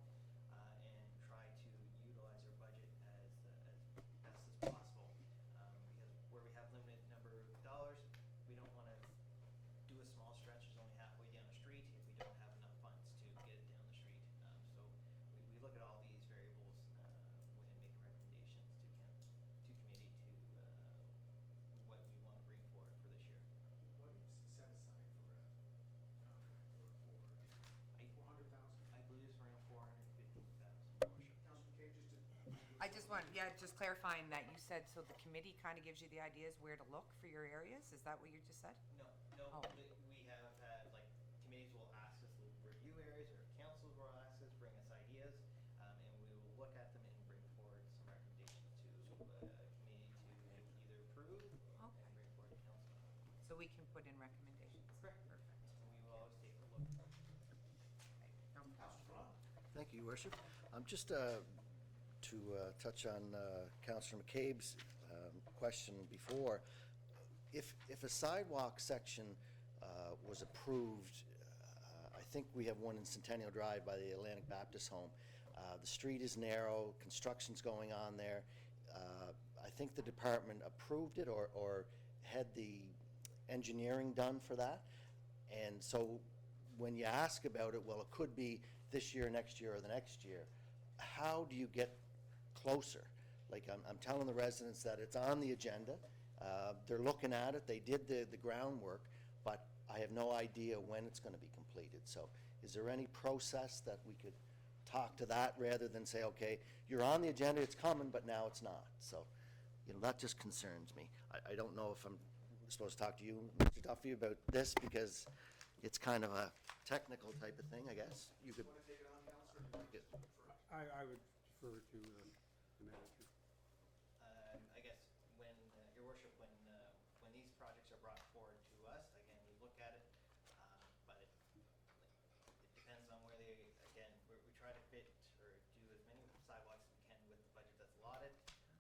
[SPEAKER 11] and try to utilize our budget as best as possible. Because where we have limited number of dollars, we don't want to do a small stretch that's only halfway down the street if we don't have enough funds to get it down the street. So we look at all these variables when making recommendations to committee to what we want to bring forward for this year.
[SPEAKER 6] What do you set aside for a contract for $400,000?
[SPEAKER 11] I believe it's around 415,000.
[SPEAKER 6] Councilor Kay,
[SPEAKER 9] I just want, just clarifying that you said, so the committee kind of gives you the ideas where to look for your areas? Is that what you just said?
[SPEAKER 11] No,
[SPEAKER 9] Oh.
[SPEAKER 11] we have had like
[SPEAKER 9] So we can put in recommendations.
[SPEAKER 11] Correct.
[SPEAKER 9] Perfect.
[SPEAKER 11] We will always take a look.
[SPEAKER 9] No problem.
[SPEAKER 10] Thank you, Your Worship. Just to touch on Councillor McCabe's question before, if a sidewalk section was approved, I think we have one in Centennial Drive by the Atlantic Baptist Home. The street is narrow, construction's going on there. I think the department approved it or had the engineering done for that. And so when you ask about it, well, it could be this year, next year, or the next year. How do you get closer? Like, I'm telling the residents that it's on the agenda. They're looking at it. They did the groundwork, but I have no idea when it's going to be completed. So is there any process that we could talk to that rather than say, okay, you're on the agenda, it's coming, but now it's not? So, that just concerns me. I don't know if I'm supposed to talk to you, Mr. Duffy, about this because it's kind of a technical type of thing, I guess. You could.
[SPEAKER 7] Want to take it on, Counselor? or do you want to defer?
[SPEAKER 12] I would defer to the manager.
[SPEAKER 11] I guess when, Your Worship, when these projects are brought forward to us, again, we look at it, but it depends on where they, again, we try to fit or do as many sidewalks as we can with the budget that's allotted, and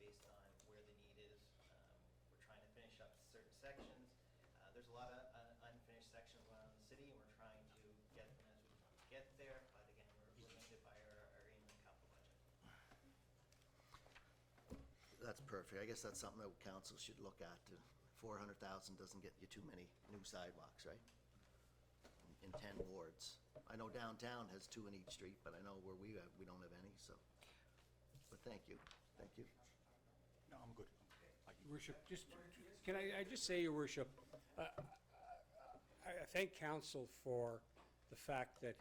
[SPEAKER 11] based on where the need is, we're trying to finish up certain sections. There's a lot of unfinished sections around the city, and we're trying to get them as we get there, but again, we're limited by our inland capital budget.
[SPEAKER 10] That's perfect. I guess that's something that council should look at. 400,000 doesn't get you too many new sidewalks, right? In 10 wards. I know downtown has 2 in each street, but I know where we don't have any, so. But thank you. Thank you.
[SPEAKER 3] No, I'm good.
[SPEAKER 12] Your Worship, can I just say, Your Worship, I thank council for the fact that,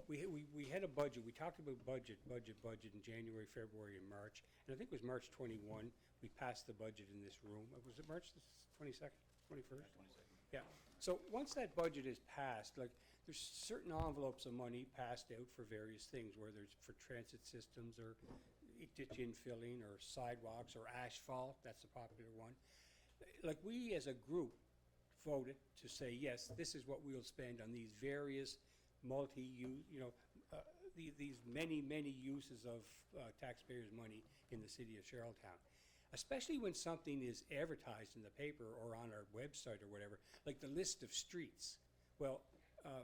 [SPEAKER 12] we had a budget. We talked about budget in January, February, and March. And I think it was March 21, we passed the budget in this room. Was it March the 22nd, 21st? 22nd. Yeah. So once that budget is passed, like, there's certain envelopes of money passed out for various things, whether it's for transit systems or ditch infilling or sidewalks or asphalt. That's a popular one. Like, we as a group voted to say, yes, this is what we'll spend on these various these many uses of taxpayers' money in the city of Charlottetown. Especially when something is advertised in the paper or on our website or whatever, like the list of streets. Well,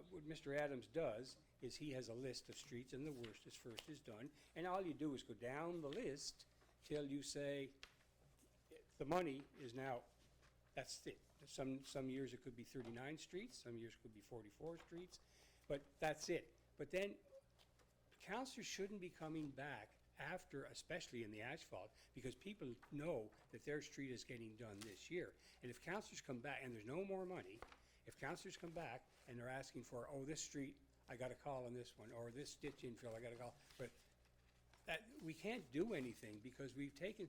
[SPEAKER 12] what Mr. Adams does is he has a list of streets, and the worst is first is done, and all you do is go down the list till you say, the money is now, that's it. Some years it could be 39 streets, some years it could be 44 streets, but that's it. But then, councillors shouldn't be coming back after, especially in the asphalt, because people know that their street is getting done this year. And if councillors come back, and there's no more money, if councillors come back and they're asking for, oh, this street, I got a call on this one, or this ditch infill, I got a call, but we can't do anything because we've taken,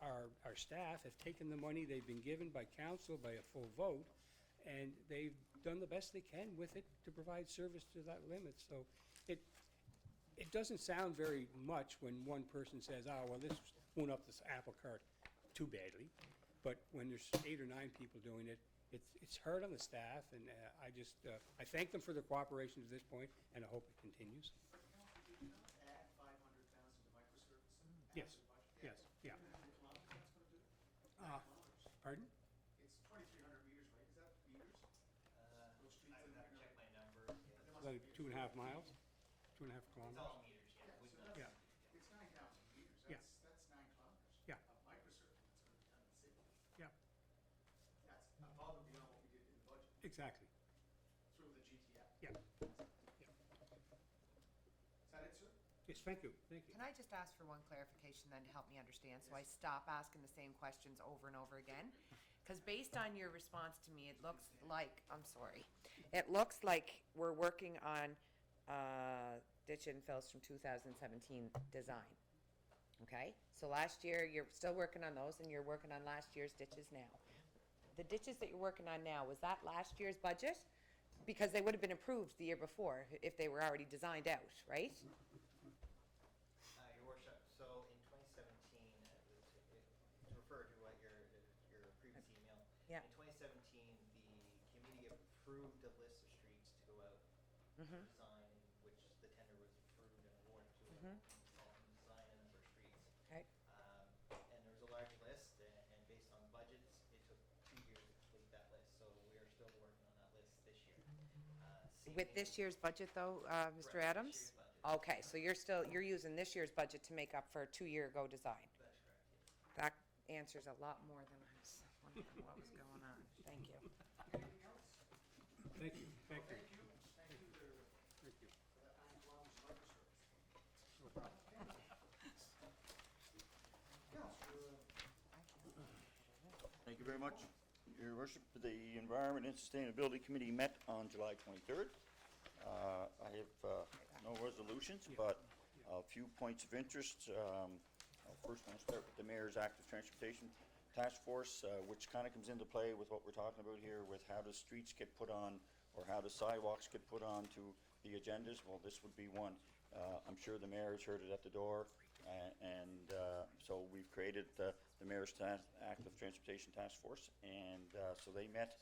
[SPEAKER 12] our staff have taken the money they've been given by council by a full vote, and they've done the best they can with it to provide service to that limit. So it doesn't sound very much when one person says, oh, well, this went up this apple cart too badly. But when there's 8 or 9 people doing it, it's hard on the staff, and I thank them for their cooperation to this point, and I hope it continues.
[SPEAKER 6] Did you not add 500,000 to microservices?
[SPEAKER 12] Yes, yes, yeah.
[SPEAKER 6] How many kilometers that's going to do? 9 kilometers.
[SPEAKER 12] Pardon?
[SPEAKER 6] It's 2,300 meters, right? Is that meters? Those streets
[SPEAKER 11] I
[SPEAKER 6] in
[SPEAKER 11] would
[SPEAKER 6] that
[SPEAKER 11] have to check
[SPEAKER 6] area?
[SPEAKER 11] my number.
[SPEAKER 6] There must
[SPEAKER 12] Like
[SPEAKER 6] be
[SPEAKER 12] 2.5 miles, 2.5
[SPEAKER 11] It's
[SPEAKER 12] kilometers.
[SPEAKER 11] all meters, yeah.
[SPEAKER 6] Yeah,
[SPEAKER 11] We've
[SPEAKER 6] so
[SPEAKER 11] done-
[SPEAKER 6] that's-
[SPEAKER 12] Yeah.
[SPEAKER 6] It's 9,000 meters.
[SPEAKER 12] Yeah.
[SPEAKER 6] That's 9 kilometers.
[SPEAKER 12] Yeah.
[SPEAKER 6] Of microservice that's going to be done in the city.
[SPEAKER 12] Yeah,
[SPEAKER 6] That's above and beyond what we did in the budget
[SPEAKER 12] exactly.
[SPEAKER 6] through the GTF.
[SPEAKER 12] Yeah.
[SPEAKER 6] Is that it, sir?
[SPEAKER 12] Yes, thank you, thank you.
[SPEAKER 9] Can I just ask for one clarification then to help me understand, so I stop asking the same questions over and over again? Because based on your response to me, it looks like, it looks like we're working on ditch infills from 2017 design. Okay? So last year, you're still working on those, and you're working on last year's ditches now. The ditches that you're working on now, was that last year's budget? Because they would have been approved the year before if they were already designed out, right?
[SPEAKER 11] Your Worship, so in 2017, to refer to what your previous email,
[SPEAKER 9] Yeah.
[SPEAKER 11] In 2017, the committee approved a list of streets to go out for
[SPEAKER 9] Mhm.
[SPEAKER 11] design, which the tender was approved and awarded to a
[SPEAKER 9] Mhm.
[SPEAKER 11] consultant to design a number of streets.
[SPEAKER 9] Okay.
[SPEAKER 11] And there was a large list, and based on budgets, it took 2 years to complete that list. So we are still working on that list this year.
[SPEAKER 9] With this year's budget, though, Mr.
[SPEAKER 11] Correct,
[SPEAKER 9] Adams?
[SPEAKER 11] this year's budget.
[SPEAKER 9] Okay, so you're using this year's budget to make up for a 2-year-ago design?
[SPEAKER 11] That's correct, yes.
[SPEAKER 9] That answers a lot more than I was wondering what was going on. Thank you.
[SPEAKER 6] Anything else?
[SPEAKER 12] Thank you, thank you.
[SPEAKER 6] Thank you. Thank you
[SPEAKER 12] Thank you.
[SPEAKER 6] for that 9 kilometers of record service.
[SPEAKER 12] No problem.
[SPEAKER 3] Thank you very much, Your Worship. The Environment and Sustainability Committee met on July 23rd. I have no resolutions, but a few points of interest. I'll first want to start with the Mayor's Active Transportation Task Force, which kind of comes into play with what we're talking about here with how the streets get put on or how the sidewalks get put onto the agendas. Well, this would be one. I'm sure the mayor's heard it at the door, and so we've created the Mayor's Active Transportation Task Force, and so they met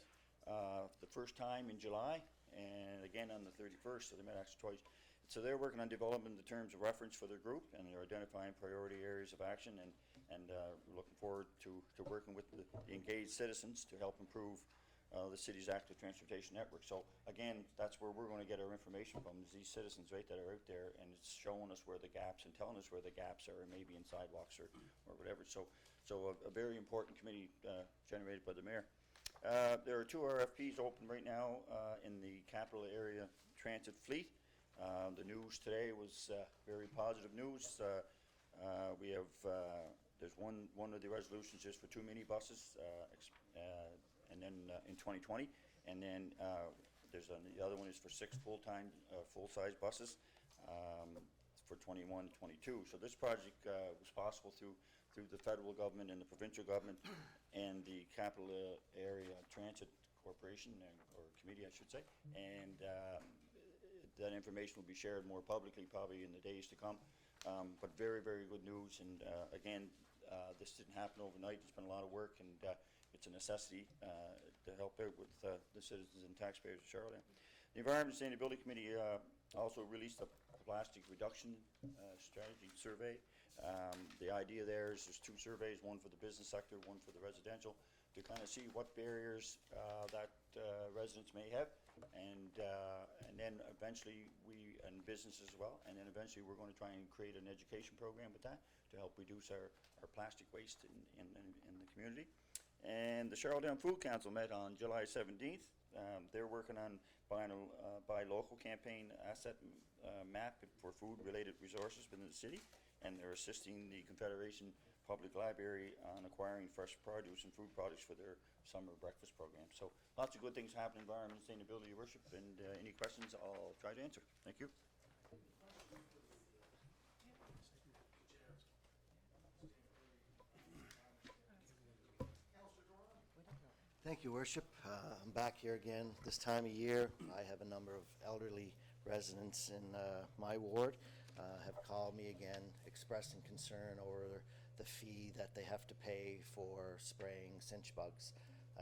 [SPEAKER 3] the first time in July, and again on the 31st, so they met actually twice. So they're working on developing the terms of reference for their group, and they're identifying priority areas of action, and we're looking forward to working with the engaged citizens to help improve the city's active transportation network. So again, that's where we're going to get our information from, is these citizens, right, that are out there, and it's showing us where the gaps and telling us where the gaps are, maybe in sidewalks or whatever. So a very important committee generated by the mayor. There are 2 RFPs open right now in the capital area transit fleet. The news today was very positive news. We have, there's one of the resolutions is for 2 minibuses, and then in 2020, and then the other one is for 6 full-time, full-size buses for 21, 22. So this project was possible through the federal government and the provincial government and the capital area transit corporation or committee, I should say, and that information will be shared more publicly probably in the days to come. But very, very good news, and again, this didn't happen overnight. It's been a lot of work, and it's a necessity to help out with the citizens and taxpayers of Charlotte. The Environment and Sustainability Committee also released a plastic reduction strategy survey. The idea there is there's 2 surveys, one for the business sector, one for the residential, to kind of see what barriers that residents may have, and then eventually and businesses as well, and then eventually we're going to try and create an education program with that to help reduce our plastic waste in the community. And the Charlottetown Food Council met on July 17th. They're working on buying a buy local campaign asset map for food-related resources within the city, and they're assisting the Confederation Public Library on acquiring fresh produce and food products for their summer breakfast program. So lots of good things happening in environment and sustainability, Your Worship, and any questions I'll try to answer. Thank you.
[SPEAKER 10] Thank you, Worship. I'm back here again this time of year. I have a number of elderly residents in my ward have called me again expressing concern over the fee that they have to pay for spraying cinch bugs.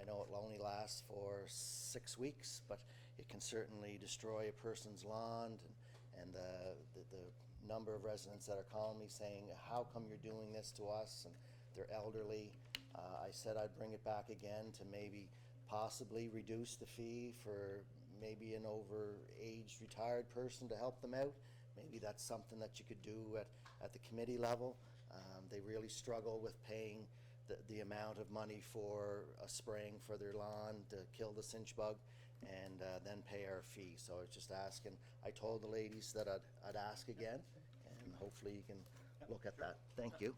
[SPEAKER 10] I know it will only last for 6 weeks, but it can certainly destroy a person's lawn, and the number of residents that are calling me saying, how come you're doing this to us? And they're elderly. I said I'd bring it back again to maybe possibly reduce the fee for maybe an over-aged retired person to help them out. Maybe that's something that you could do at the committee level. They really struggle with paying the amount of money for spraying for their lawn to kill the cinch bug, and then pay our fee. So I was just asking, I told the ladies that I'd ask again, and hopefully you can look at that. Thank you.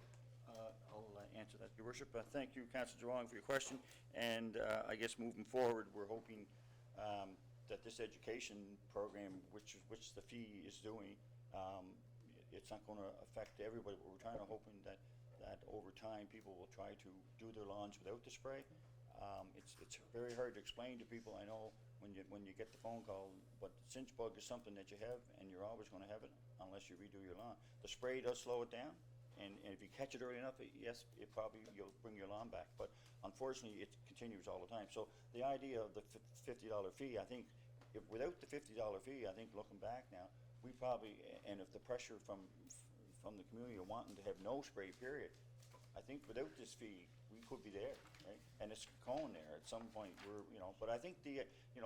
[SPEAKER 3] I'll answer that, Your Worship. Thank you, Councillor Durong, for your question. And I guess moving forward, we're hoping that this education program, which the fee is doing, it's not going to affect everybody, but we're trying to hoping that over time people will try to do their lawns without the spray. It's very hard to explain to people, I know, when you get the phone call, but cinch bug is something that you have, and you're always going to have it unless you redo your lawn. The spray does slow it down, and if you catch it early enough, yes, it probably, you'll bring your lawn back. But unfortunately, it continues all the time. So the idea of the $50 fee, I think, if without the $50 fee, I think looking back now, we probably, and if the pressure from the community are wanting to have no spray period, I think without this fee, we could be there, right? And it's going there at some point, we're, you know, but I think the $50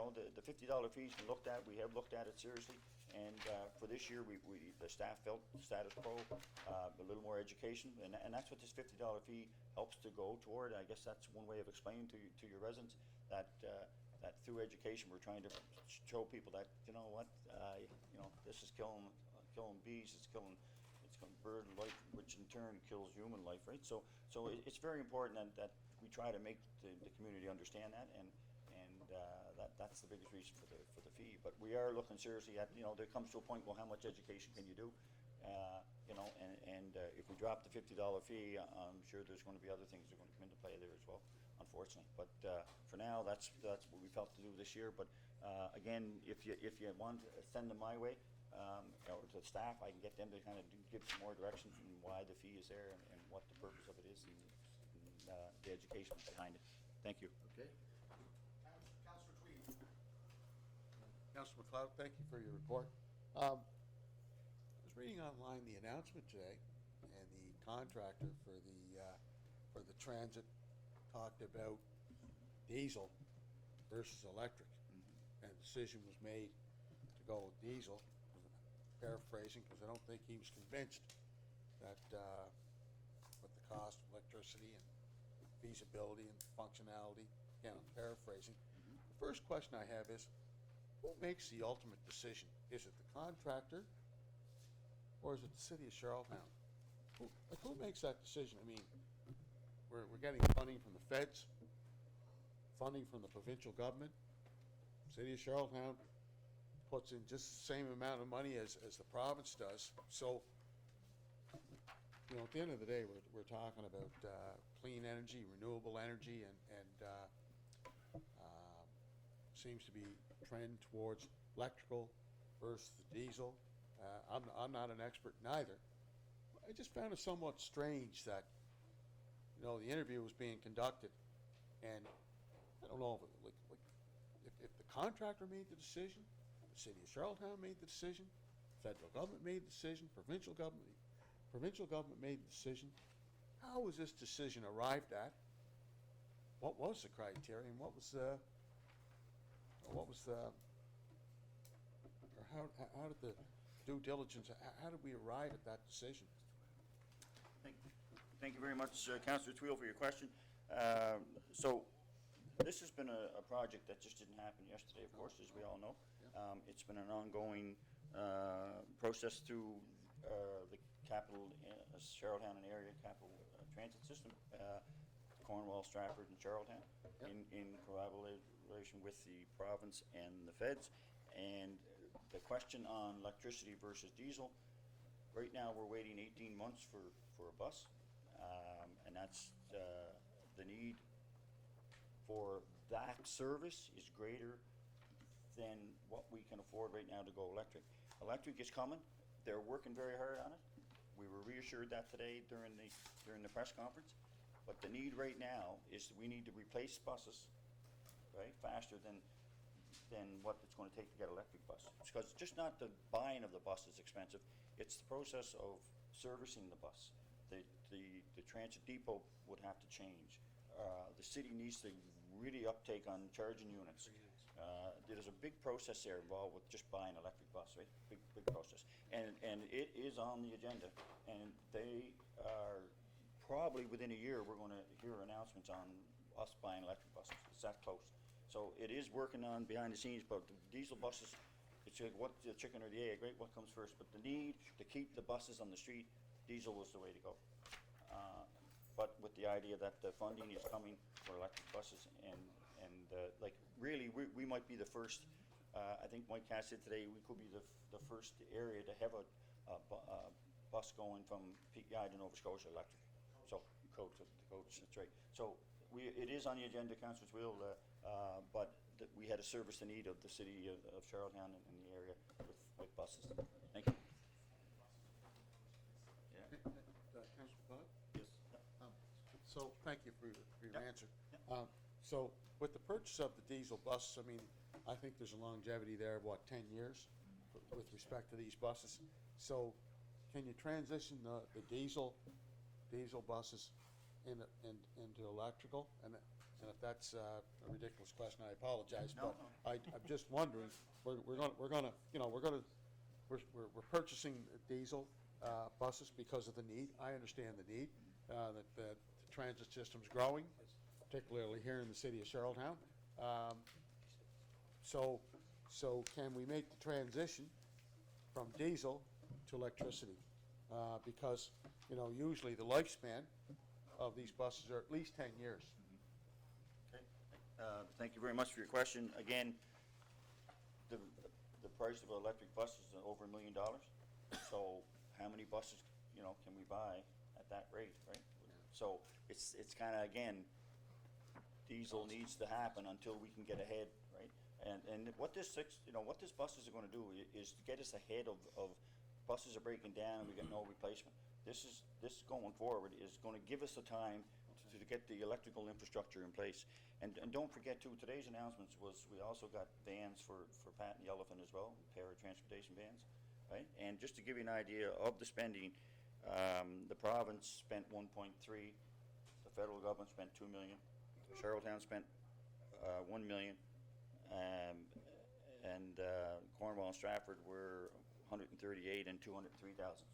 [SPEAKER 3] fee's been looked at, we have looked at it seriously. And for this year, the staff felt status quo, a little more education, and that's what this $50 fee helps to go toward. I guess that's one way of explaining to your residents that through education, we're trying to show people that, you know what, this is killing bees, it's killing bird life, which in turn kills human life, right? So it's very important that we try to make the community understand that, and that's the biggest reason for the fee. But we are looking seriously at, there comes to a point, well, how much education can you do? If we drop the $50 fee, I'm sure there's going to be other things that are going to come into play there as well, unfortunately. But for now, that's what we felt to do this year. But again, if you want to send them my way, or to the staff, I can get them to kind of give some more direction from why the fee is there and what the purpose of it is and the education behind it. Thank you.
[SPEAKER 7] Okay. Councilor Tweed. Councilor McLeod, thank you for your report. I was reading online the announcement today, and the contractor for the transit talked about diesel versus electric, and a decision was made to go with diesel. Paraphrasing, because I don't think he was convinced that with the cost of electricity and feasibility and functionality, again, I'm paraphrasing. The first question I have is, who makes the ultimate decision? Is it the contractor, or is it the city of Charlottetown? Who makes that decision? I mean, we're getting funding from the feds, funding from the provincial government, city of Charlottetown puts in just the same amount of money as the province does. So, at the end of the day, we're talking about clean energy, renewable energy, and seems to be trend towards electrical versus diesel. I'm not an expert in either. I just found it somewhat strange that, the interview was being conducted, and I don't know if the contractor made the decision, the city of Charlottetown made the decision, federal government made the decision, provincial government made the decision. How was this decision arrived at? What was the criteria, and how did the due diligence, how did we arrive at that decision?
[SPEAKER 3] Thank you very much, Councillor Tweel, for your question. So this has been a project that just didn't happen yesterday, of course, as we all know. It's been an ongoing process through the capital, Charlottetown and area capital transit system, Cornwall, Stratford, and Charlottetown, in collaboration with the province and the feds. And the question on electricity versus diesel, right now we're waiting 18 months for a bus, and that's the need for that service is greater than what we can afford right now to go electric. Electric is coming. They're working very hard on it. We were reassured that today during the press conference. But the need right now is we need to replace buses, right, faster than what it's going to take to get electric buses. Because it's just not the buying of the bus is expensive. It's the process of servicing the bus. The transit depot would have to change. The city needs to really uptake on charging units. There's a big process there involved with just buying an electric bus, right? Big process. And it is on the agenda. And they are probably within a year, we're going to hear announcements on us buying electric buses. It's that close. So it is working on behind the scenes, but the diesel buses, it's like what the chicken or the egg, right? What comes first? But the need to keep the buses on the street, diesel was the way to go. But with the idea that the funding is coming for electric buses, and really, we might be the first. I think Mike Cass said today we could be the first area to have a bus going from PEI to Nova Scotia electric. So coach, that's right. So it is on the agenda, Councillor Tweel, but we had to service the need of the city of Charlottetown and the area with buses. Thank you.
[SPEAKER 7] Councillor So, thank you for your answer. So, with the purchase of the diesel buses, I mean, I think there's a longevity there of, what, 10 years with respect to these buses? So, can you transition the diesel buses into electrical? And if that's a ridiculous question, I apologize,
[SPEAKER 3] No,
[SPEAKER 7] but I'm just wondering, we're purchasing diesel buses because of the need. I understand the need, that the transit system's growing, particularly here in the city of Charlottetown. So can we make the transition from diesel to electricity? Because, usually the lifespan of these buses are at least 10 years.
[SPEAKER 3] Okay. Thank you very much for your question. Again, the price of an electric bus is over $1 million. So how many buses, can we buy at that rate, right? So it's kind of, again, diesel needs to happen until we can get ahead, right? And what this buses are going to do is to get us ahead of buses are breaking down and we got no replacement. This going forward is going to give us the time to get the electrical infrastructure in place. And don't forget too, today's announcements was we also got vans for Pat and the Elephant as well, transportation vans, right? And just to give you an idea of the spending, the province spent 1.3, the federal government spent 2 million, Charlottetown spent 1 million, and Cornwall and Stratford were 138 and 203,000.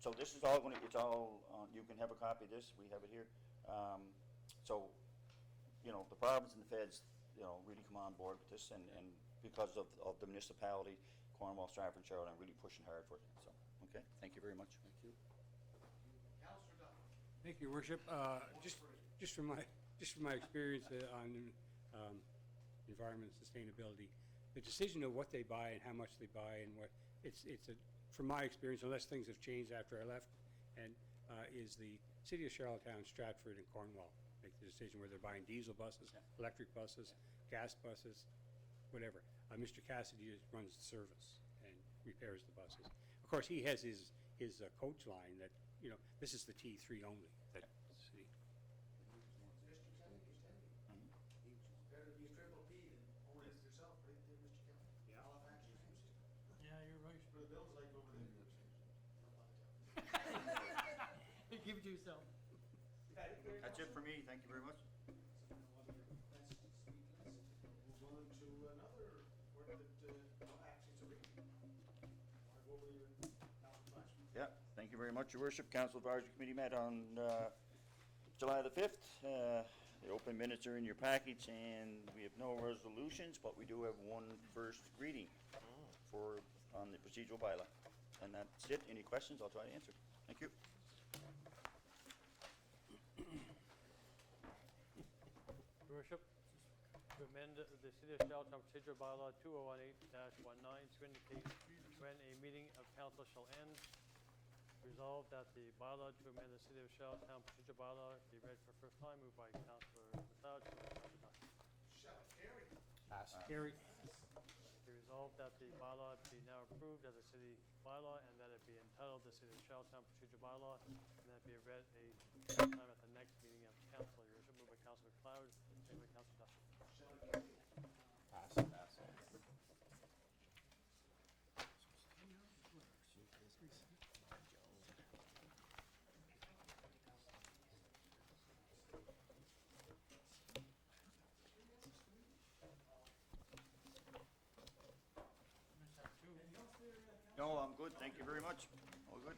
[SPEAKER 3] So this is all it's all you can have a copy of this. We have it here. So the province and the feds really come on board with this, and because of the municipality, Cornwall, Stratford, and Charlottetown really pushing hard for it. So okay, thank you very much.
[SPEAKER 7] Thank you. Councilor Duff.
[SPEAKER 12] Thank you, Your Worship. Just from my experience on environment and sustainability, the decision of what they buy and how much they buy and what from my experience, unless things have changed after I left, and is the city of Charlottetown, Stratford, and Cornwall make the decision where they're buying diesel buses, electric buses, gas buses, whatever. Mr. Cassidy runs the service and repairs the buses. Of course, he has his coach line that this is the T3 only. That city.
[SPEAKER 6] Better to be triple P than own it yourself, right there, Mr. Kelly? Yeah. Halifax is used to.
[SPEAKER 1] Yeah, you're right.
[SPEAKER 6] What the bill's like over there.
[SPEAKER 1] Give it to yourself.
[SPEAKER 3] That's it for me. Thank you very much.
[SPEAKER 6] That's sweetness. Move on to another report that, actually it's a reading. Want to go over your Council Flash?
[SPEAKER 3] Yeah, thank you very much, Your Worship. Council Advisory Committee met on July the 5th. The open minutes are in your package, and we have no resolutions, but we do have one first reading on the procedural bylaw. And that's it. Any questions? I'll try to answer. Thank you.
[SPEAKER 2] Your Worship, to amend the City of Charlottetown Procedural Bylaw 2018-19 to indicate when a meeting of council shall end. Resolved that the bylaw to amend the City of Charlottetown Procedural Bylaw be read for the first time, moved by Councillor Massage,
[SPEAKER 8] Pass.
[SPEAKER 12] Carrie.
[SPEAKER 2] Be resolved that the bylaw be now approved as a city bylaw and that it be entitled the City of Charlottetown Procedural Bylaw and that it be read a second time at the next meeting of council. Your Worship, moved by Councillor Cloud, second by Councillor Duffy.
[SPEAKER 8] Pass.
[SPEAKER 3] No, I'm good. Thank you very much. All good.